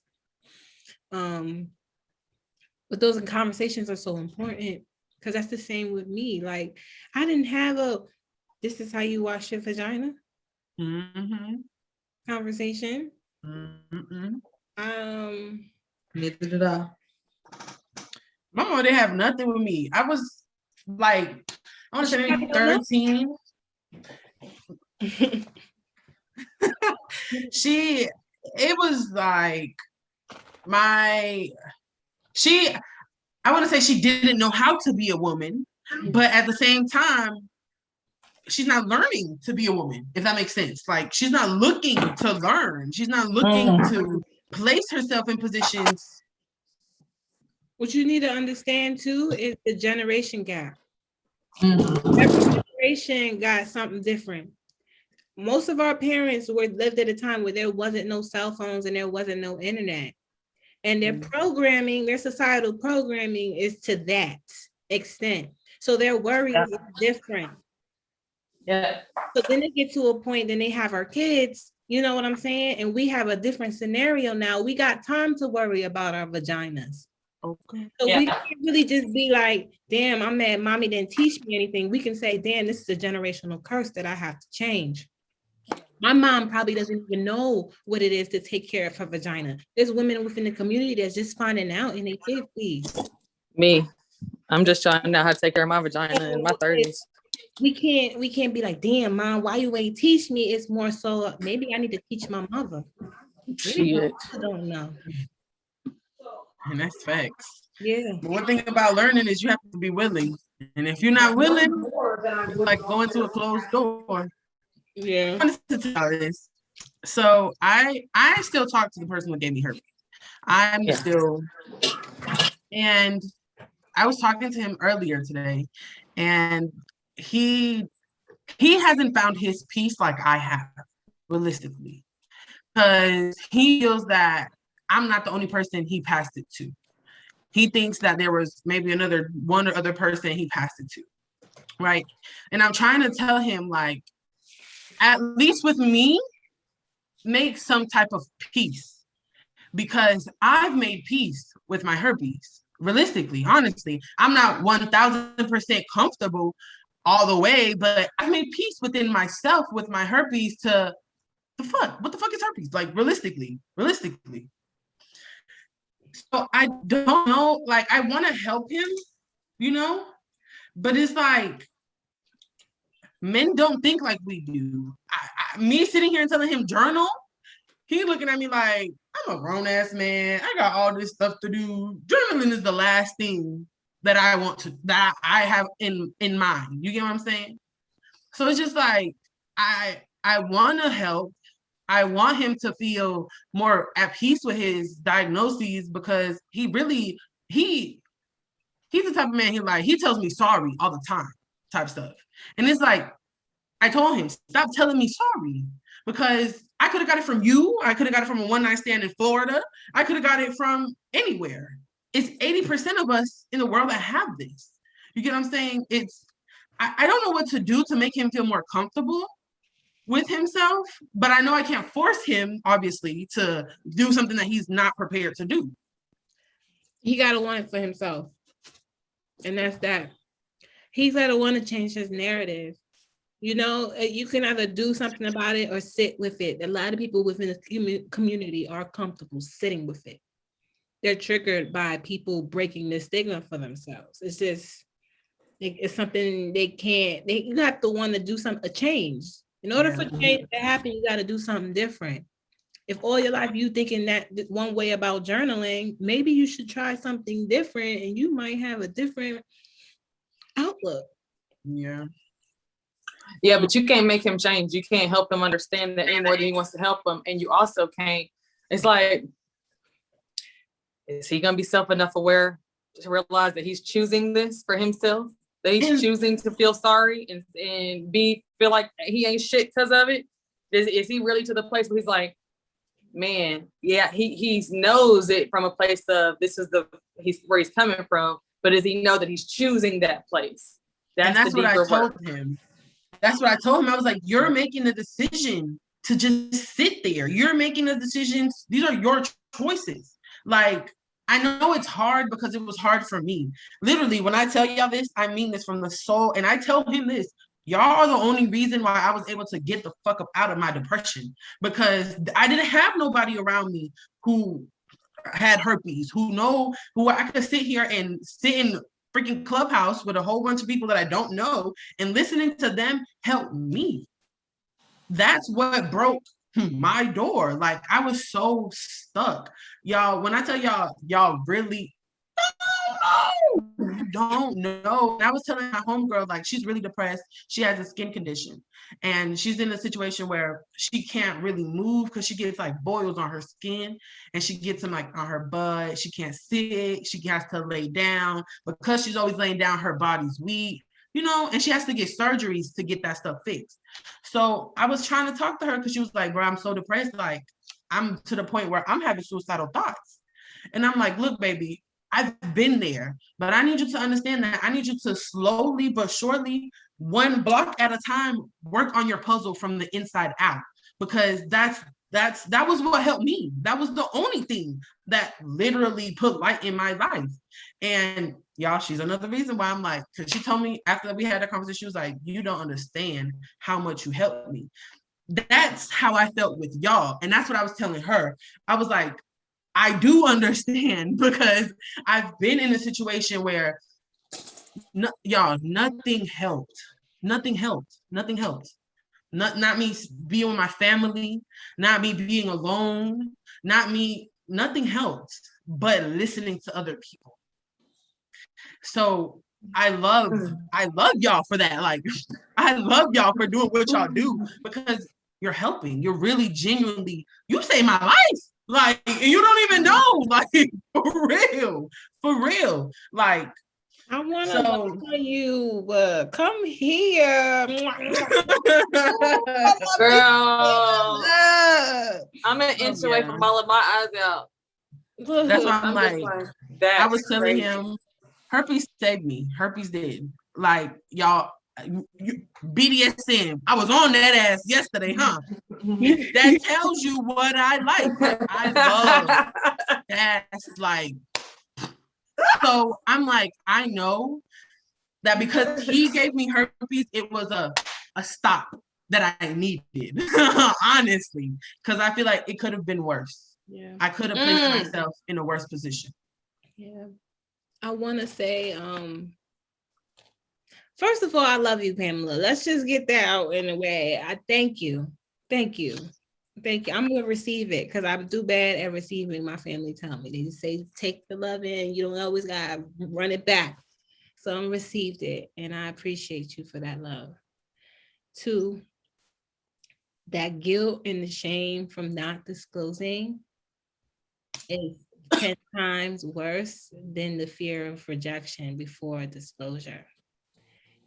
But those conversations are so important because that's the same with me. Like, I didn't have this is how you wash your vagina conversation. Neither did I. My mom didn't have nothing with me. I was like, I want to say maybe 13. It was like I want to say she didn't know how to be a woman, but at the same time, she's not learning to be a woman, if that makes sense. Like, she's not looking to learn. She's not looking to place herself in positions. What you need to understand too is the generation gap. Every generation got something different. Most of our parents lived at a time where there wasn't no cell phones and there wasn't no internet. And their programming, their societal programming is to that extent. So their worries is different. Yeah. So then they get to a point, then they have our kids, you know what I'm saying? And we have a different scenario now. We got time to worry about our vaginas. Okay. So we can't really just be like, damn, I'm mad mommy didn't teach me anything. We can say, damn, this is a generational curse that I have to change. My mom probably doesn't even know what it is to take care of her vagina. There's women within the community that's just finding out in their 50s. Me. I'm just trying to know how to take care of my vagina in my 30s. We can't be like, damn, mom, why you ain't teach me? It's more so maybe I need to teach my mother. I don't know. And that's facts. Yeah. But one thing about learning is you have to be willing. And if you're not willing, it's like going to a closed door. Yeah. So I still talk to the person who gave me herpes. And I was talking to him earlier today, and he hasn't found his peace like I have, realistically, because he feels that I'm not the only person he passed it to. He thinks that there was maybe one or other person he passed it to, right? And I'm trying to tell him, like, at least with me, make some type of peace, because I've made peace with my herpes. Realistically, honestly, I'm not 1000% comfortable all the way, but I've made peace within myself with my herpes. What the fuck is herpes? Like, realistically. So I don't know, like, I want to help him, but it's like, men don't think like we do. Me sitting here and telling him journal, he looking at me like, I'm a grown-ass man. I got all this stuff to do. Journaling is the last thing that I have in mind. You get what I'm saying? So it's just like, I want to help. I want him to feel more at peace with his diagnoses, because he's the type of man, he tells me sorry all the time type stuff. And it's like, I told him, stop telling me sorry, because I could have got it from you. I could have got it from a one-night stand in Florida. I could have got it from anywhere. It's 80% of us in the world that have this. You get what I'm saying? I don't know what to do to make him feel more comfortable with himself, but I know I can't force him, obviously, to do something that he's not prepared to do. He got to want it for himself. And that's that. He's got to want to change his narrative. You can either do something about it or sit with it. A lot of people within the community are comfortable sitting with it. They're triggered by people breaking the stigma for themselves. It's just, it's something you have to want to do a change. In order for change to happen, you got to do something different. If all your life you thinking that one way about journaling, maybe you should try something different and you might have a different outlook. Yeah. Yeah, but you can't make him change. You can't help him understand that any more than he wants to help him. And you also can't, it's like, is he going to be enough aware to realize that he's choosing this for himself? That he's choosing to feel sorry and feel like he ain't shit because of it? Is he really to the place where he's like, man, yeah, he knows it from a place of where he's coming from, but does he know that he's choosing that place? That's what I told him. That's what I told him. I was like, you're making the decision to just sit there. You're making the decisions. These are your choices. Like, I know it's hard because it was hard for me. Literally, when I tell y'all this, I mean this from the soul. And I tell him this, y'all are the only reason why I was able to get the fuck up out of my depression, because I didn't have nobody around me who had herpes, who I could sit here and sit in freaking Clubhouse with a whole bunch of people that I don't know and listening to them help me. That's what broke my door. Like, I was so stuck. Y'all, when I tell y'all really don't know. And I was telling my homegirl, like, she's really depressed. She has a skin condition. And she's in a situation where she can't really move because she gets like boils on her skin and she gets them like on her butt. She can't sit. She has to lay down. Because she's always laying down, her body's weak, you know, and she has to get surgeries to get that stuff fixed. So I was trying to talk to her because she was like, bro, I'm so depressed. Like, I'm to the point where I'm having suicidal thoughts. And I'm like, look, baby, I've been there, but I need you to understand that I need you to slowly but surely, one block at a time, work on your puzzle from the inside out, because that was what helped me. That was the only thing that literally put light in my life. And y'all, she's another reason why I'm like, because she told me after we had that conversation, she was like, you don't understand how much you helped me. That's how I felt with y'all. And that's what I was telling her. I was like, I do understand, because I've been in a situation where y'all, nothing helped. Nothing helped. Nothing helped. Not me being with my family, not me being alone, nothing helped but listening to other people. So I love y'all for that. Like, I love y'all for doing what y'all do, because you're helping. You're really genuinely, you saved my life. Like, and you don't even know, like, for real. Like, I want to tell you, come here. Girl, I'm an inch away from bawling my eyes out. That's why I'm like, I was telling crazy. him, herpes saved me. Herpes did. Like, y'all, BDSM. I was on that ass yesterday, huh? That tells you what I like. I love that's like. So I'm like, I know that because he gave me herpes, it was a stop that I needed, honestly, because I feel like it could have been worse. Yeah, I could have placed myself in a worse position. Yeah, I want to say, first of all, I love you, Pamela. Let's just get that out in a way. I thank you. I'm gonna receive it, because I do bad at receiving. My family tell me, they say take the love in, you don't always gotta run it back. So I received it, and I appreciate you for that love. 2, that guilt and the shame from not disclosing is 10 times worse than the fear of rejection before disclosure.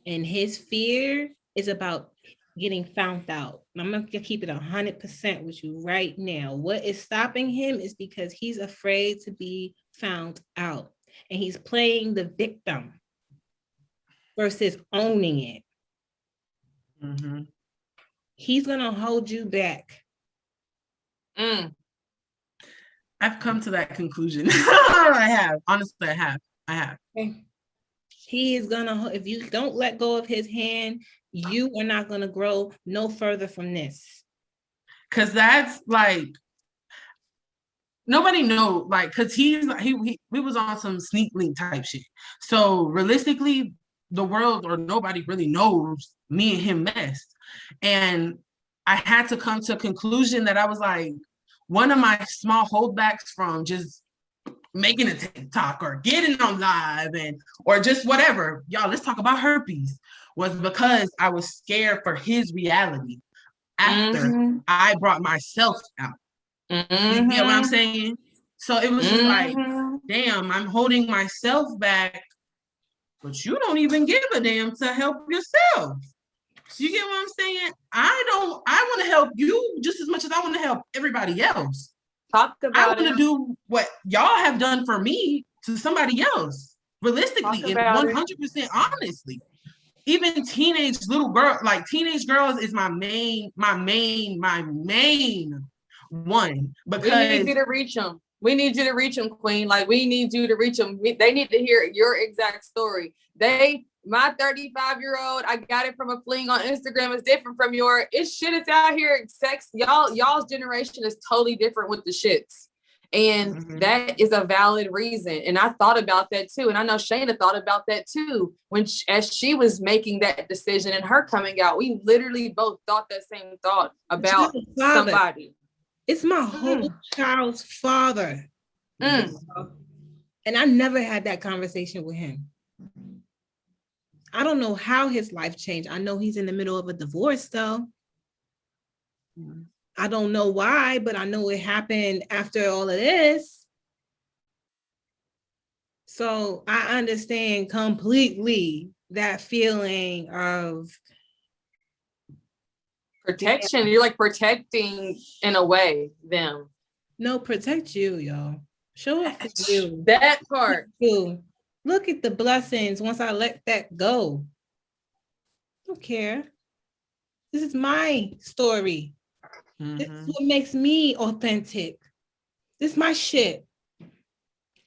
And his fear is about getting found out. I'm going to keep it 100% with you right now. What is stopping him is because he's afraid to be found out. And he's playing the victim versus owning it. Mm-hmm. He's going to hold you back. I've come to that conclusion. I have. Honestly, I have. He is going to, if you don't let go of his hand, you are not going to grow no further from this. Because that's like, nobody knows, like, because he was on some sneak link type shit. So realistically, the world or nobody really knows me and him messed. And I had to come to a conclusion that I was like, one of my small holdbacks from just making a TikTok or getting on live or just whatever, y'all, let's talk about herpes, was because I was scared for his reality after I brought myself out. You get what I'm saying? So it was just like, damn, I'm holding myself back, but you don't even give a damn to help yourself. You get what I'm saying? I want to help you just as much as I want to help everybody else. I want to do what y'all have done for me to somebody else, realistically and 100% honestly. Even teenage girls is my main one, because it's easy to reach them. We need you to reach them, Queen. Like, we need you to reach them. They need to hear your exact story. My 35-year-old, I got it from a fling on Instagram, is different from your. It's shit is out here. Sex, y'all's generation is totally different with the shits. And that is a valid reason. And I thought about that too. And I know Shayna thought about that too. As she was making that decision and her coming out, we literally both thought that same thought about somebody. It's my whole child's father. And I never had that conversation with him. I don't know how his life changed. I know he's in the middle of a divorce though. I don't know why, but I know it happened after all of this. So I understand completely that feeling of protection. You're like protecting in a way them. No, protect you, y'all. Show up for you. That part. Look at the blessings once I let that go. Don't care. This is my story. This is what makes me authentic. This is my shit.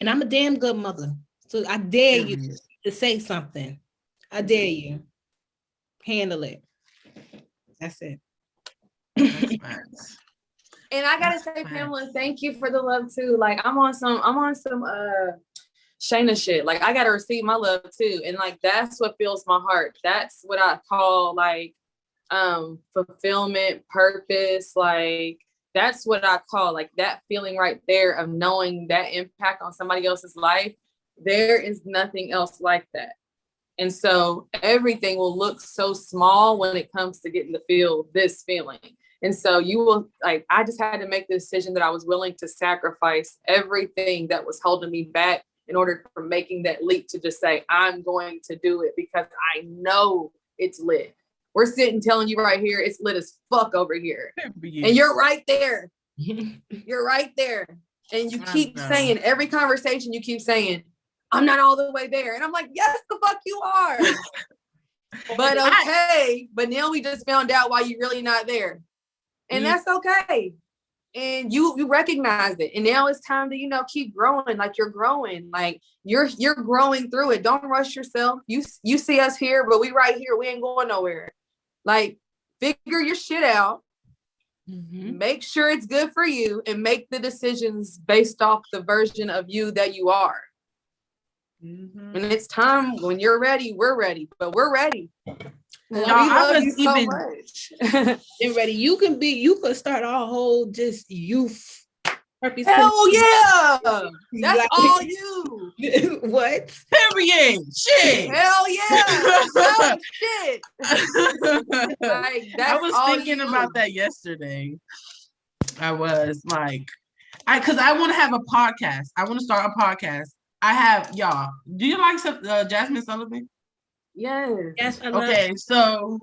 And I'm a damn good mother. So I dare you to say something. I dare you. Handle it. That's it. And I gotta say, Pamela, thank you for the love too. Like I'm on some Shayna shit. Like I gotta receive my love too. And like that's what fills my heart. That's what I call like fulfillment, purpose. Like that's what I call like that feeling right there of knowing that impact on somebody else's life. There is nothing else like that. And so everything will look so small when it comes to getting to feel this feeling. And so you will, like, I just had to make the decision that I was willing to sacrifice everything that was holding me back in order for making that leap to just say, I'm going to do it because I know it's lit. We're sitting telling you right here, it's lit as fuck over here. And you're right there. You're right there. And you keep saying, every conversation you keep saying, I'm not all the way there. And I'm like, yes, the fuck you are. But okay. But now we just found out why you're really not there. And that's okay. And you recognize it. And now it's time to, keep growing. Like you're growing. Like you're growing through it. Don't rush yourself. You see us here, but we right here. We ain't going nowhere. Like figure your shit out. Make sure it's good for you and make the decisions based off the version of you that you are. And it's time when you're ready, we're ready, but we're ready. We love you so much. And ready. You could start our whole just youth herpes. Hell yeah. That's like, all you. What? Period. Shit. Hell yeah. Oh, shit. Like, I was thinking about that yesterday. I was like, because I want to have a podcast. I want to start a podcast. I have y'all. Do you like Jasmine Sullivan? Yes. Okay, so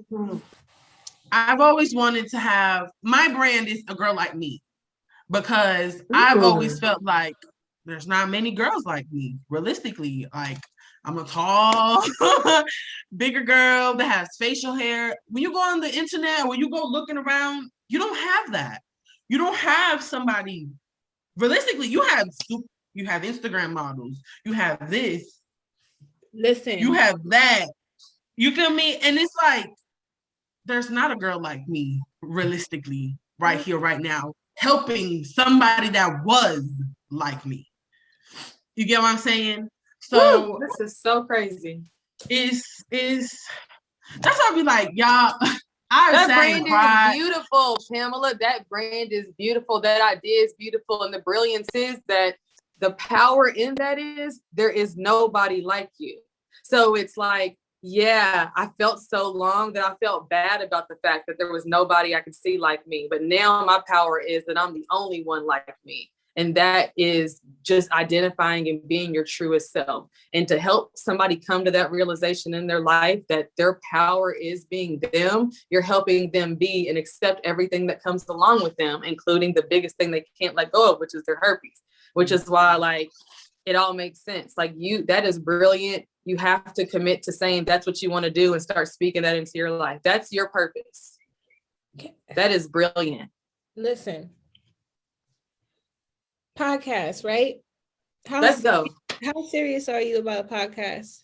I've always wanted to have my brand is a girl like me because I've always felt like there's not many girls like me. Realistically, like I'm a tall, bigger girl that has facial hair. When you go on the internet, when you go looking around, you don't have that. You don't have somebody. Realistically, you have Instagram models. You have this. Listen. You have that. You feel me? And it's like, there's not a girl like me, realistically, right here, right now, helping somebody that was like me. You get what I'm saying? So woo, this is so crazy. That's why I be like, y'all. That brand is beautiful, Pamela. That brand is beautiful. That idea is beautiful. And the brilliance is that the power in that is there is nobody like you. So it's like, yeah, I felt so long that I felt bad about the fact that there was nobody I could see like me. But now my power is that I'm the only one like me. And that is just identifying and being your truest self. And to help somebody come to that realization in their life that their power is being them, you're helping them be and accept everything that comes along with them, including the biggest thing they can't let go of, which is their herpes, which is why like it all makes sense. Like that is brilliant. You have to commit to saying that's what you want to do and start speaking that into your life. That's your purpose. That is brilliant. Listen. podcast, right? Let's go. How serious are you about podcasts?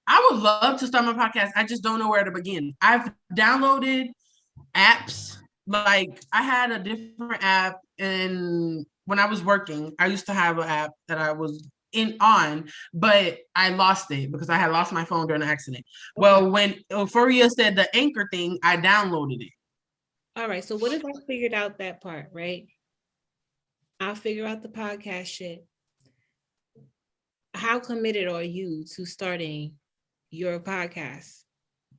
I would love to start my podcast. I just don't know where to begin. I've downloaded apps. Like I had a different app, and when I was working, I used to have an app that I was on, but I lost it because I had lost my phone during an accident. Okay. Well, when Euphoria said the Anchor thing, I downloaded it. All right. So what if I figured out that part, right? I'll figure out the podcast shit. How committed are you to starting your podcast?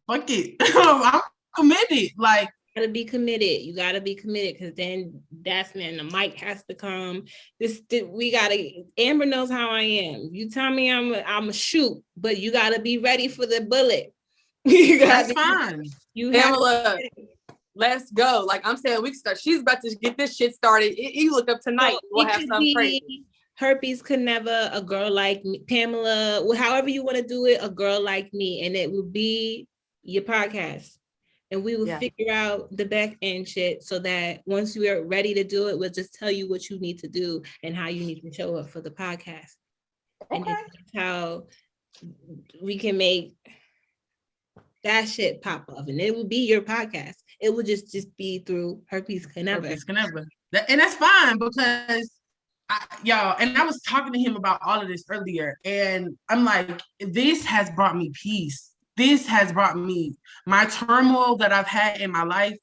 Fuck it. I'm committed. Like, you gotta be committed. You gotta be committed, because then that's when the mic has to come. Amber knows how I am. You tell me I'm a shoot, but you gotta be ready for the bullet. That's fine. Pamela, let's go. Like I'm saying, we can start. She's about to get this shit started. You look up tonight. We'll have something crazy. Herpes Could Never, a girl like me, Pamela, however you want to do it, a girl like me, and it will be your podcast. And we will figure out the back end shit so that once we are ready to do it, we'll just tell you what you need to do and how you need to show up for the podcast. Okay. And that's how we can make that shit pop up. And it will be your podcast. It will just be through Herpes Could Never. Herpes Could Never. And that's fine because I was talking to him about all of this earlier, and I'm like, this has brought me peace. This has brought me my turmoil that I've had in my life.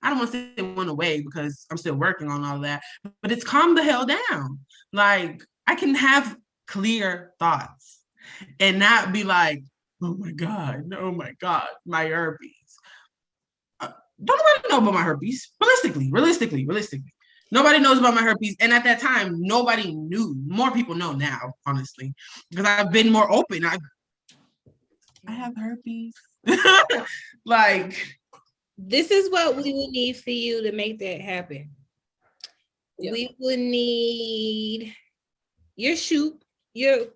I don't want to say it went away because I'm still working on all that, but it's calmed the hell down. Like I can have clear thoughts and not be like, oh my God, my herpes. Don't nobody know about my herpes. Realistically. Nobody knows about my herpes. And at that time, nobody knew. More people know now, honestly, because I've been more open. I have herpes. Like, this is what we would need for you to make that happen. Yep. We would need your shoot, your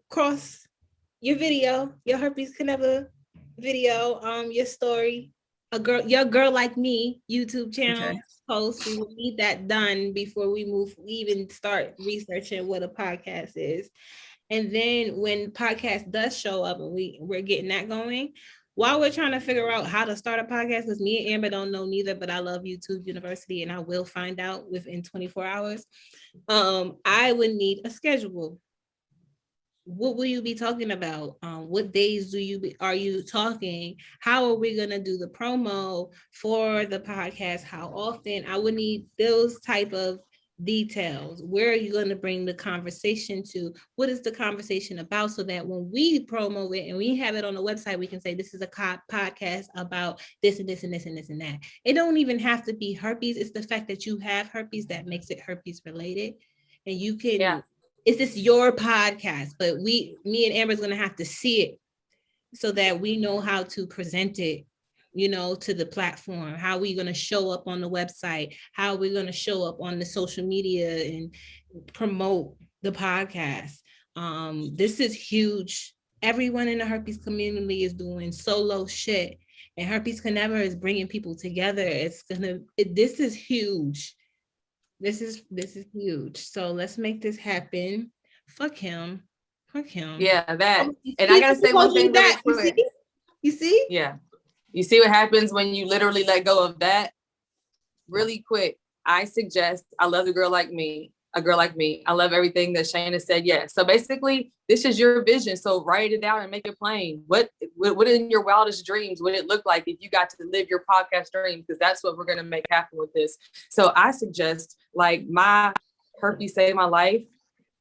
video, your Herpes Could Never video, your story, your girl like me YouTube channel post. We will need that done before we even start researching what a podcast is. And then when podcast does show up and we're getting that going, while we're trying to figure out how to start a podcast, because me and Amber don't know neither, but I love YouTube University and I will find out within 24 hours. I would need a schedule. What will you be talking about? What days are you talking? How are we gonna do the promo for the podcast? How often? I would need those type of details. Where are you going to bring the conversation to? What is the conversation about? So that when we promo it and we have it on the website, we can say this is a podcast about this and this and this and this and that. It don't even have to be herpes. It's the fact that you have herpes that makes it herpes related. And you can, it's just your podcast, but me and Amber's going to have to see it so that we know how to present it, to the platform. How are we going to show up on the website? How are we going to show up on the social media and promote the podcast? This is huge. Everyone in the herpes community is doing solo shit, and Herpes Could Never is bringing people together. This is huge. This is huge. So let's make this happen. Fuck him. Yeah, that. And I gotta say one thing really quick. You see? Yeah. You see what happens when you literally let go of that? Really quick, I suggest, I love a girl like me. I love everything that Shayna said. Yeah. So basically, this is your vision. So write it out and make it plain. What in your wildest dreams would it look like if you got to live your podcast dream? Because that's what we're going to make happen with this. So I suggest, like, my Herpes Saved My Life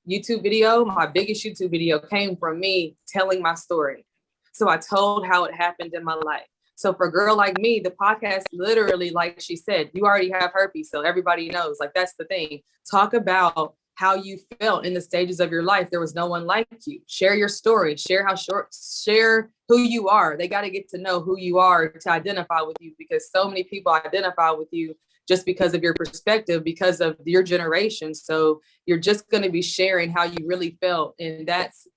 YouTube video, my biggest YouTube video came from me telling my story. So I told how it happened in my life. So for a girl like me, the podcast literally, like she said, you already have herpes, so everybody knows. Like, that's the thing. Talk about how you felt in the stages of your life. There was no one like you. Share your story. Share who you are. They got to get to know who you are to identify with you, because so many people identify with you just because of your perspective, because of your generation. So you're just going to be sharing how you really felt, and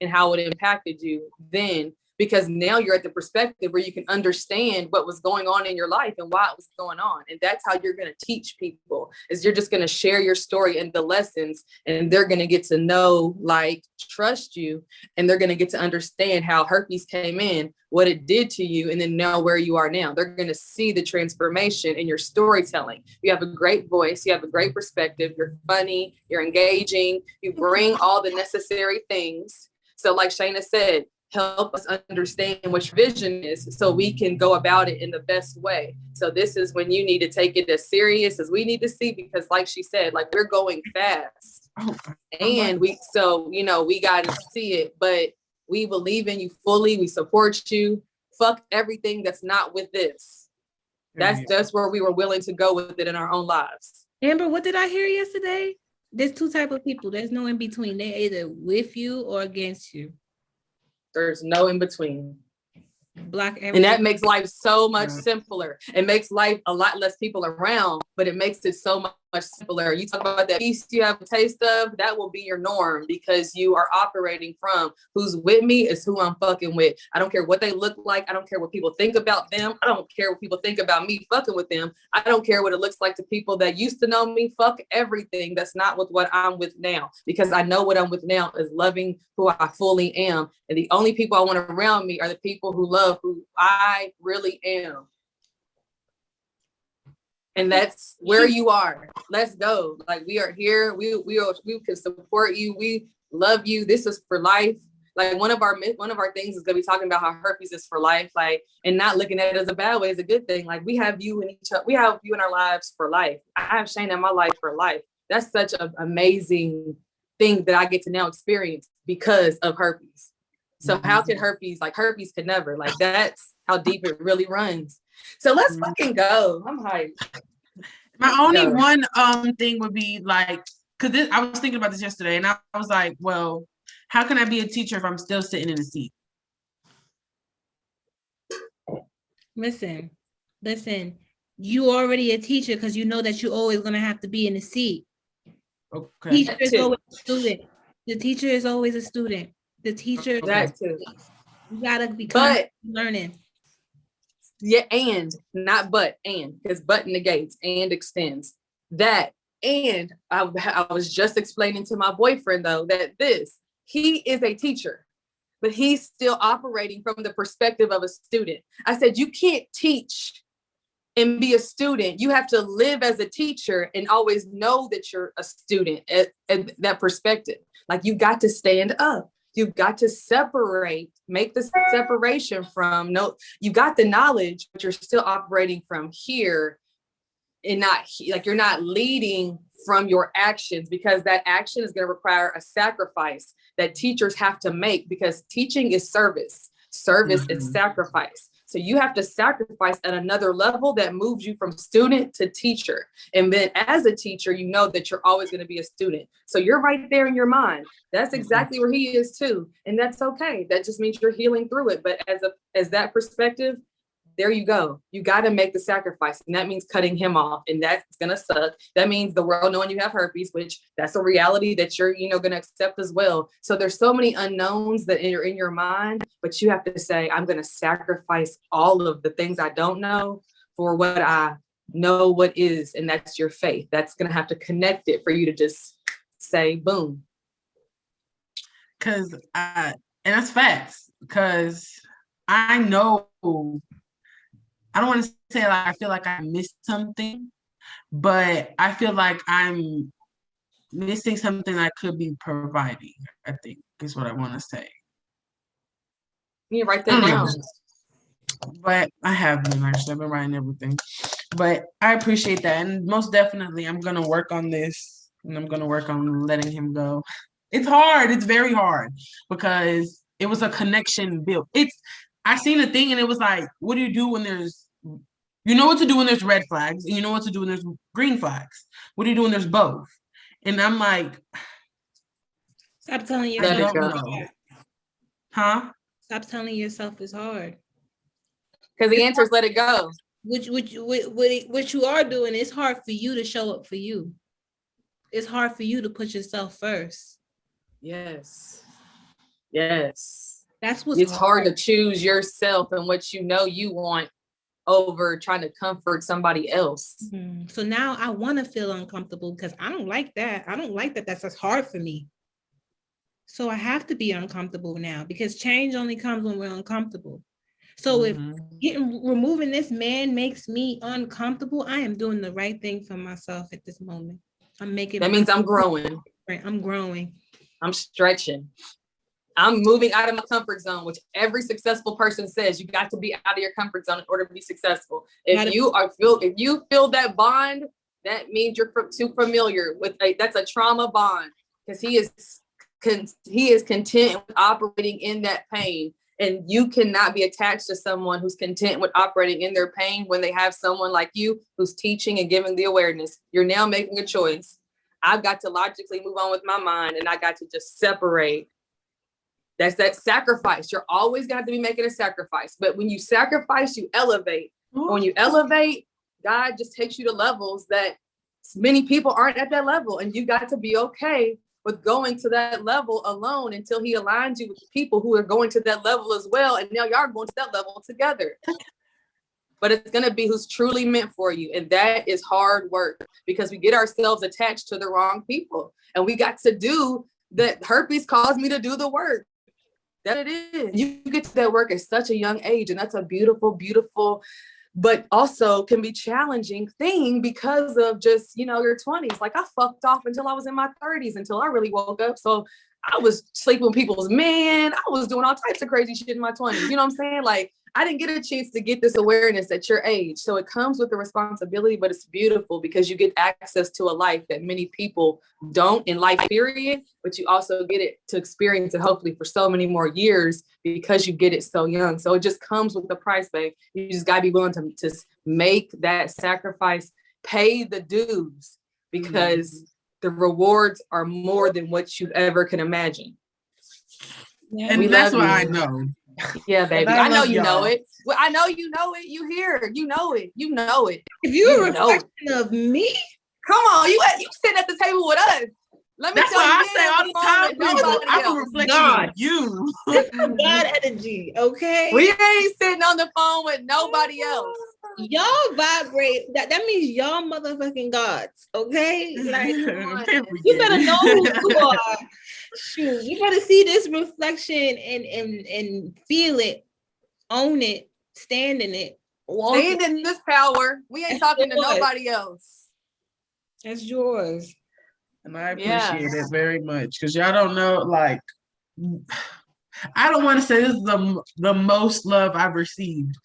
how it impacted you. Then because now you're at the perspective where you can understand what was going on in your life and why it was going on. And that's how you're going to teach people, is you're just going to share your story and the lessons, and they're going to get to know, like, trust you, and they're going to get to understand how herpes came in, what it did to you, and then know where you are now. They're going to see the transformation in your storytelling. You have a great voice, you have a great perspective, you're funny, you're engaging, you bring all the necessary things. So like Shayna said, help us understand what your vision is so we can go about it in the best way. So this is when you need to take it as serious as we need to see, because like she said, like, we're going fast. And we got to see it, but we believe in you fully. We support you. Fuck everything that's not with this. That's where we were willing to go with it in our own lives. Amber, what did I hear yesterday? There's two types of people. There's no in between. They're either with you or against you. There's no in between. Block everything. And that makes life so much simpler. It makes life a lot less people around, but it makes it so much simpler. You talk about that peace you have a taste of, that will be your norm, because you are operating from who's with me is who I'm fucking with. I don't care what they look like. I don't care what people think about them. I don't care what people think about me fucking with them. I don't care what it looks like to people that used to know me. Fuck everything that's not with what I'm with now, because I know what I'm with now is loving who I fully am. And the only people I want around me are the people who love who I really am. And that's where you are. Let's go. Like, we are here. We can support you. We love you. This is for life. Like, one of our things is gonna be talking about how herpes is for life, like, and not looking at it as a bad way, is a good thing. Like, we have you in each other. We have you in our lives for life. I have Shane in my life for life. That's such an amazing thing that I get to now experience because of herpes. So how could herpes could never, like, that's how deep it really runs. So let's fucking go. I'm hyped. My only one thing would be like, because I was thinking about this yesterday, and I was like, well, how can I be a teacher if I'm still sitting in a seat? Listen, you already a teacher because you know that you're always going to have to be in the seat. Okay. Teacher is always a student. The teacher is always a student. The teacher, that too. You gotta become learning. Yeah, and not but, and, because but negates and extends that. And I was just explaining to my boyfriend, though, that he is a teacher, but he's still operating from the perspective of a student. I said, you can't teach and be a student. You have to live as a teacher and always know that you're a student at that perspective. Like, you got to stand up. You've got to separate, make the separation from, you got the knowledge, but you're still operating from here, and you're not leading from your actions, because that action is going to require a sacrifice that teachers have to make, because teaching is service. Service is sacrifice. So you have to sacrifice at another level that moves you from student to teacher. And then as a teacher, you know that you're always going to be a student. So you're right there in your mind. That's exactly where he is too. And that's okay. That just means you're healing through it. But as that perspective, there you go. You got to make the sacrifice. And that means cutting him off. And that's going to suck. That means the world knowing you have herpes, which that's a reality that you're, going to accept as well. So there's so many unknowns that are in your mind, but you have to say, I'm going to sacrifice all of the things I don't know for what I know what is. And that's your faith. That's going to have to connect it for you to just say, boom. And that's facts, because I know, I don't want to say like I feel like I missed something, but I feel like I'm missing something I could be providing, I think is what I want to say. You write that down. But I have been, actually. I've been writing everything. But I appreciate that. And most definitely, I'm going to work on this, and I'm going to work on letting him go. It's hard. It's very hard, because it was a connection built. I seen a thing, and it was like, what do you do when you know what to do when there's red flags, and you know what to do when there's green flags. What do you do when there's both? And I'm like, stop telling yourself. Huh? Stop telling yourself it's hard. Because the answer is let it go. What you are doing, it's hard for you to show up for you. It's hard for you to put yourself first. Yes. Yes. That's what's It's hard to choose yourself and what you know you want over trying to comfort somebody else. Mm-hmm. So now I want to feel uncomfortable because I don't like that. I don't like that. That's hard for me. So I have to be uncomfortable now because change only comes when we're uncomfortable. So if removing this man makes me uncomfortable, I am doing the right thing for myself at this moment. I'm making that means I'm growing. I'm growing. I'm stretching. I'm moving out of my comfort zone, which every successful person says you got to be out of your comfort zone in order to be successful. If you feel that bond, that means you're too familiar with that's a trauma bond, because he is content with operating in that pain. And you cannot be attached to someone who's content with operating in their pain when they have someone like you who's teaching and giving the awareness. You're now making a choice. I've got to logically move on with my mind, and I got to just separate. That's that sacrifice. You're always got to be making a sacrifice. But when you sacrifice, you elevate. When you elevate, God just takes you to levels that many people aren't at that level. And you got to be okay with going to that level alone until he aligns you with people who are going to that level as well. And now y'all are going to that level together. But it's going to be who's truly meant for you. And that is hard work because we get ourselves attached to the wrong people. And we got to do that. Herpes caused me to do the work. That it is. You get to that work at such a young age. And that's a beautiful, beautiful, but also can be challenging thing because of just, your 20s. Like I fucked off until I was in my 30s, until I really woke up. So I was sleeping with people's men. I was doing all types of crazy shit in my 20s. You know what I'm saying? Like I didn't get a chance to get this awareness at your age. So it comes with the responsibility, but it's beautiful because you get access to a life that many people don't in life, period. But you also get it to experience it hopefully for so many more years because you get it so young. So it just comes with the price, babe. You just gotta be willing to make that sacrifice, pay the dues, because the rewards are more than what you ever can imagine. Yeah, and that's what I know. Yeah, baby. I know you know it. Well, I know you know it. You hear it. You know it. You know it. If you're a reflection of me, come on. You sitting at the table with us. Let me That's tell you. I say all the time. I'm a reflection of you. God energy. Okay. We ain't sitting on the phone with nobody else. Y'all vibrate. That means y'all motherfucking gods. Okay. Like you better know who you are. Shoot, you better see this reflection and feel it, own it, stand in it. Stand in this power. We ain't talking to nobody else. That's yours. And I appreciate it very much because y'all don't know, like, I don't want to say this is the most love I've received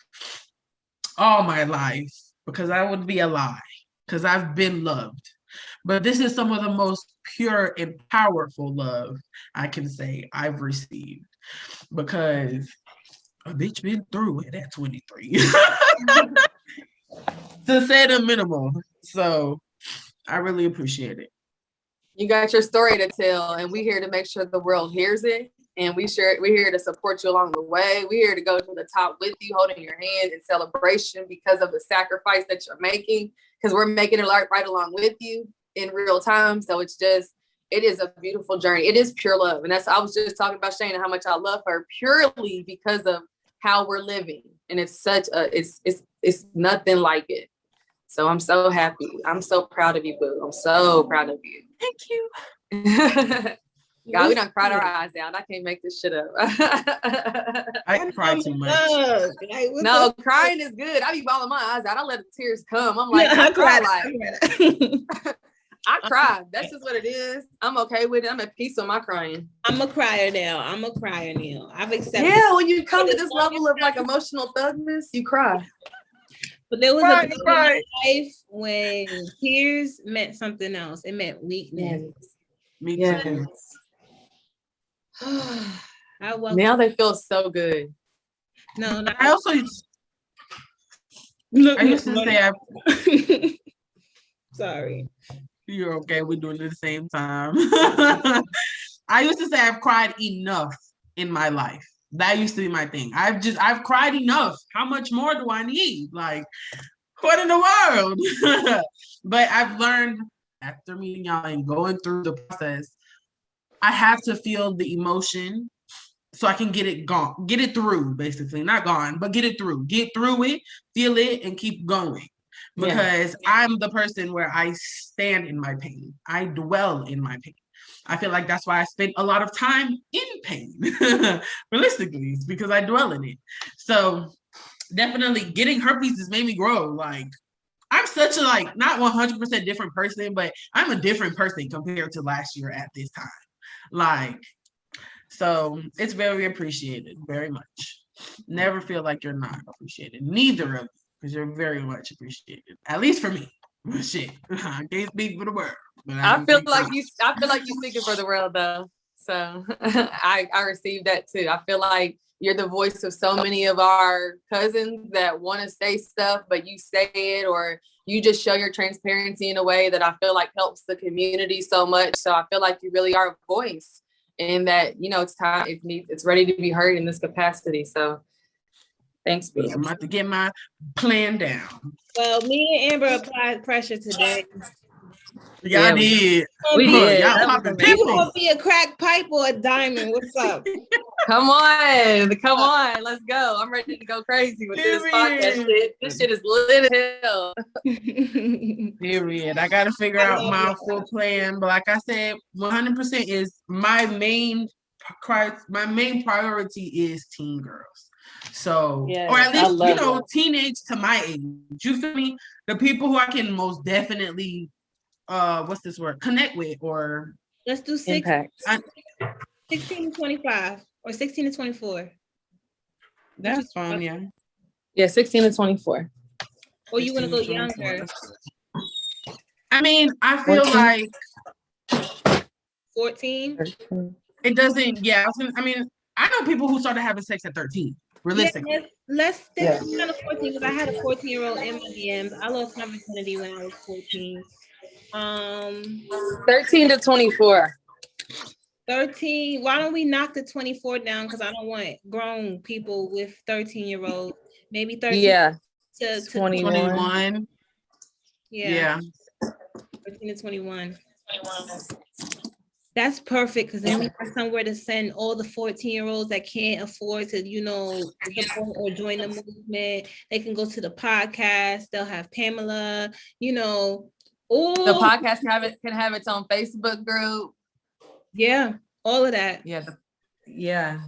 all my life because that would be a lie because I've been loved. But this is some of the most pure and powerful love I can say I've received because a bitch been through it at 23. To say the minimal. So I really appreciate it. You got your story to tell, and we're here to make sure the world hears it. And we're here to support you along the way. We're here to go to the top with you, holding your hand in celebration because of the sacrifice that you're making, because we're making it right along with you in real time. So it is a beautiful journey. It is pure love. And I was just talking about Shane and how much I love her purely because of how we're living. And it's it's nothing like it. So I'm so happy. I'm so proud of you, boo. I'm so proud of you. Thank you. God, we done cried our eyes out. I can't make this shit up. I cry too much. No, crying is good. I be bawling my eyes out. I let the tears come. I'm like, I cry. That's just what it is. I'm okay with it. I'm at peace with my crying. I'm a crier now. I've accepted. Yeah, when you come to this level of like emotional thugness, you cry. But there was a time in my life when tears meant something else. It meant weakness. Me too. Now they feel so good. No, I also used to say sorry. You're okay. We're doing it at the same time. I used to say I've cried enough in my life. That used to be my thing. I've cried enough. How much more do I need? Like, what in the world? But I've learned after meeting y'all and going through the process, I have to feel the emotion so I can get it through, basically. Not gone, but get it through. Get through it, feel it, and keep going. Because I'm the person where I stand in my pain. I dwell in my pain. I feel like that's why I spend a lot of time in pain. Realistically, it's because I dwell in it. So definitely getting herpes has made me grow. Like, I'm such a not 100% different person, but I'm a different person compared to last year at this time. Like, so it's very appreciated, very much. Never feel like you're not appreciated. Neither of you, because you're very much appreciated. At least for me. Shit, I can't speak for the world. But I feel like you speaking for the world though. So I received that too. I feel like you're the voice of so many of our cousins that want to say stuff, but you say it, or you just show your transparency in a way that I feel like helps the community so much. So I feel like you really are a voice, and that, it's time, it's ready to be heard in this capacity. So thanks, B. I'm about to get my plan down. Well, me and Amber applied pressure today. Y'all did. We did. Y'all popping It gonna be a crack pipe or a diamond. What's up? Come on, let's go. I'm ready to go crazy with this podcast shit. This shit is lit as hell. Period. I gotta figure out my full plan, but like I said, 100% is my main priority is teen girls. So, or at least teenage to my age. You feel me? The people who I can most definitely what's this word? Connect with, or let's do 16 to 25 or 16 to 24. That's fine, yeah. Yeah, 16 to 24. Or you want to go younger? I mean, I feel 14? like 14. It doesn't. Yeah, I mean, I know people who started having sex at 13. Realistically, let's stick to 14 because I had a 14-year-old in my DMs. I lost my virginity when I was 14. 13 to 24. 13. Why don't we knock the 24 down? Because I don't want grown people with 13-year-olds. Maybe 13 to 21. Yeah. 13 to 21. That's perfect, because then we have somewhere to send all the 14-year-olds that can't afford to, support or join the movement. They can go to the podcast. They'll have Pamela, The podcast can have its own Facebook group. Yeah, all of that. Yeah,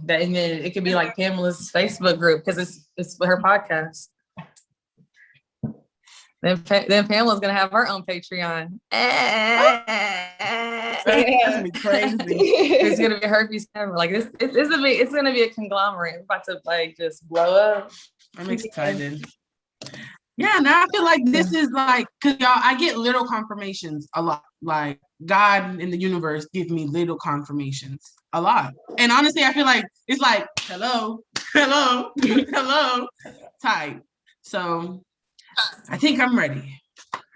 that, and then it could be like Pamela's Facebook group because it's her podcast. Then Pamela's gonna have her own Patreon. That's be crazy. It's gonna be herpes camera. Like this, it's gonna be a conglomerate. We're about to just blow up. I'm excited. Yeah, now I feel like this is because y'all, I get little confirmations a lot. Like God in the universe give me little confirmations a lot. And honestly, I feel like it's like, hello type. So I think I'm ready.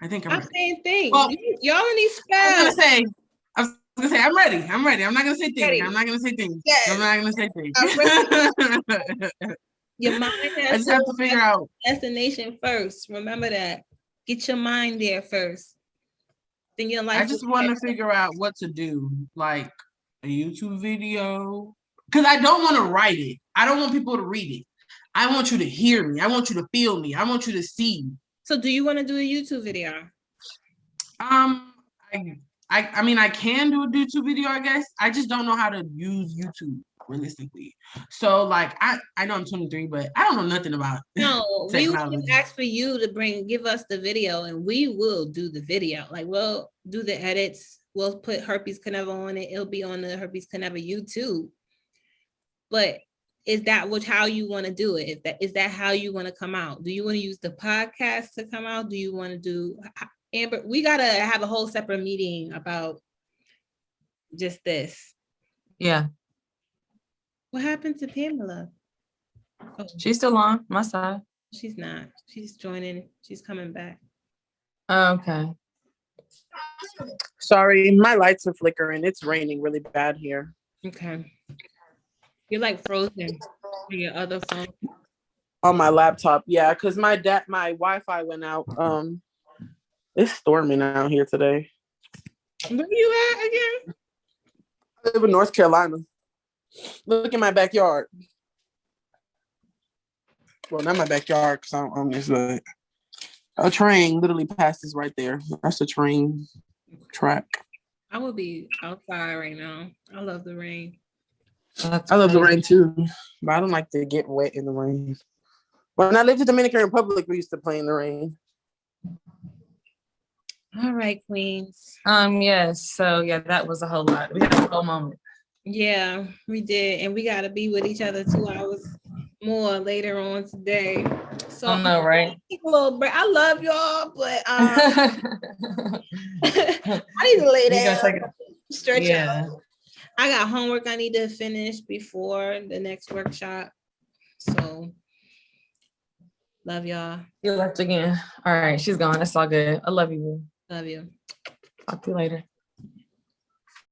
I'm saying things. Well, y'all need spells. I was gonna say I'm ready. I'm not gonna say things. Ready. I'm not gonna say things. Yes. I'm not gonna say things. Your mind has I just have to figure out destination first. Remember that. Get your mind there first. Then your life. I just want to figure out what to do, like a YouTube video, because I don't want to write it. I don't want people to read it. I want you to hear me. I want you to feel me. I want you to see me. So do you want to do a YouTube video? I mean, I can do a YouTube video, I guess. I just don't know how to use YouTube realistically. So I know I'm 23, but I don't know nothing about no. We will ask for you to give us the video, and we will do the video. We'll do the edits. We'll put Herpes Caneva on it. It'll be on the Herpes Caneva YouTube. But is that how you want to do it? Is that how you want to come out? Do you want to use the podcast to come out? Do you want to do Amber? We gotta have a whole separate meeting about just this. Yeah. What happened to Pamela? Oh, she's still on my side. She's not. She's joining. She's coming back. Oh, okay. Sorry, my lights are flickering. It's raining really bad here. Okay. You're frozen on your other phone. On my laptop, yeah, because my Wi-Fi went out. It's storming out here today. Where you at again? I live in North Carolina. Look in my backyard. Well, not my backyard because I'm just like a train literally passes right there. That's a train track. I would be outside right now. I love the rain. I love the rain too, but I don't like to get wet in the rain. When I lived in the Dominican Republic, we used to play in the rain. All right, queens. Yes. So yeah, that was a whole lot. We had a whole moment. Yeah, we did. And we got to be with each other 2 hours more later on today. So I know, right? Take a little break. I love y'all, but I need to lay down, stretch out. I got homework I need to finish before the next workshop. So love y'all. You left again. All right, she's gone. That's all good. I love you. Love you. Talk to you later.